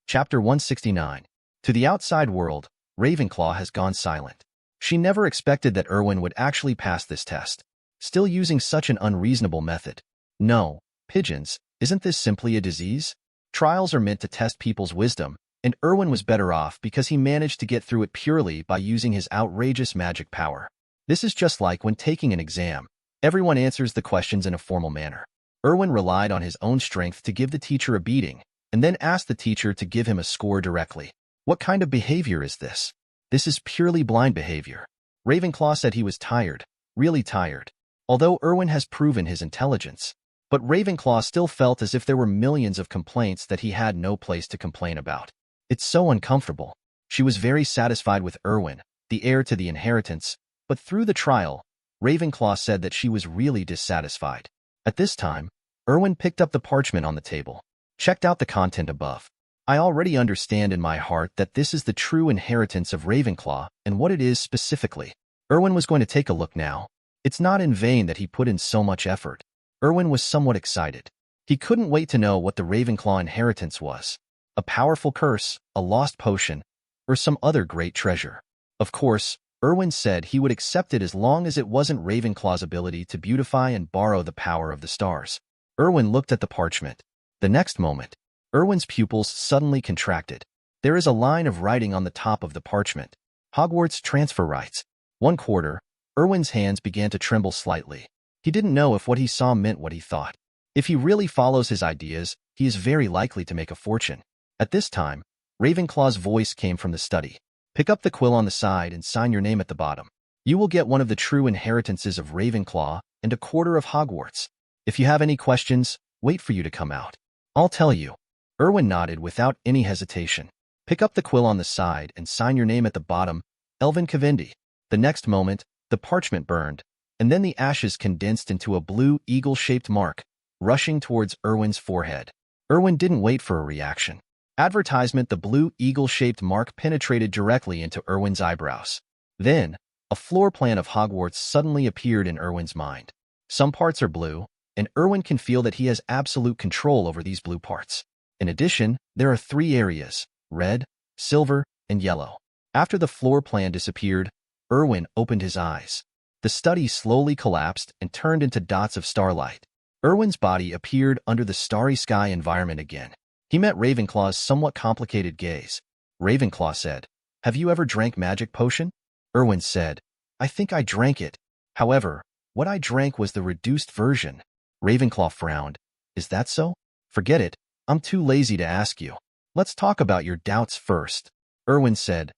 Chapter 169. To the outside world, Ravenclaw has gone silent. She never expected that Erwin would actually pass this test, still using such an unreasonable method. No, pigeons, isn't this simply a disease? Trials are meant to test people's wisdom, and Erwin was better off because he managed to get through it purely by using his outrageous magic power. This is just like when taking an exam. Everyone answers the questions in a formal manner. Erwin relied on his own strength to give the teacher a beating, and then asked the teacher to give him a score directly. What kind of behavior is this? This is purely blind behavior. Ravenclaw said he was tired, really tired, although Erwin has proven his intelligence. But Ravenclaw still felt as if there were millions of complaints that he had no place to complain about. It's so uncomfortable. She was very satisfied with Erwin, the heir to the inheritance, but through the trial, Ravenclaw said that she was really dissatisfied. At this time, Erwin picked up the parchment on the table, checked out the content above. I already understand in my heart that this is the true inheritance of Ravenclaw and what it is specifically. Erwin was going to take a look now. It's not in vain that he put in so much effort. Erwin was somewhat excited. He couldn't wait to know what the Ravenclaw inheritance was. A powerful curse, a lost potion, or some other great treasure. Of course, Erwin said he would accept it as long as it wasn't Ravenclaw's ability to beautify and borrow the power of the stars. Erwin looked at the parchment. The next moment, Erwin's pupils suddenly contracted. There is a line of writing on the top of the parchment. Hogwarts transfer rights. 1/4. Erwin's hands began to tremble slightly. He didn't know if what he saw meant what he thought. If he really follows his ideas, he is very likely to make a fortune. At this time, Ravenclaw's voice came from the study. Pick up the quill on the side and sign your name at the bottom. You will get one of the true inheritances of Ravenclaw and 1/4 of Hogwarts. If you have any questions, wait for you to come out. I'll tell you. Erwin nodded without any hesitation. Pick up the quill on the side and sign your name at the bottom, Elvin Cavendi. The next moment, the parchment burned, and then the ashes condensed into a blue eagle-shaped mark, rushing towards Erwin's forehead. Erwin didn't wait for a reaction. Advertisement: the blue eagle-shaped mark penetrated directly into Erwin's eyebrows. Then, a floor plan of Hogwarts suddenly appeared in Erwin's mind. Some parts are blue, and Erwin can feel that he has absolute control over these blue parts. In addition, there are 3 areas: red, silver, and yellow. After the floor plan disappeared, Erwin opened his eyes. The study slowly collapsed and turned into dots of starlight. Erwin's body appeared under the starry sky environment again. He met Ravenclaw's somewhat complicated gaze. Ravenclaw said, "Have you ever drank magic potion?" Erwin said, "I think I drank it. However, what I drank was the reduced version." Ravenclaw frowned. "Is that so? Forget it. I'm too lazy to ask you. Let's talk about your doubts first." Erwin said,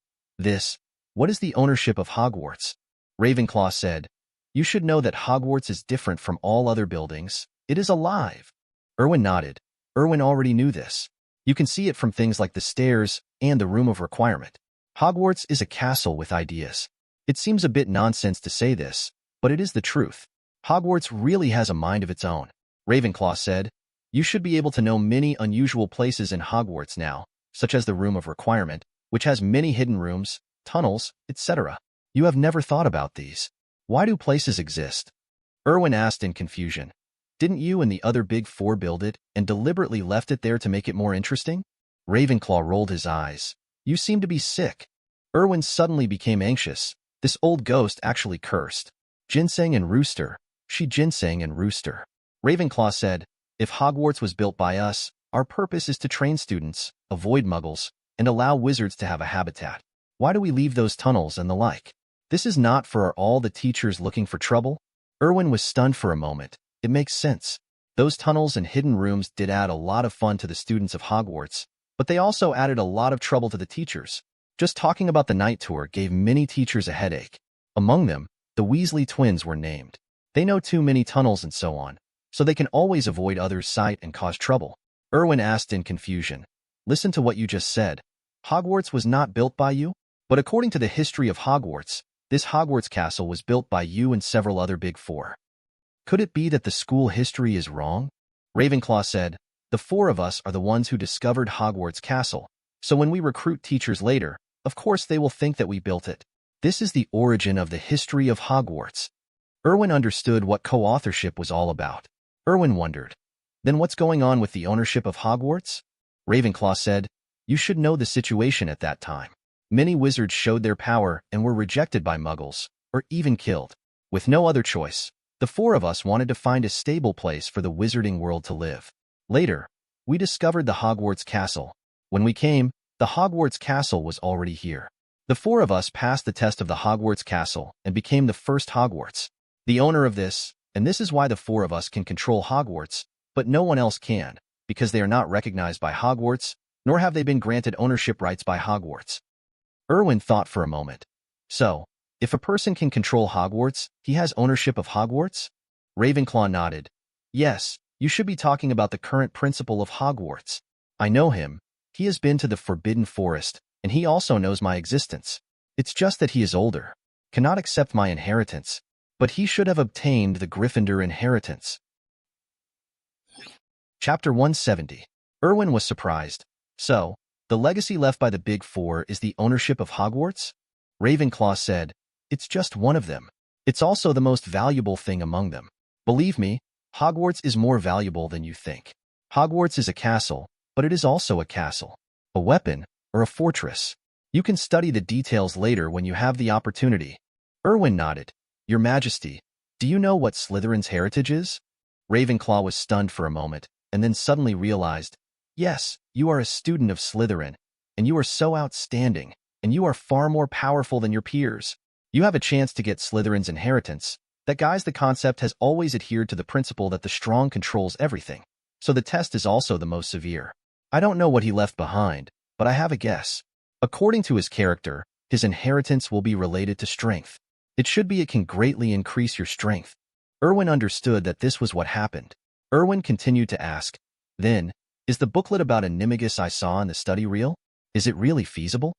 What is the ownership of Hogwarts?" Ravenclaw said, "You should know that Hogwarts is different from all other buildings. It is alive." Erwin nodded. Erwin already knew this. You can see it from things like the stairs and the room of requirement. Hogwarts is a castle with ideas. It seems a bit nonsense to say this, but it is the truth. Hogwarts really has a mind of its own. Ravenclaw said, "You should be able to know many unusual places in Hogwarts now, such as the room of requirement, which has many hidden rooms, tunnels, etc. You have never thought about these. Why do places exist?" Erwin asked in confusion. "Didn't you and the other big 4 build it and deliberately left it there to make it more interesting?" Ravenclaw rolled his eyes. "You seem to be sick." Erwin suddenly became anxious. This old ghost actually cursed. Ginseng and rooster. She ginseng and rooster. Ravenclaw said, "If Hogwarts was built by us, Our purpose is to train students, avoid muggles, and allow wizards to have a habitat. Why do we leave those tunnels and the like? This is not for all the teachers looking for trouble? Erwin was stunned for a moment. It makes sense. Those tunnels and hidden rooms did add a lot of fun to the students of Hogwarts, but they also added a lot of trouble to the teachers. Just talking about the night tour gave many teachers a headache. Among them, the Weasley twins were named. They know too many tunnels and so on, so they can always avoid others' sight and cause trouble. Erwin asked in confusion, "Listen to what you just said. Hogwarts was not built by you? But according to the history of Hogwarts, this Hogwarts castle was built by you and several other Big Four. Could it be that the school history is wrong?" Ravenclaw said, "The four of us are the ones who discovered Hogwarts castle, so when we recruit teachers later, of course they will think that we built it. This is the origin of the history of Hogwarts." Erwin understood what co-authorship was all about. Erwin wondered, "Then what's going on with the ownership of Hogwarts?" Ravenclaw said, "You should know the situation at that time. Many wizards showed their power and were rejected by muggles, or even killed. With no other choice, the four of us wanted to find a stable place for the wizarding world to live. Later, we discovered the Hogwarts castle. When we came, the Hogwarts castle was already here. The four of us passed the test of the Hogwarts castle and became the first Hogwarts. The owner of this, and this is why the four of us can control Hogwarts, but no one else can, because they are not recognized by Hogwarts, nor have they been granted ownership rights by Hogwarts." Erwin thought for a moment. "So, if a person can control Hogwarts, he has ownership of Hogwarts?" Ravenclaw nodded. "Yes, you should be talking about the current principal of Hogwarts. I know him. He has been to the Forbidden Forest, and he also knows my existence. It's just that he is older, cannot accept my inheritance, but he should have obtained the Gryffindor inheritance." Chapter 170. Erwin was surprised. "So, the legacy left by the Big Four is the ownership of Hogwarts?" Ravenclaw said, "It's just one of them. It's also the most valuable thing among them. Believe me, Hogwarts is more valuable than you think. Hogwarts is a castle, but it is also a castle, a weapon, or a fortress. You can study the details later when you have the opportunity." Erwin nodded. "Your Majesty, do you know what Slytherin's heritage is?" Ravenclaw was stunned for a moment, and then suddenly realized, "Yes, you are a student of Slytherin, and you are so outstanding, and you are far more powerful than your peers. You have a chance to get Slytherin's inheritance. That guys, the concept has always adhered to the principle that the strong controls everything, so the test is also the most severe. I don't know what he left behind, but I have a guess. According to his character, his inheritance will be related to strength. It should be it can greatly increase your strength." Erwin understood that this was what happened. Erwin continued to ask, "Then, is the booklet about Animagus I saw in the study real? Is it really feasible?"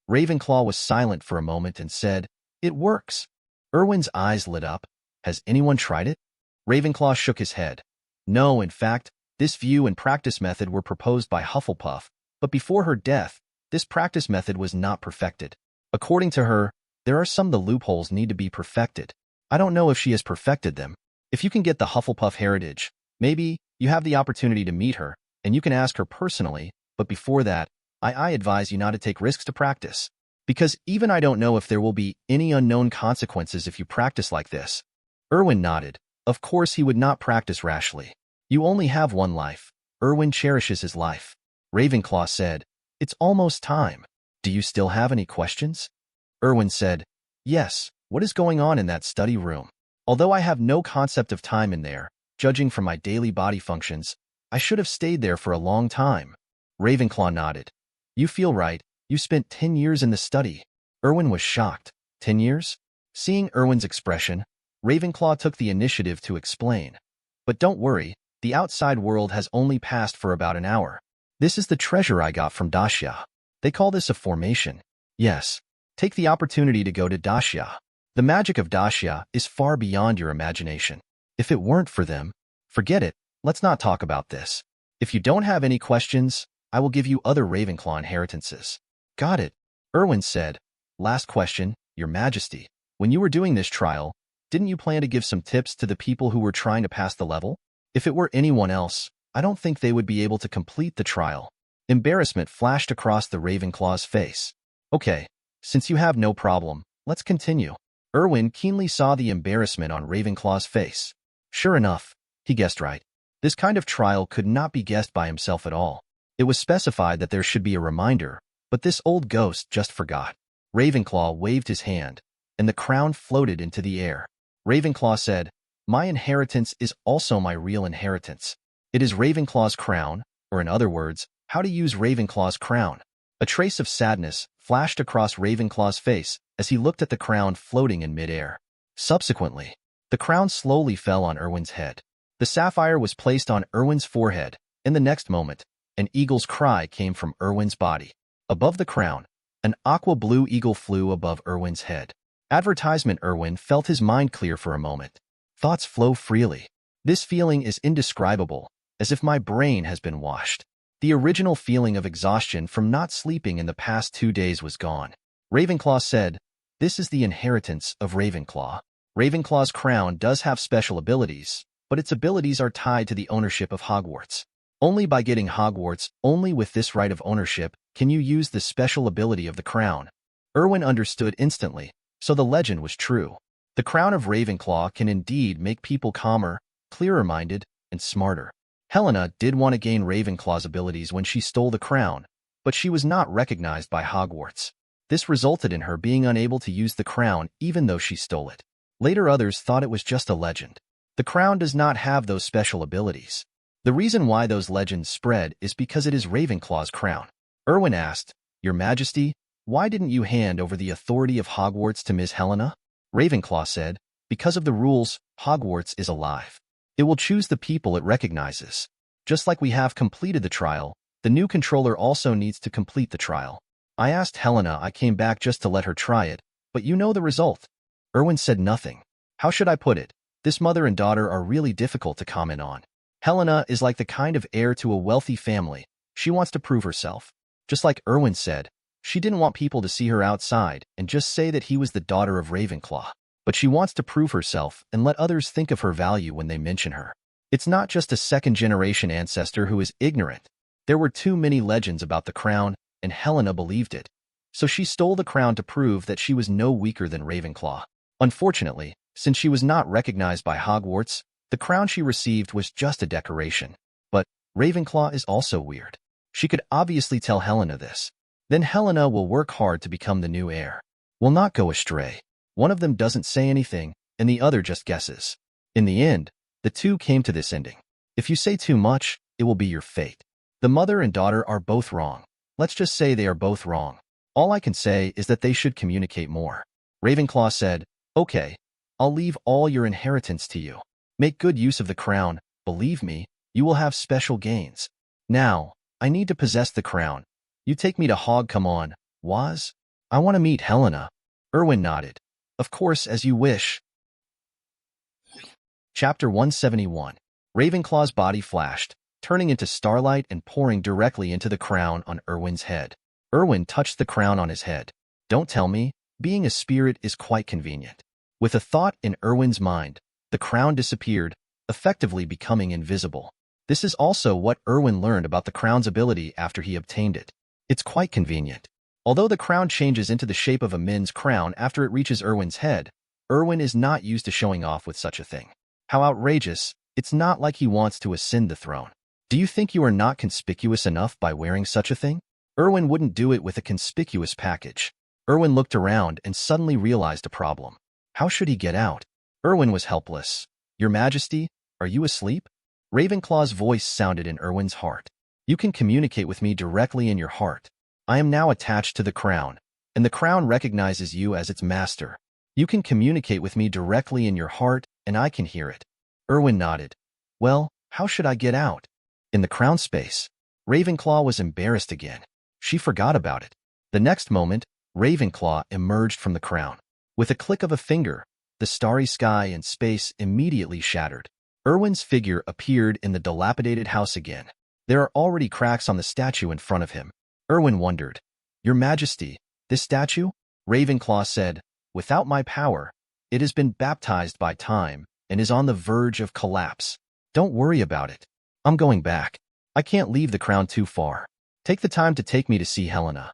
Ravenclaw was silent for a moment and said, "It works." Erwin's eyes lit up. "Has anyone tried it?" Ravenclaw shook his head. "No, in fact, this view and practice method were proposed by Hufflepuff, but before her death, this practice method was not perfected. According to her, there are some the loopholes need to be perfected. I don't know if she has perfected them. If you can get the Hufflepuff heritage, maybe you have the opportunity to meet her, and you can ask her personally, but before that, I advise you not to take risks to practice. Because even I don't know if there will be any unknown consequences if you practice like this." Erwin nodded. Of course he would not practice rashly. You only have one life. Erwin cherishes his life. Ravenclaw said, "It's almost time. Do you still have any questions?" Erwin said, "Yes, what is going on in that study room? Although I have no concept of time in there, judging from my daily body functions, I should have stayed there for a long time." Ravenclaw nodded. "You feel right. You spent 10 years in the study." Erwin was shocked. 10 years? Seeing Erwin's expression, Ravenclaw took the initiative to explain. "But don't worry, the outside world has only passed for about an hour. This is the treasure I got from Dacia. They call this a formation. Yes, take the opportunity to go to Dacia. The magic of Dacia is far beyond your imagination. If it weren't for them, forget it. Let's not talk about this. If you don't have any questions, I will give you other Ravenclaw inheritances." "Got it," Erwin said. "Last question, Your Majesty. When you were doing this trial, didn't you plan to give some tips to the people who were trying to pass the level? If it were anyone else, I don't think they would be able to complete the trial." Embarrassment flashed across the Ravenclaw's face. "Okay, since you have no problem, let's continue." Erwin keenly saw the embarrassment on Ravenclaw's face. Sure enough, he guessed right. This kind of trial could not be guessed by himself at all. It was specified that there should be a reminder, but this old ghost just forgot. Ravenclaw waved his hand, and the crown floated into the air. Ravenclaw said, "My inheritance is also my real inheritance. It is Ravenclaw's crown, or in other words, how to use Ravenclaw's crown." A trace of sadness flashed across Ravenclaw's face as he looked at the crown floating in midair. Subsequently, the crown slowly fell on Erwin's head. The sapphire was placed on Erwin's forehead. In the next moment, an eagle's cry came from Erwin's body. Above the crown, an aqua-blue eagle flew above Erwin's head. Advertisement. Erwin felt his mind clear for a moment. Thoughts flow freely. This feeling is indescribable, as if my brain has been washed. The original feeling of exhaustion from not sleeping in the past 2 days was gone. Ravenclaw said, "This is the inheritance of Ravenclaw." Ravenclaw's crown does have special abilities, but its abilities are tied to the ownership of Hogwarts. Only by getting Hogwarts, only with this right of ownership, can you use the special ability of the crown. Erwin understood instantly, so the legend was true. The crown of Ravenclaw can indeed make people calmer, clearer-minded, and smarter. Helena did want to gain Ravenclaw's abilities when she stole the crown, but she was not recognized by Hogwarts. This resulted in her being unable to use the crown even though she stole it. Later others thought it was just a legend. The crown does not have those special abilities. The reason why those legends spread is because it is Ravenclaw's crown. Erwin asked, "Your Majesty, why didn't you hand over the authority of Hogwarts to Ms. Helena?" Ravenclaw said, "Because of the rules, Hogwarts is alive. It will choose the people it recognizes. Just like we have completed the trial, the new controller also needs to complete the trial. I asked Helena, I came back just to let her try it, but you know the result." Erwin said nothing. How should I put it? This mother and daughter are really difficult to comment on. Helena is like the kind of heir to a wealthy family. She wants to prove herself. Just like Erwin said, she didn't want people to see her outside and just say that he was the daughter of Ravenclaw. But she wants to prove herself and let others think of her value when they mention her. It's not just a second-generation ancestor who is ignorant. There were too many legends about the crown, and Helena believed it. So she stole the crown to prove that she was no weaker than Ravenclaw. Unfortunately, since she was not recognized by Hogwarts, the crown she received was just a decoration. But Ravenclaw is also weird. She could obviously tell Helena this. Then Helena will work hard to become the new heir. Will not go astray. One of them doesn't say anything, and the other just guesses. In the end, the two came to this ending. If you say too much, it will be your fate. The mother and daughter are both wrong. Let's just say they are both wrong. All I can say is that they should communicate more. Ravenclaw said, "Okay, I'll leave all your inheritance to you. Make good use of the crown. Believe me, you will have special gains. Now, I need to possess the crown. You take me to Hog. Come on, Waz. I want to meet Helena." Erwin nodded. "Of course, as you wish." Chapter 171. Ravenclaw's body flashed, turning into starlight and pouring directly into the crown on Erwin's head. Erwin touched the crown on his head. Don't tell me, being a spirit is quite convenient. With a thought in Erwin's mind, the crown disappeared, effectively becoming invisible. This is also what Erwin learned about the crown's ability after he obtained it. It's quite convenient. Although the crown changes into the shape of a men's crown after it reaches Erwin's head, Erwin is not used to showing off with such a thing. How outrageous! It's not like he wants to ascend the throne. Do you think you are not conspicuous enough by wearing such a thing? Erwin wouldn't do it with a conspicuous package. Erwin looked around and suddenly realized a problem. How should he get out? Erwin was helpless. "Your Majesty, are you asleep?" Ravenclaw's voice sounded in Erwin's heart. "You can communicate with me directly in your heart. I am now attached to the crown, and the crown recognizes you as its master. You can communicate with me directly in your heart, and I can hear it." Erwin nodded. "Well, how should I get out?" "In the crown space." Ravenclaw was embarrassed again. She forgot about it. The next moment, Ravenclaw emerged from the crown. With a click of a finger, the starry sky and space immediately shattered. Erwin's figure appeared in the dilapidated house again. There are already cracks on the statue in front of him. Erwin wondered, "Your Majesty, this statue?" Ravenclaw said, "Without my power, it has been baptized by time and is on the verge of collapse. Don't worry about it. I'm going back. I can't leave the crown too far. Take the time to take me to see Helena."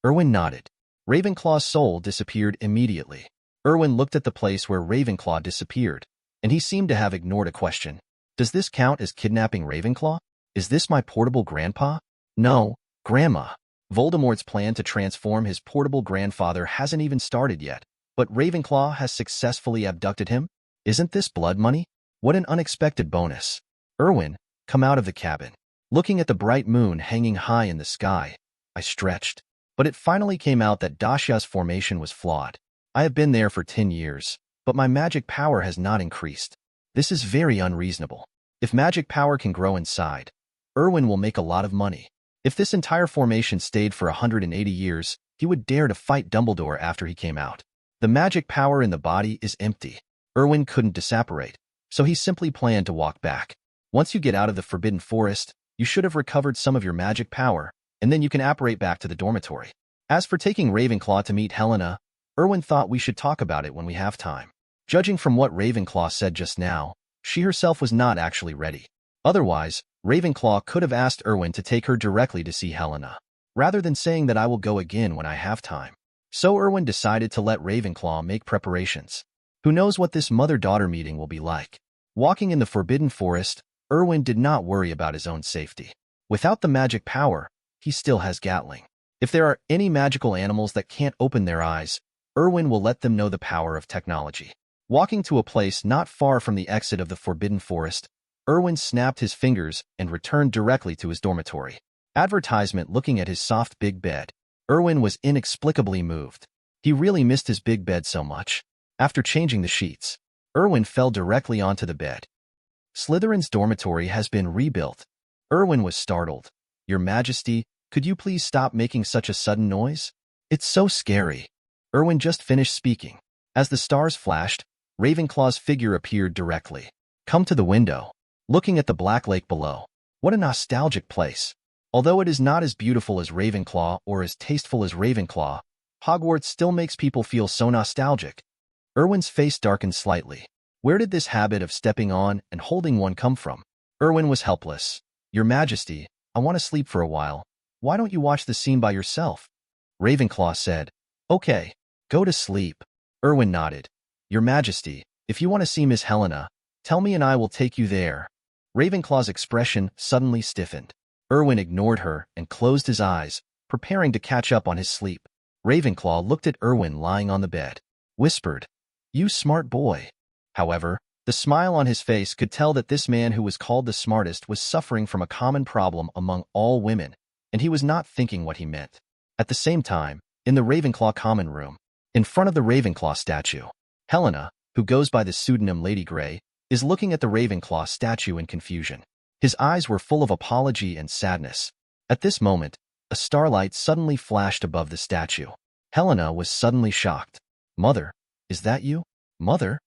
Erwin nodded. Ravenclaw's soul disappeared immediately. Erwin looked at the place where Ravenclaw disappeared, and he seemed to have ignored a question. Does this count as kidnapping Ravenclaw? Is this my portable grandpa? No, Grandma. Voldemort's plan to transform his portable grandfather hasn't even started yet, but Ravenclaw has successfully abducted him? Isn't this blood money? What an unexpected bonus. Erwin, come out of the cabin. Looking at the bright moon hanging high in the sky, I stretched. But it finally came out that Dasha's formation was flawed. I have been there for 10 years, but my magic power has not increased. This is very unreasonable. If magic power can grow inside, Erwin will make a lot of money. If this entire formation stayed for 180 years, he would dare to fight Dumbledore after he came out. The magic power in the body is empty. Erwin couldn't disapparate, so he simply planned to walk back. Once you get out of the Forbidden Forest, you should have recovered some of your magic power, and then you can apparate back to the dormitory. As for taking Ravenclaw to meet Helena, Erwin thought we should talk about it when we have time. Judging from what Ravenclaw said just now, she herself was not actually ready. Otherwise, Ravenclaw could have asked Erwin to take her directly to see Helena, rather than saying that I will go again when I have time. So Erwin decided to let Ravenclaw make preparations. Who knows what this mother-daughter meeting will be like? Walking in the Forbidden Forest, Erwin did not worry about his own safety. Without the magic power, he still has Gatling. If there are any magical animals that can't open their eyes, Erwin will let them know the power of technology. Walking to a place not far from the exit of the Forbidden Forest, Erwin snapped his fingers and returned directly to his dormitory. Advertisement looking at his soft big bed. Erwin was inexplicably moved. He really missed his big bed so much. After changing the sheets, Erwin fell directly onto the bed. Slytherin's dormitory has been rebuilt. Erwin was startled. Your Majesty, could you please stop making such a sudden noise? It's so scary. Erwin just finished speaking. As the stars flashed, Ravenclaw's figure appeared directly. Come to the window. Looking at the Black Lake below. What a nostalgic place. Although it is not as beautiful as Ravenclaw or as tasteful as Ravenclaw, Hogwarts still makes people feel so nostalgic. Erwin's face darkened slightly. Where did this habit of stepping on and holding one come from? Erwin was helpless. Your Majesty, I want to sleep for a while. Why don't you watch the scene by yourself? Ravenclaw said. Okay, go to sleep. Erwin nodded. Your Majesty, if you want to see Miss Helena, tell me and I will take you there. Ravenclaw's expression suddenly stiffened. Erwin ignored her and closed his eyes, preparing to catch up on his sleep. Ravenclaw looked at Erwin lying on the bed, whispered, You smart boy. However, the smile on his face could tell that this man who was called the smartest was suffering from a common problem among all women, and he was not thinking what he meant. At the same time, in the Ravenclaw common room, in front of the Ravenclaw statue, Helena, who goes by the pseudonym Lady Grey, is looking at the Ravenclaw statue in confusion. His eyes were full of apology and sadness. At this moment, a starlight suddenly flashed above the statue. Helena was suddenly shocked. Mother, is that you? Mother?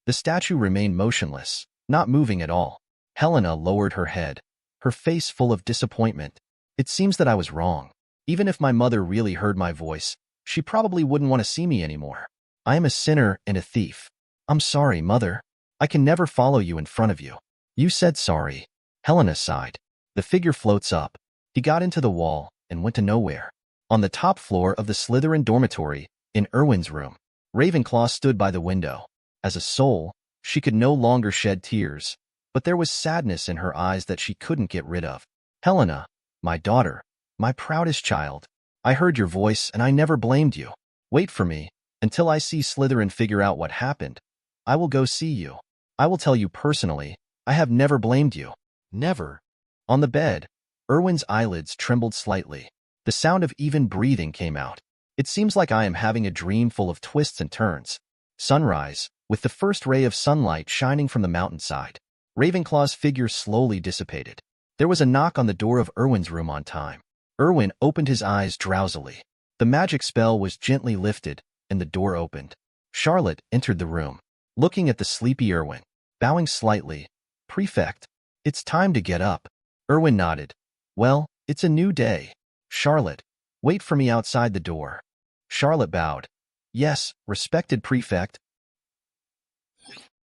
The statue remained motionless, not moving at all. Helena lowered her head, her face full of disappointment. It seems that I was wrong. Even if my mother really heard my voice, she probably wouldn't want to see me anymore. I am a sinner and a thief. I'm sorry, Mother. I can never follow you in front of you. You said sorry. Helena sighed. The figure floats up. He got into the wall and went to nowhere. On the top floor of the Slytherin dormitory, in Erwin's room, Ravenclaw stood by the window. As a soul, she could no longer shed tears, but there was sadness in her eyes that she couldn't get rid of. Helena, my daughter, my proudest child, I heard your voice and I never blamed you. Wait for me, until I see Slytherin figure out what happened. I will go see you. I will tell you personally, I have never blamed you. Never. On the bed, Erwin's eyelids trembled slightly. The sound of even breathing came out. It seems like I am having a dream full of twists and turns. Sunrise, with the first ray of sunlight shining from the mountainside. Ravenclaw's figure slowly dissipated. There was a knock on the door of Erwin's room on time. Erwin opened his eyes drowsily. The magic spell was gently lifted, and the door opened. Charlotte entered the room, looking at the sleepy Erwin, bowing slightly. Prefect, it's time to get up. Erwin nodded. Well, it's a new day. Charlotte, wait for me outside the door. Charlotte bowed. Yes, respected Prefect.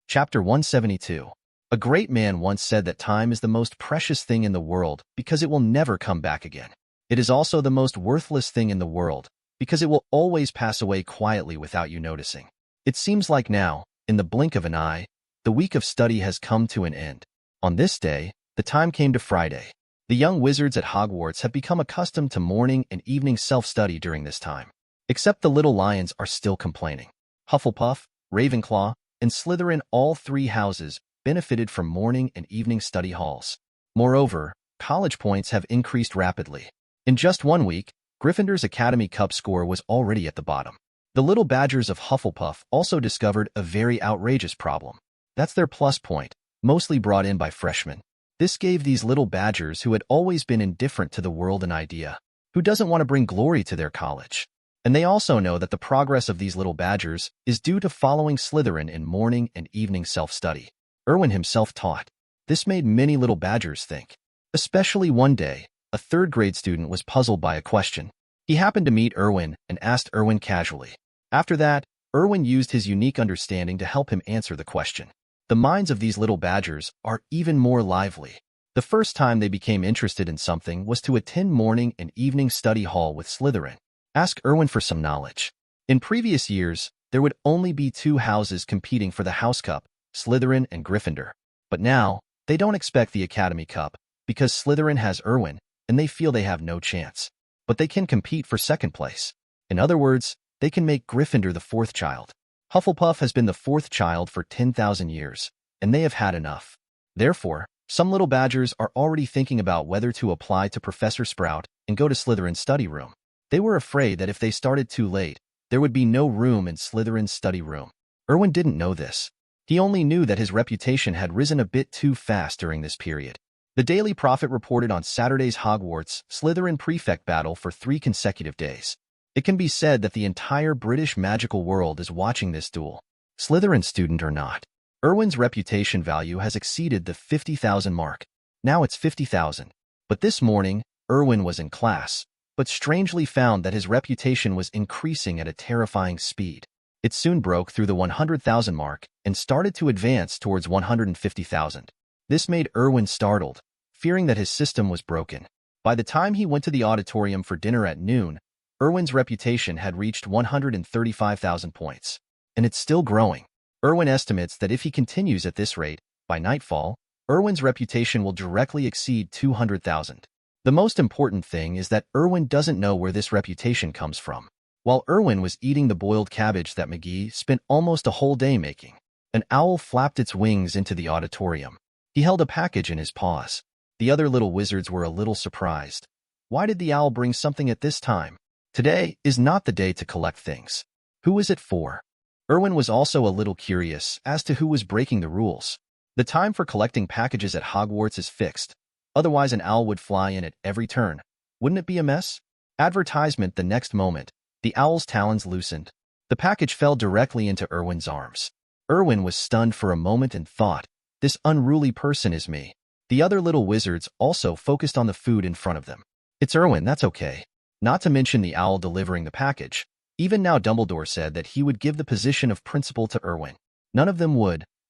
Chapter 172. A great man once said that time is the most precious thing in the world because it will never come back again. It is also the most worthless thing in the world because it will always pass away quietly without you noticing. It seems like now, in the blink of an eye, the week of study has come to an end. On this day, the time came to Friday. The young wizards at Hogwarts have become accustomed to morning and evening self-study during this time. Except the little lions are still complaining. Hufflepuff, Ravenclaw, and Slytherin, all three houses, benefited from morning and evening study halls. Moreover, college points have increased rapidly. In just 1 week, Gryffindor's Academy Cup score was already at the bottom. The little badgers of Hufflepuff also discovered a very outrageous problem. That's their plus point, mostly brought in by freshmen. This gave these little badgers who had always been indifferent to the world an idea. Who doesn't want to bring glory to their college? And they also know that the progress of these little badgers is due to following Slytherin in morning and evening self-study. Erwin himself taught. This made many little badgers think. Especially one day, a third-grade student was puzzled by a question. He happened to meet Erwin and asked Erwin casually. After that, Erwin used his unique understanding to help him answer the question. The minds of these little badgers are even more lively. The first time they became interested in something was to attend morning and evening study hall with Slytherin. Ask Erwin for some knowledge. In previous years, there would only be 2 houses competing for the House Cup, Slytherin and Gryffindor. But now, they don't expect the Academy Cup, because Slytherin has Erwin, and they feel they have no chance. But they can compete for second place. In other words, they can make Gryffindor the 4th child. Hufflepuff has been the 4th child for 10,000 years, and they have had enough. Therefore, some little badgers are already thinking about whether to apply to Professor Sprout and go to Slytherin's study room. They were afraid that if they started too late, there would be no room in Slytherin's study room. Erwin didn't know this. He only knew that his reputation had risen a bit too fast during this period. The Daily Prophet reported on Saturday's Hogwarts Slytherin prefect battle for 3 consecutive days. It can be said that the entire British magical world is watching this duel, Slytherin student or not. Erwin's reputation value has exceeded the 50,000 mark. Now it's 50,000. But this morning, Erwin was in class, but strangely found that his reputation was increasing at a terrifying speed. It soon broke through the 100,000 mark and started to advance towards 150,000. This made Erwin startled, fearing that his system was broken. By the time he went to the auditorium for dinner at noon, Erwin's reputation had reached 135,000 points. And it's still growing. Erwin estimates that if he continues at this rate, by nightfall, Erwin's reputation will directly exceed 200,000. The most important thing is that Erwin doesn't know where this reputation comes from. While Erwin was eating the boiled cabbage that McGee spent almost a whole day making, an owl flapped its wings into the auditorium. He held a package in his paws. The other little wizards were a little surprised. Why did the owl bring something at this time? Today is not the day to collect things. Who is it for? Erwin was also a little curious as to who was breaking the rules. The time for collecting packages at Hogwarts is fixed. Otherwise, an owl would fly in at every turn. Wouldn't it be a mess? Advertisement the next moment. The owl's talons loosened. The package fell directly into Erwin's arms. Erwin was stunned for a moment and thought, this unruly person is me. The other little wizards also focused on the food in front of them. It's Erwin, that's okay. Not to mention the owl delivering the package. Even now Dumbledore said that he would give the position of principal to Erwin. None of them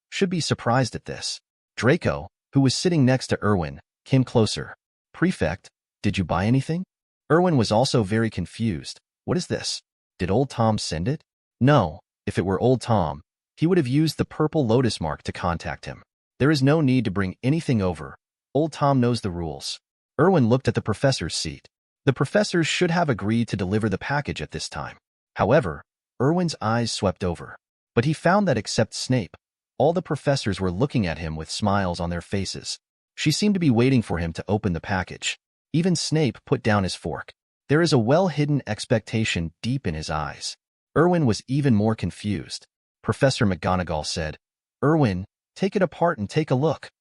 should be surprised at this. Draco, who was sitting next to Erwin, came closer. Prefect, did you buy anything? Erwin was also very confused. What is this? Did old Tom send it? No, if it were old Tom, he would have used the purple lotus mark to contact him. There is no need to bring anything over. Old Tom knows the rules. Erwin looked at the professor's seat. The professors should have agreed to deliver the package at this time. However, Erwin's eyes swept over. But he found that except Snape, all the professors were looking at him with smiles on their faces. She seemed to be waiting for him to open the package. Even Snape put down his fork. There is a well-hidden expectation deep in his eyes. Erwin was even more confused. Professor McGonagall said, Erwin, take it apart and take a look.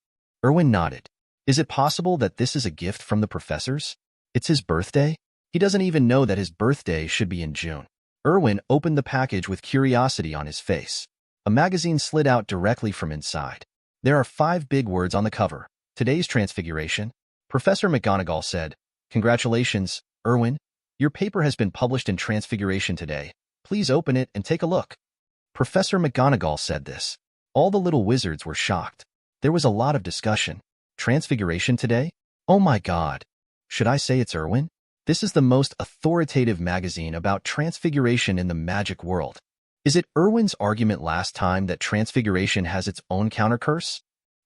Erwin nodded. Is it possible that this is a gift from the professors? It's his birthday? He doesn't even know that his birthday should be in June. Erwin opened the package with curiosity on his face. A magazine slid out directly from inside. There are 5 big words on the cover. Today's Transfiguration. Professor McGonagall said, Congratulations, Erwin. Your paper has been published in Transfiguration today. Please open it and take a look. Professor McGonagall said this. All the little wizards were shocked. There was a lot of discussion. Transfiguration today? Oh my God. Should I say it's Erwin? This is the most authoritative magazine about transfiguration in the magic world. Is it Erwin's argument last time that transfiguration has its own countercurse?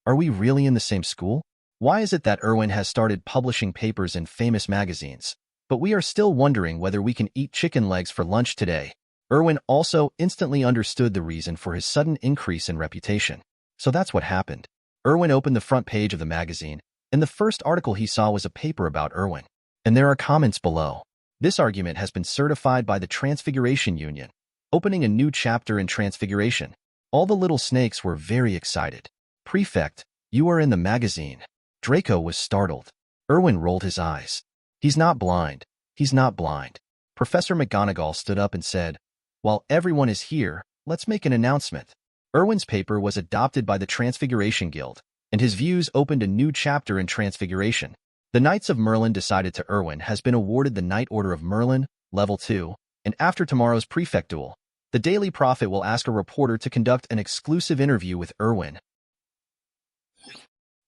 Are we really in the same school? Why is it that Erwin has started publishing papers in famous magazines, but we are still wondering whether we can eat chicken legs for lunch today? Erwin also instantly understood the reason for his sudden increase in reputation. So that's what happened. Erwin opened the front page of the magazine, and the first article he saw was a paper about Erwin. And there are comments below. This argument has been certified by the Transfiguration Union, opening a new chapter in Transfiguration. All the little snakes were very excited. Prefect, you are in the magazine. Draco was startled. Erwin rolled his eyes. He's not blind. He's not blind. Professor McGonagall stood up and said, while everyone is here, let's make an announcement. Erwin's paper was adopted by the Transfiguration Guild, and his views opened a new chapter in Transfiguration. The Knights of Merlin decided to Erwin has been awarded the Knight Order of Merlin, Level 2, and after tomorrow's Prefect Duel, the Daily Prophet will ask a reporter to conduct an exclusive interview with Erwin.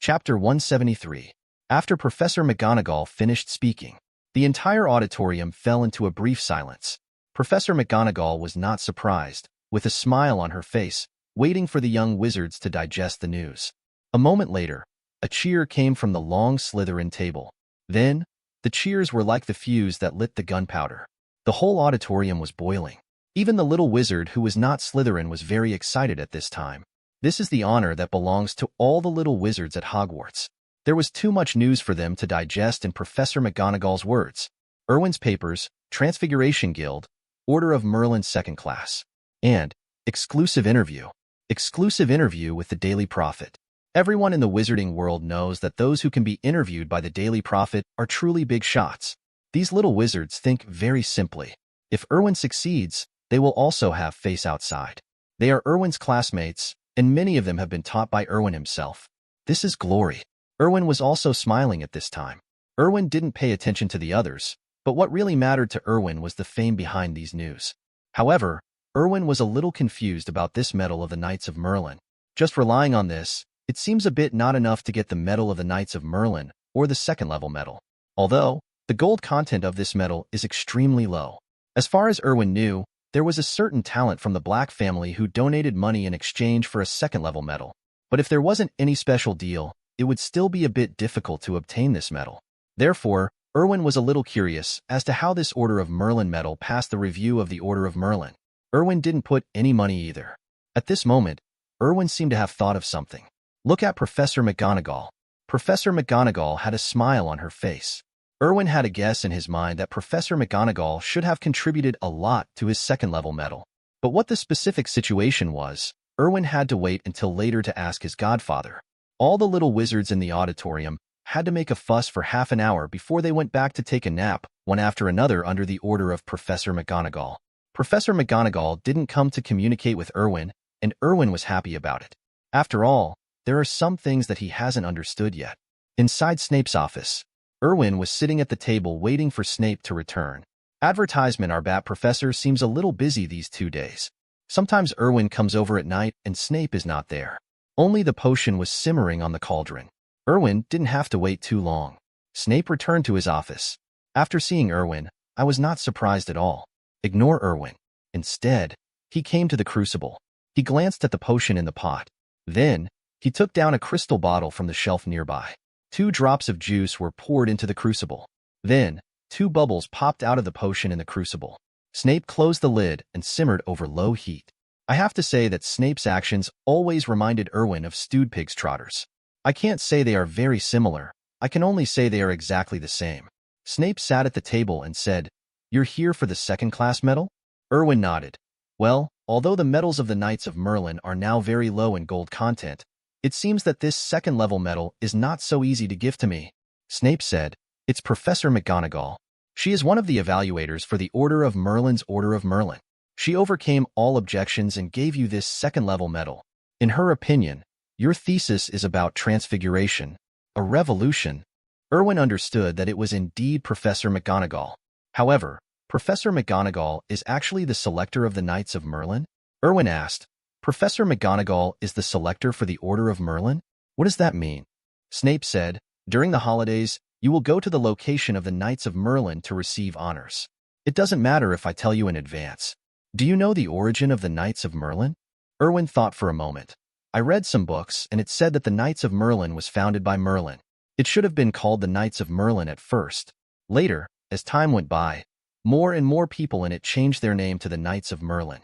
Chapter 173. After Professor McGonagall finished speaking, the entire auditorium fell into a brief silence. Professor McGonagall was not surprised, with a smile on her face, waiting for the young wizards to digest the news. A moment later, a cheer came from the long Slytherin table. Then, the cheers were like the fuse that lit the gunpowder. The whole auditorium was boiling. Even the little wizard who was not Slytherin was very excited at this time. This is the honor that belongs to all the little wizards at Hogwarts. There was too much news for them to digest in Professor McGonagall's words. Erwin's papers, Transfiguration Guild, Order of Merlin 2nd Class, and exclusive interview. Exclusive interview with the Daily Prophet. Everyone in the wizarding world knows that those who can be interviewed by the Daily Prophet are truly big shots. These little wizards think very simply. If Erwin succeeds, they will also have face outside. They are Erwin's classmates, and many of them have been taught by Erwin himself. This is glory. Erwin was also smiling at this time. Erwin didn't pay attention to the others, but what really mattered to Erwin was the fame behind these news. However, Erwin was a little confused about this medal of the Knights of Merlin. Just relying on this, it seems a bit not enough to get the medal of the Knights of Merlin, or the second-level medal. Although, the gold content of this medal is extremely low. As far as Erwin knew, there was a certain talent from the Black family who donated money in exchange for a second-level medal. But if there wasn't any special deal, it would still be a bit difficult to obtain this medal. Therefore, Erwin was a little curious as to how this Order of Merlin medal passed the review of the Order of Merlin. Erwin didn't put any money either. At this moment, Erwin seemed to have thought of something. Look at Professor McGonagall. Professor McGonagall had a smile on her face. Erwin had a guess in his mind that Professor McGonagall should have contributed a lot to his second-level medal. But what the specific situation was, Erwin had to wait until later to ask his godfather. All the little wizards in the auditorium had to make a fuss for half an hour before they went back to take a nap, one after another under the order of Professor McGonagall. Professor McGonagall didn't come to communicate with Erwin, and Erwin was happy about it. After all, there are some things that he hasn't understood yet. Inside Snape's office, Erwin was sitting at the table waiting for Snape to return. Advertisement: Our Bat Professor seems a little busy these 2 days. Sometimes Erwin comes over at night and Snape is not there. Only the potion was simmering on the cauldron. Erwin didn't have to wait too long. Snape returned to his office. After seeing Erwin, I was not surprised at all. Ignore Erwin. Instead, he came to the crucible. He glanced at the potion in the pot. Then, he took down a crystal bottle from the shelf nearby. 2 drops of juice were poured into the crucible. Then, 2 bubbles popped out of the potion in the crucible. Snape closed the lid and simmered over low heat. I have to say that Snape's actions always reminded Erwin of stewed pig's trotters. I can't say they are very similar. I can only say they are exactly the same. Snape sat at the table and said, "You're here for the second-class medal?" Erwin nodded. Well, although the medals of the Knights of Merlin are now very low in gold content, it seems that this second-level medal is not so easy to give to me. Snape said, "It's Professor McGonagall. She is one of the evaluators for the Order of Merlin's Order of Merlin. She overcame all objections and gave you this second-level medal. In her opinion, your thesis is about transfiguration, a revolution." Erwin understood that it was indeed Professor McGonagall. However, Professor McGonagall is actually the selector of the Knights of Merlin? Erwin asked. Professor McGonagall is the selector for the Order of Merlin? What does that mean? Snape said, "During the holidays, you will go to the location of the Knights of Merlin to receive honors. It doesn't matter if I tell you in advance. Do you know the origin of the Knights of Merlin?" Erwin thought for a moment. I read some books, and it said that the Knights of Merlin was founded by Merlin. It should have been called the Knights of Merlin at first. Later, as time went by, more and more people in it changed their name to the Knights of Merlin.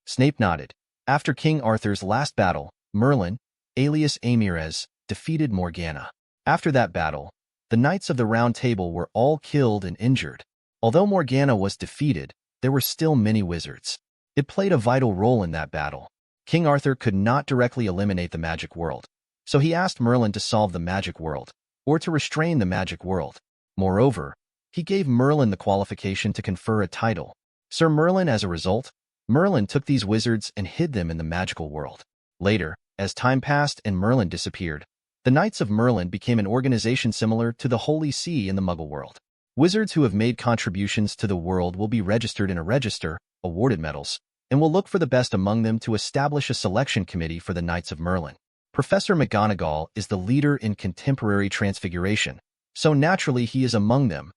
Snape nodded. After King Arthur's last battle, Merlin, alias Amirez, defeated Morgana. After that battle, the Knights of the Round Table were all killed and injured. Although Morgana was defeated, there were still many wizards. It played a vital role in that battle. King Arthur could not directly eliminate the magic world, so he asked Merlin to solve the magic world, or to restrain the magic world. Moreover, he gave Merlin the qualification to confer a title, Sir Merlin. As a result, Merlin took these wizards and hid them in the magical world. Later, as time passed and Merlin disappeared, the Knights of Merlin became an organization similar to the Holy See in the Muggle world. Wizards who have made contributions to the world will be registered in a register, awarded medals, and will look for the best among them to establish a selection committee for the Knights of Merlin. Professor McGonagall is the leader in contemporary transfiguration, so naturally he is among them.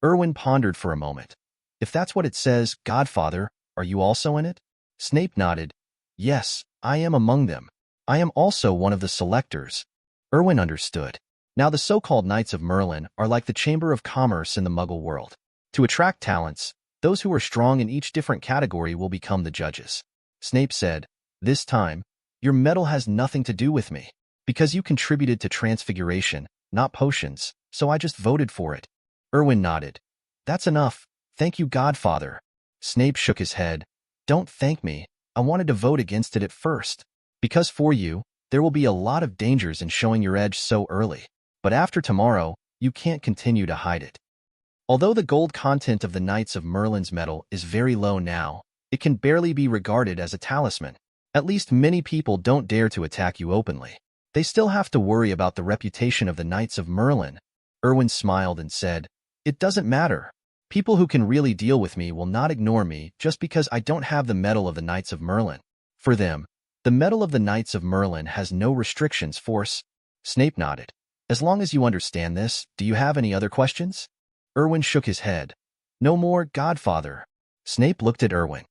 Erwin pondered for a moment. If that's what it says, Godfather, are you also in it? Snape nodded. Yes, I am among them. I am also one of the selectors. Erwin understood. Now the so-called Knights of Merlin are like the Chamber of Commerce in the Muggle world. To attract talents, those who are strong in each different category will become the judges. Snape said, this time, your medal has nothing to do with me, because you contributed to transfiguration, not potions, so I just voted for it. Erwin nodded. That's enough. Thank you, Godfather. Snape shook his head. Don't thank me. I wanted to vote against it at first. Because for you, there will be a lot of dangers in showing your edge so early. But after tomorrow, you can't continue to hide it. Although the gold content of the Knights of Merlin's medal is very low now, it can barely be regarded as a talisman. At least many people don't dare to attack you openly. They still have to worry about the reputation of the Knights of Merlin. Erwin smiled and said, it doesn't matter. People who can really deal with me will not ignore me just because I don't have the medal of the Knights of Merlin. For them, the medal of the Knights of Merlin has no restrictions. Force. Snape nodded. As long as you understand this, do you have any other questions? Erwin shook his head. No more, Godfather. Snape looked at Erwin.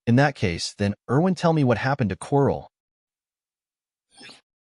In that case, then, Erwin, tell me what happened to Quirrell.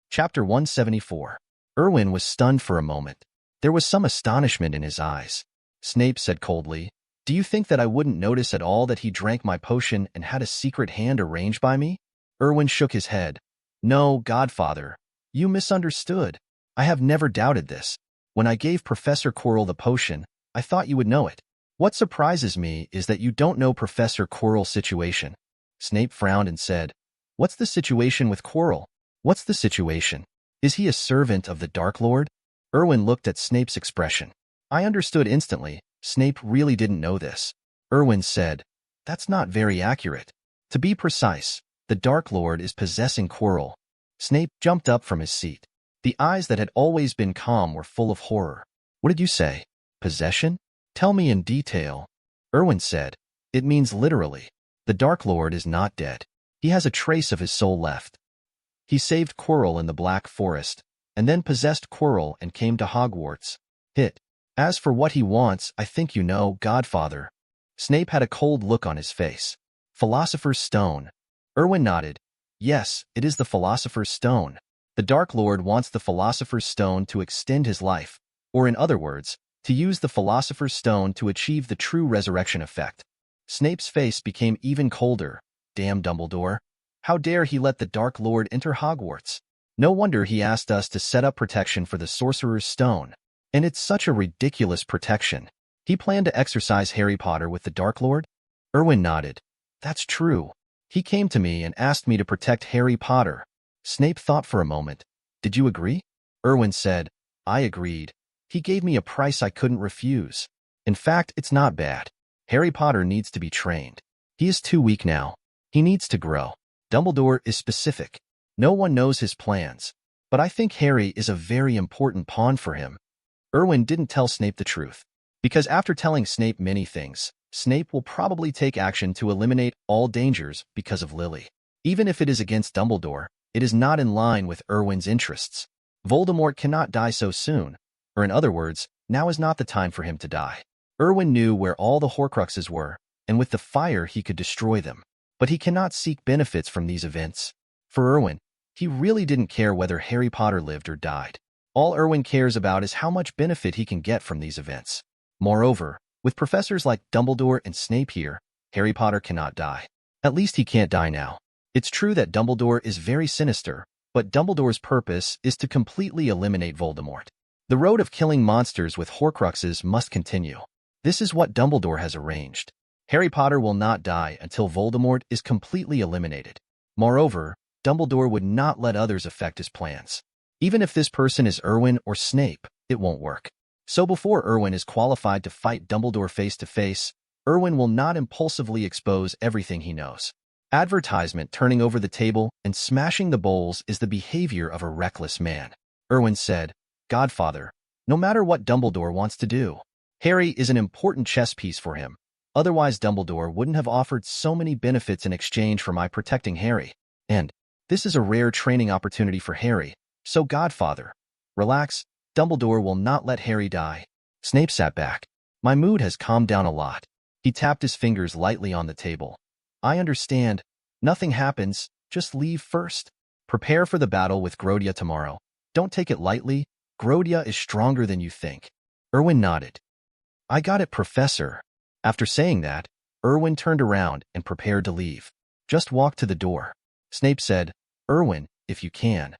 Chapter 174. Erwin was stunned for a moment. There was some astonishment in his eyes. Snape said coldly, do you think that I wouldn't notice at all that he drank my potion and had a secret hand arranged by me? Erwin shook his head. No, Godfather. You misunderstood. I have never doubted this. When I gave Professor Quirrell the potion, I thought you would know it. What surprises me is that you don't know Professor Quirrell's situation. Snape frowned and said, what's the situation with Quirrell? What's the situation? Is he a servant of the Dark Lord? Erwin looked at Snape's expression. I understood instantly. Snape really didn't know this. Erwin said, that's not very accurate. To be precise, the Dark Lord is possessing Quirrell. Snape jumped up from his seat. The eyes that had always been calm were full of horror. What did you say? Possession? Tell me in detail. Erwin said, it means literally. The Dark Lord is not dead. He has a trace of his soul left. He saved Quirrell in the Black Forest, and then possessed Quirrell and came to Hogwarts. As for what he wants, I think you know, Godfather. Snape had a cold look on his face. Philosopher's Stone. Erwin nodded. Yes, it is the Philosopher's Stone. The Dark Lord wants the Philosopher's Stone to extend his life, or in other words, to use the Philosopher's Stone to achieve the true resurrection effect. Snape's face became even colder. Damn Dumbledore. How dare he let the Dark Lord enter Hogwarts? No wonder he asked us to set up protection for the Sorcerer's Stone. And it's such a ridiculous protection. He planned to exorcise Harry Potter with the Dark Lord? Erwin nodded. That's true. He came to me and asked me to protect Harry Potter. Snape thought for a moment. Did you agree? Erwin said, I agreed. He gave me a price I couldn't refuse. In fact, it's not bad. Harry Potter needs to be trained. He is too weak now. He needs to grow. Dumbledore is specific. No one knows his plans. But I think Harry is a very important pawn for him. Erwin didn't tell Snape the truth. Because after telling Snape many things, Snape will probably take action to eliminate all dangers because of Lily. Even if it is against Dumbledore, it is not in line with Erwin's interests. Voldemort cannot die so soon. Or in other words, now is not the time for him to die. Erwin knew where all the Horcruxes were, and with the fire he could destroy them. But he cannot seek benefits from these events. For Erwin, He really didn't care whether Harry Potter lived or died. All Erwin cares about is how much benefit he can get from these events. Moreover, with professors like Dumbledore and Snape here, Harry Potter cannot die. At least he can't die now. It's true that Dumbledore is very sinister, but Dumbledore's purpose is to completely eliminate Voldemort. The road of killing monsters with Horcruxes must continue. This is what Dumbledore has arranged. Harry Potter will not die until Voldemort is completely eliminated. Moreover, Dumbledore would not let others affect his plans. Even if this person is Erwin or Snape, it won't work. So before Erwin is qualified to fight Dumbledore face to face, Erwin will not impulsively expose everything he knows. Advertisement turning over the table and smashing the bowls is the behavior of a reckless man. Erwin said, Godfather, no matter what Dumbledore wants to do, Harry is an important chess piece for him. Otherwise, Dumbledore wouldn't have offered so many benefits in exchange for my protecting Harry. And this is a rare training opportunity for Harry. So, Godfather, relax. Dumbledore will not let Harry die. Snape sat back. My mood has calmed down a lot. He tapped his fingers lightly on the table. I understand. Nothing happens. Just leave first. Prepare for the battle with Grodia tomorrow. Don't take it lightly. Grodia is stronger than you think. Erwin nodded. I got it, Professor. After saying that, Erwin turned around and prepared to leave. Just walk to the door. Snape said, Erwin, if you can,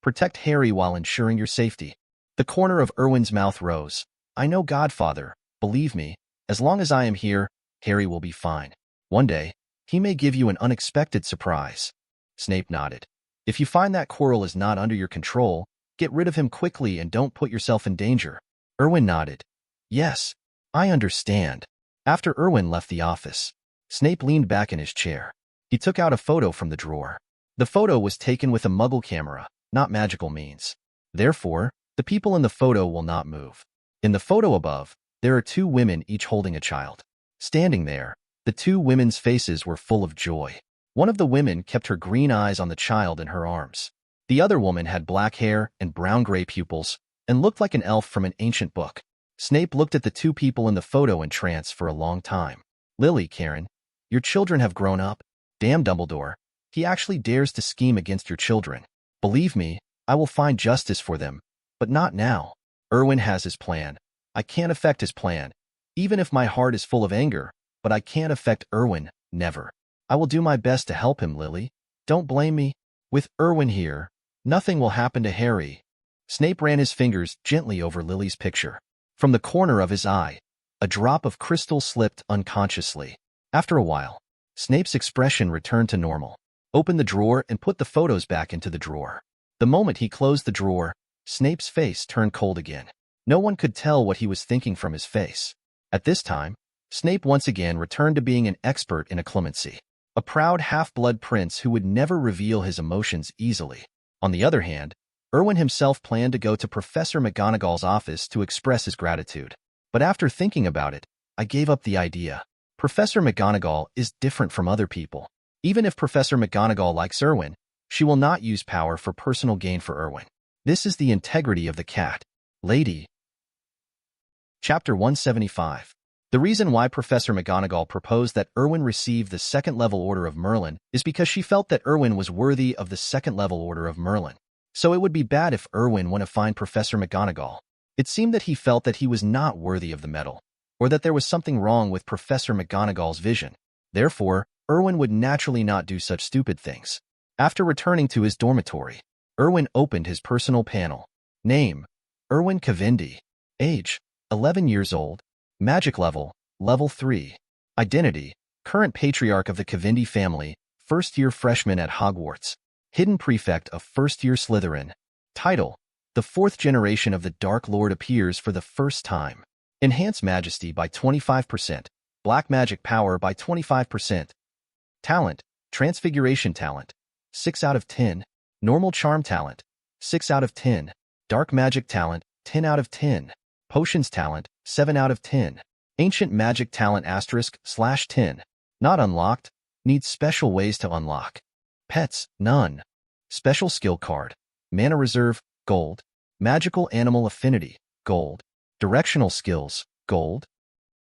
protect Harry while ensuring your safety. The corner of Erwin's mouth rose. I know, Godfather. Believe me, as long as I am here, Harry will be fine. One day, he may give you an unexpected surprise. Snape nodded. If you find that Quirrell is not under your control, get rid of him quickly and don't put yourself in danger. Erwin nodded. Yes, I understand. After Erwin left the office, Snape leaned back in his chair. He took out a photo from the drawer. The photo was taken with a Muggle camera, not magical means. Therefore, the people in the photo will not move. In the photo above, there are two women each holding a child. Standing there, the two women's faces were full of joy. One of the women kept her green eyes on the child in her arms. The other woman had black hair and brown-gray pupils and looked like an elf from an ancient book. Snape looked at the two people in the photo in trance for a long time. Lily, Karen, your children have grown up. Damn Dumbledore. He actually dares to scheme against your children. Believe me, I will find justice for them. But not now. Erwin has his plan. I can't affect his plan. Even if my heart is full of anger, but I can't affect Erwin, never. I will do my best to help him, Lily. Don't blame me. With Erwin here, nothing will happen to Harry. Snape ran his fingers gently over Lily's picture. From the corner of his eye, a drop of crystal slipped unconsciously. After a while, Snape's expression returned to normal. Open the drawer and put the photos back into the drawer. The moment he closed the drawer, Snape's face turned cold again. No one could tell what he was thinking from his face. At this time, Snape once again returned to being an expert in occlumency, a proud half-blood prince who would never reveal his emotions easily. On the other hand, Erwin himself planned to go to Professor McGonagall's office to express his gratitude. But after thinking about it, I gave up the idea. Professor McGonagall is different from other people. Even if Professor McGonagall likes Erwin, she will not use power for personal gain for Erwin. This is the integrity of the cat. Lady. Chapter 175. The reason why Professor McGonagall proposed that Erwin receive the second-level Order of Merlin is because she felt that Erwin was worthy of the second-level Order of Merlin. So it would be bad if Erwin went to find Professor McGonagall. It seemed that he felt that he was not worthy of the medal, or that there was something wrong with Professor McGonagall's vision. Therefore, Erwin would naturally not do such stupid things. After returning to his dormitory, Erwin opened his personal panel. Name: Erwin Cavendi. Age: 11 years old. Magic level: level 3. Identity: current patriarch of the Cavendi family, first-year freshman at Hogwarts. Hidden prefect of first-year Slytherin. Title: the fourth generation of the Dark Lord appears for the first time. Enhance majesty by 25%. Black magic power by 25%. Talent: transfiguration talent, 6 out of 10. Normal charm talent, 6 out of 10. Dark magic talent, 10 out of 10. Potions talent, 7 out of 10. Ancient magic talent */10. Not unlocked. Needs special ways to unlock. Pets: none. Special skill card: Mana Reserve, gold. Magical Animal Affinity, gold. Directional skills, gold.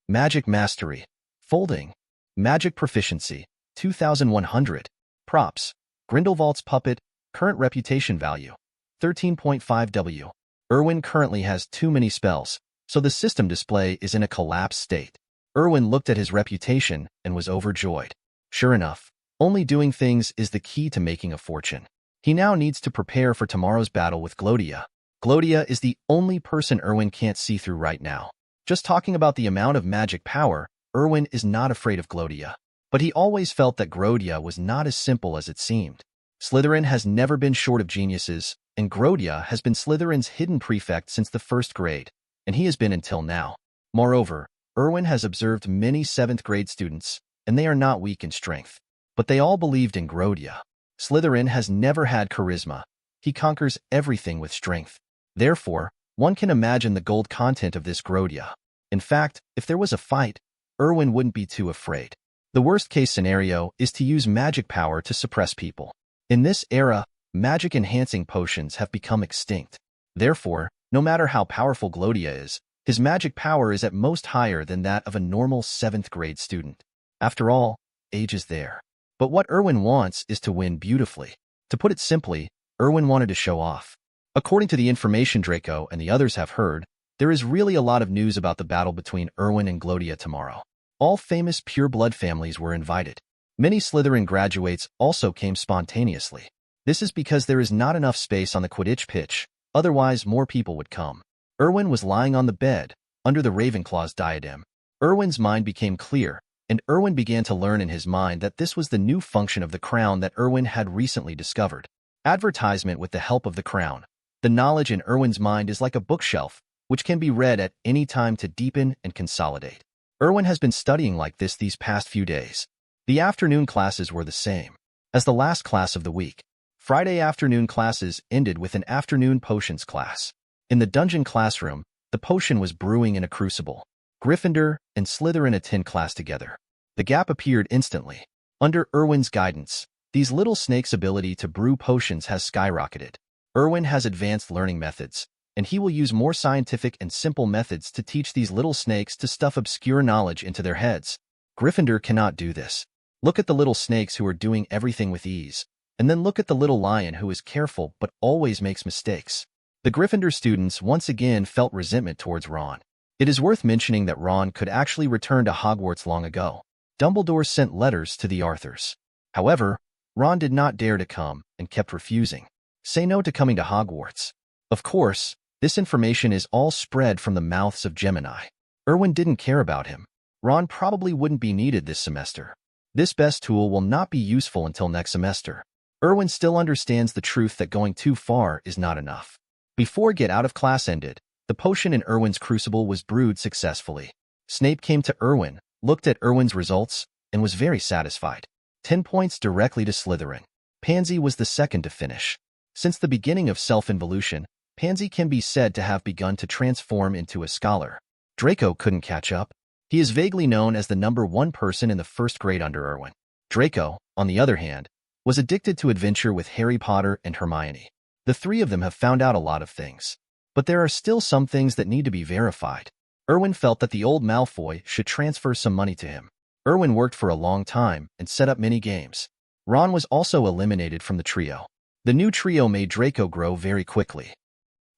Magic Mastery, folding. Magic Proficiency, 2100. Props: Grindelwald's puppet, current reputation value, 13.5 W. Erwin currently has too many spells, so the system display is in a collapsed state. Erwin looked at his reputation and was overjoyed. Sure enough, only doing things is the key to making a fortune. He now needs to prepare for tomorrow's battle with Glodia. Glodia is the only person Erwin can't see through right now. Just talking about the amount of magic power, Erwin is not afraid of Glodia. But he always felt that Glodia was not as simple as it seemed. Slytherin has never been short of geniuses, and Glodia has been Slytherin's hidden prefect since the 1st grade, and he has been until now. Moreover, Erwin has observed many 7th grade students, and they are not weak in strength. But they all believed in Glodia. Slytherin has never had charisma. He conquers everything with strength. Therefore, one can imagine the gold content of this Glodia. In fact, if there was a fight, Erwin wouldn't be too afraid. The worst-case scenario is to use magic power to suppress people. In this era, magic-enhancing potions have become extinct. Therefore, no matter how powerful Glodia is, his magic power is at most higher than that of a normal 7th grade student. After all, age is there. But what Erwin wants is to win beautifully. To put it simply, Erwin wanted to show off. According to the information Draco and the others have heard, there is really a lot of news about the battle between Erwin and Glodia tomorrow. All famous pure-blood families were invited. Many Slytherin graduates also came spontaneously. This is because there is not enough space on the Quidditch pitch, otherwise more people would come. Erwin was lying on the bed, under the Ravenclaw's diadem. Erwin's mind became clear, and Erwin began to learn in his mind that this was the new function of the crown that Erwin had recently discovered. Advertisement with the help of the crown. The knowledge in Erwin's mind is like a bookshelf, which can be read at any time to deepen and consolidate. Erwin has been studying like this these past few days. The afternoon classes were the same as the last class of the week. Friday afternoon classes ended with an afternoon potions class. In the dungeon classroom, the potion was brewing in a crucible. Gryffindor and Slytherin attend class together. The gap appeared instantly. Under Erwin's guidance, these little snakes' ability to brew potions has skyrocketed. Erwin has advanced learning methods, and he will use more scientific and simple methods to teach these little snakes to stuff obscure knowledge into their heads. Gryffindor cannot do this. Look at the little snakes who are doing everything with ease, and then look at the little lion who is careful but always makes mistakes. The Gryffindor students once again felt resentment towards Ron. It is worth mentioning that Ron could actually return to Hogwarts long ago. Dumbledore sent letters to the Arthurs. However, Ron did not dare to come and kept refusing. Say no to coming to Hogwarts. Of course, this information is all spread from the mouths of Gemini. Erwin didn't care about him. Ron probably wouldn't be needed this semester. This best tool will not be useful until next semester. Erwin still understands the truth that going too far is not enough. Before get out of class ended, the potion in Erwin's crucible was brewed successfully. Snape came to Erwin, looked at Erwin's results, and was very satisfied. 10 points directly to Slytherin. Pansy was the second to finish. Since the beginning of self-involution, Pansy can be said to have begun to transform into a scholar. Draco couldn't catch up. He is vaguely known as the #1 person in the 1st grade under Erwin. Draco, on the other hand, was addicted to adventure with Harry Potter and Hermione. The three of them have found out a lot of things. But there are still some things that need to be verified. Erwin felt that the old Malfoy should transfer some money to him. Erwin worked for a long time and set up many games. Ron was also eliminated from the trio. The new trio made Draco grow very quickly.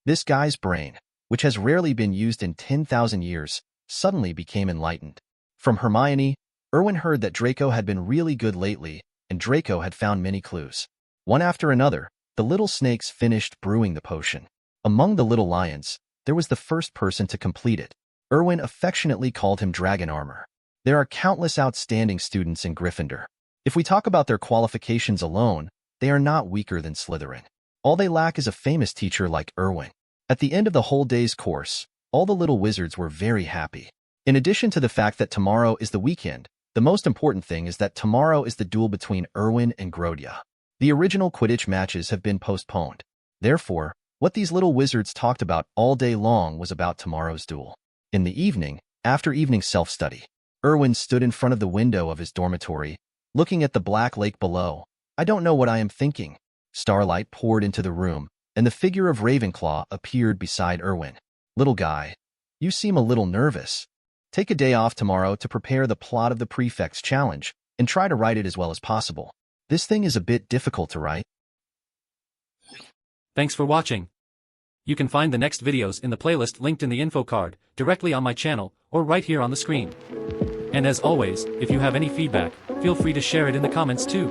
This guy's brain, which has rarely been used in 10,000 years, suddenly became enlightened. From Hermione, Erwin heard that Draco had been really good lately, and Draco had found many clues. One after another, the little snakes finished brewing the potion. Among the little lions, there was the first person to complete it. Erwin affectionately called him Dragon Armor. There are countless outstanding students in Gryffindor. If we talk about their qualifications alone, they are not weaker than Slytherin. All they lack is a famous teacher like Erwin. At the end of the whole day's course, all the little wizards were very happy. In addition to the fact that tomorrow is the weekend, the most important thing is that tomorrow is the duel between Erwin and Glodia. The original Quidditch matches have been postponed. Therefore, what these little wizards talked about all day long was about tomorrow's duel. In the evening, after evening self-study, Erwin stood in front of the window of his dormitory, looking at the black lake below. I don't know what I am thinking. Starlight poured into the room, and the figure of Ravenclaw appeared beside Erwin. Little guy, you seem a little nervous. Take a day off tomorrow to prepare the plot of the Prefect's challenge, and try to write it as well as possible. This thing is a bit difficult to write. Thanks for watching. You can find the next videos in the playlist linked in the info card, directly on my channel, or right here on the screen. And as always, if you have any feedback, feel free to share it in the comments too.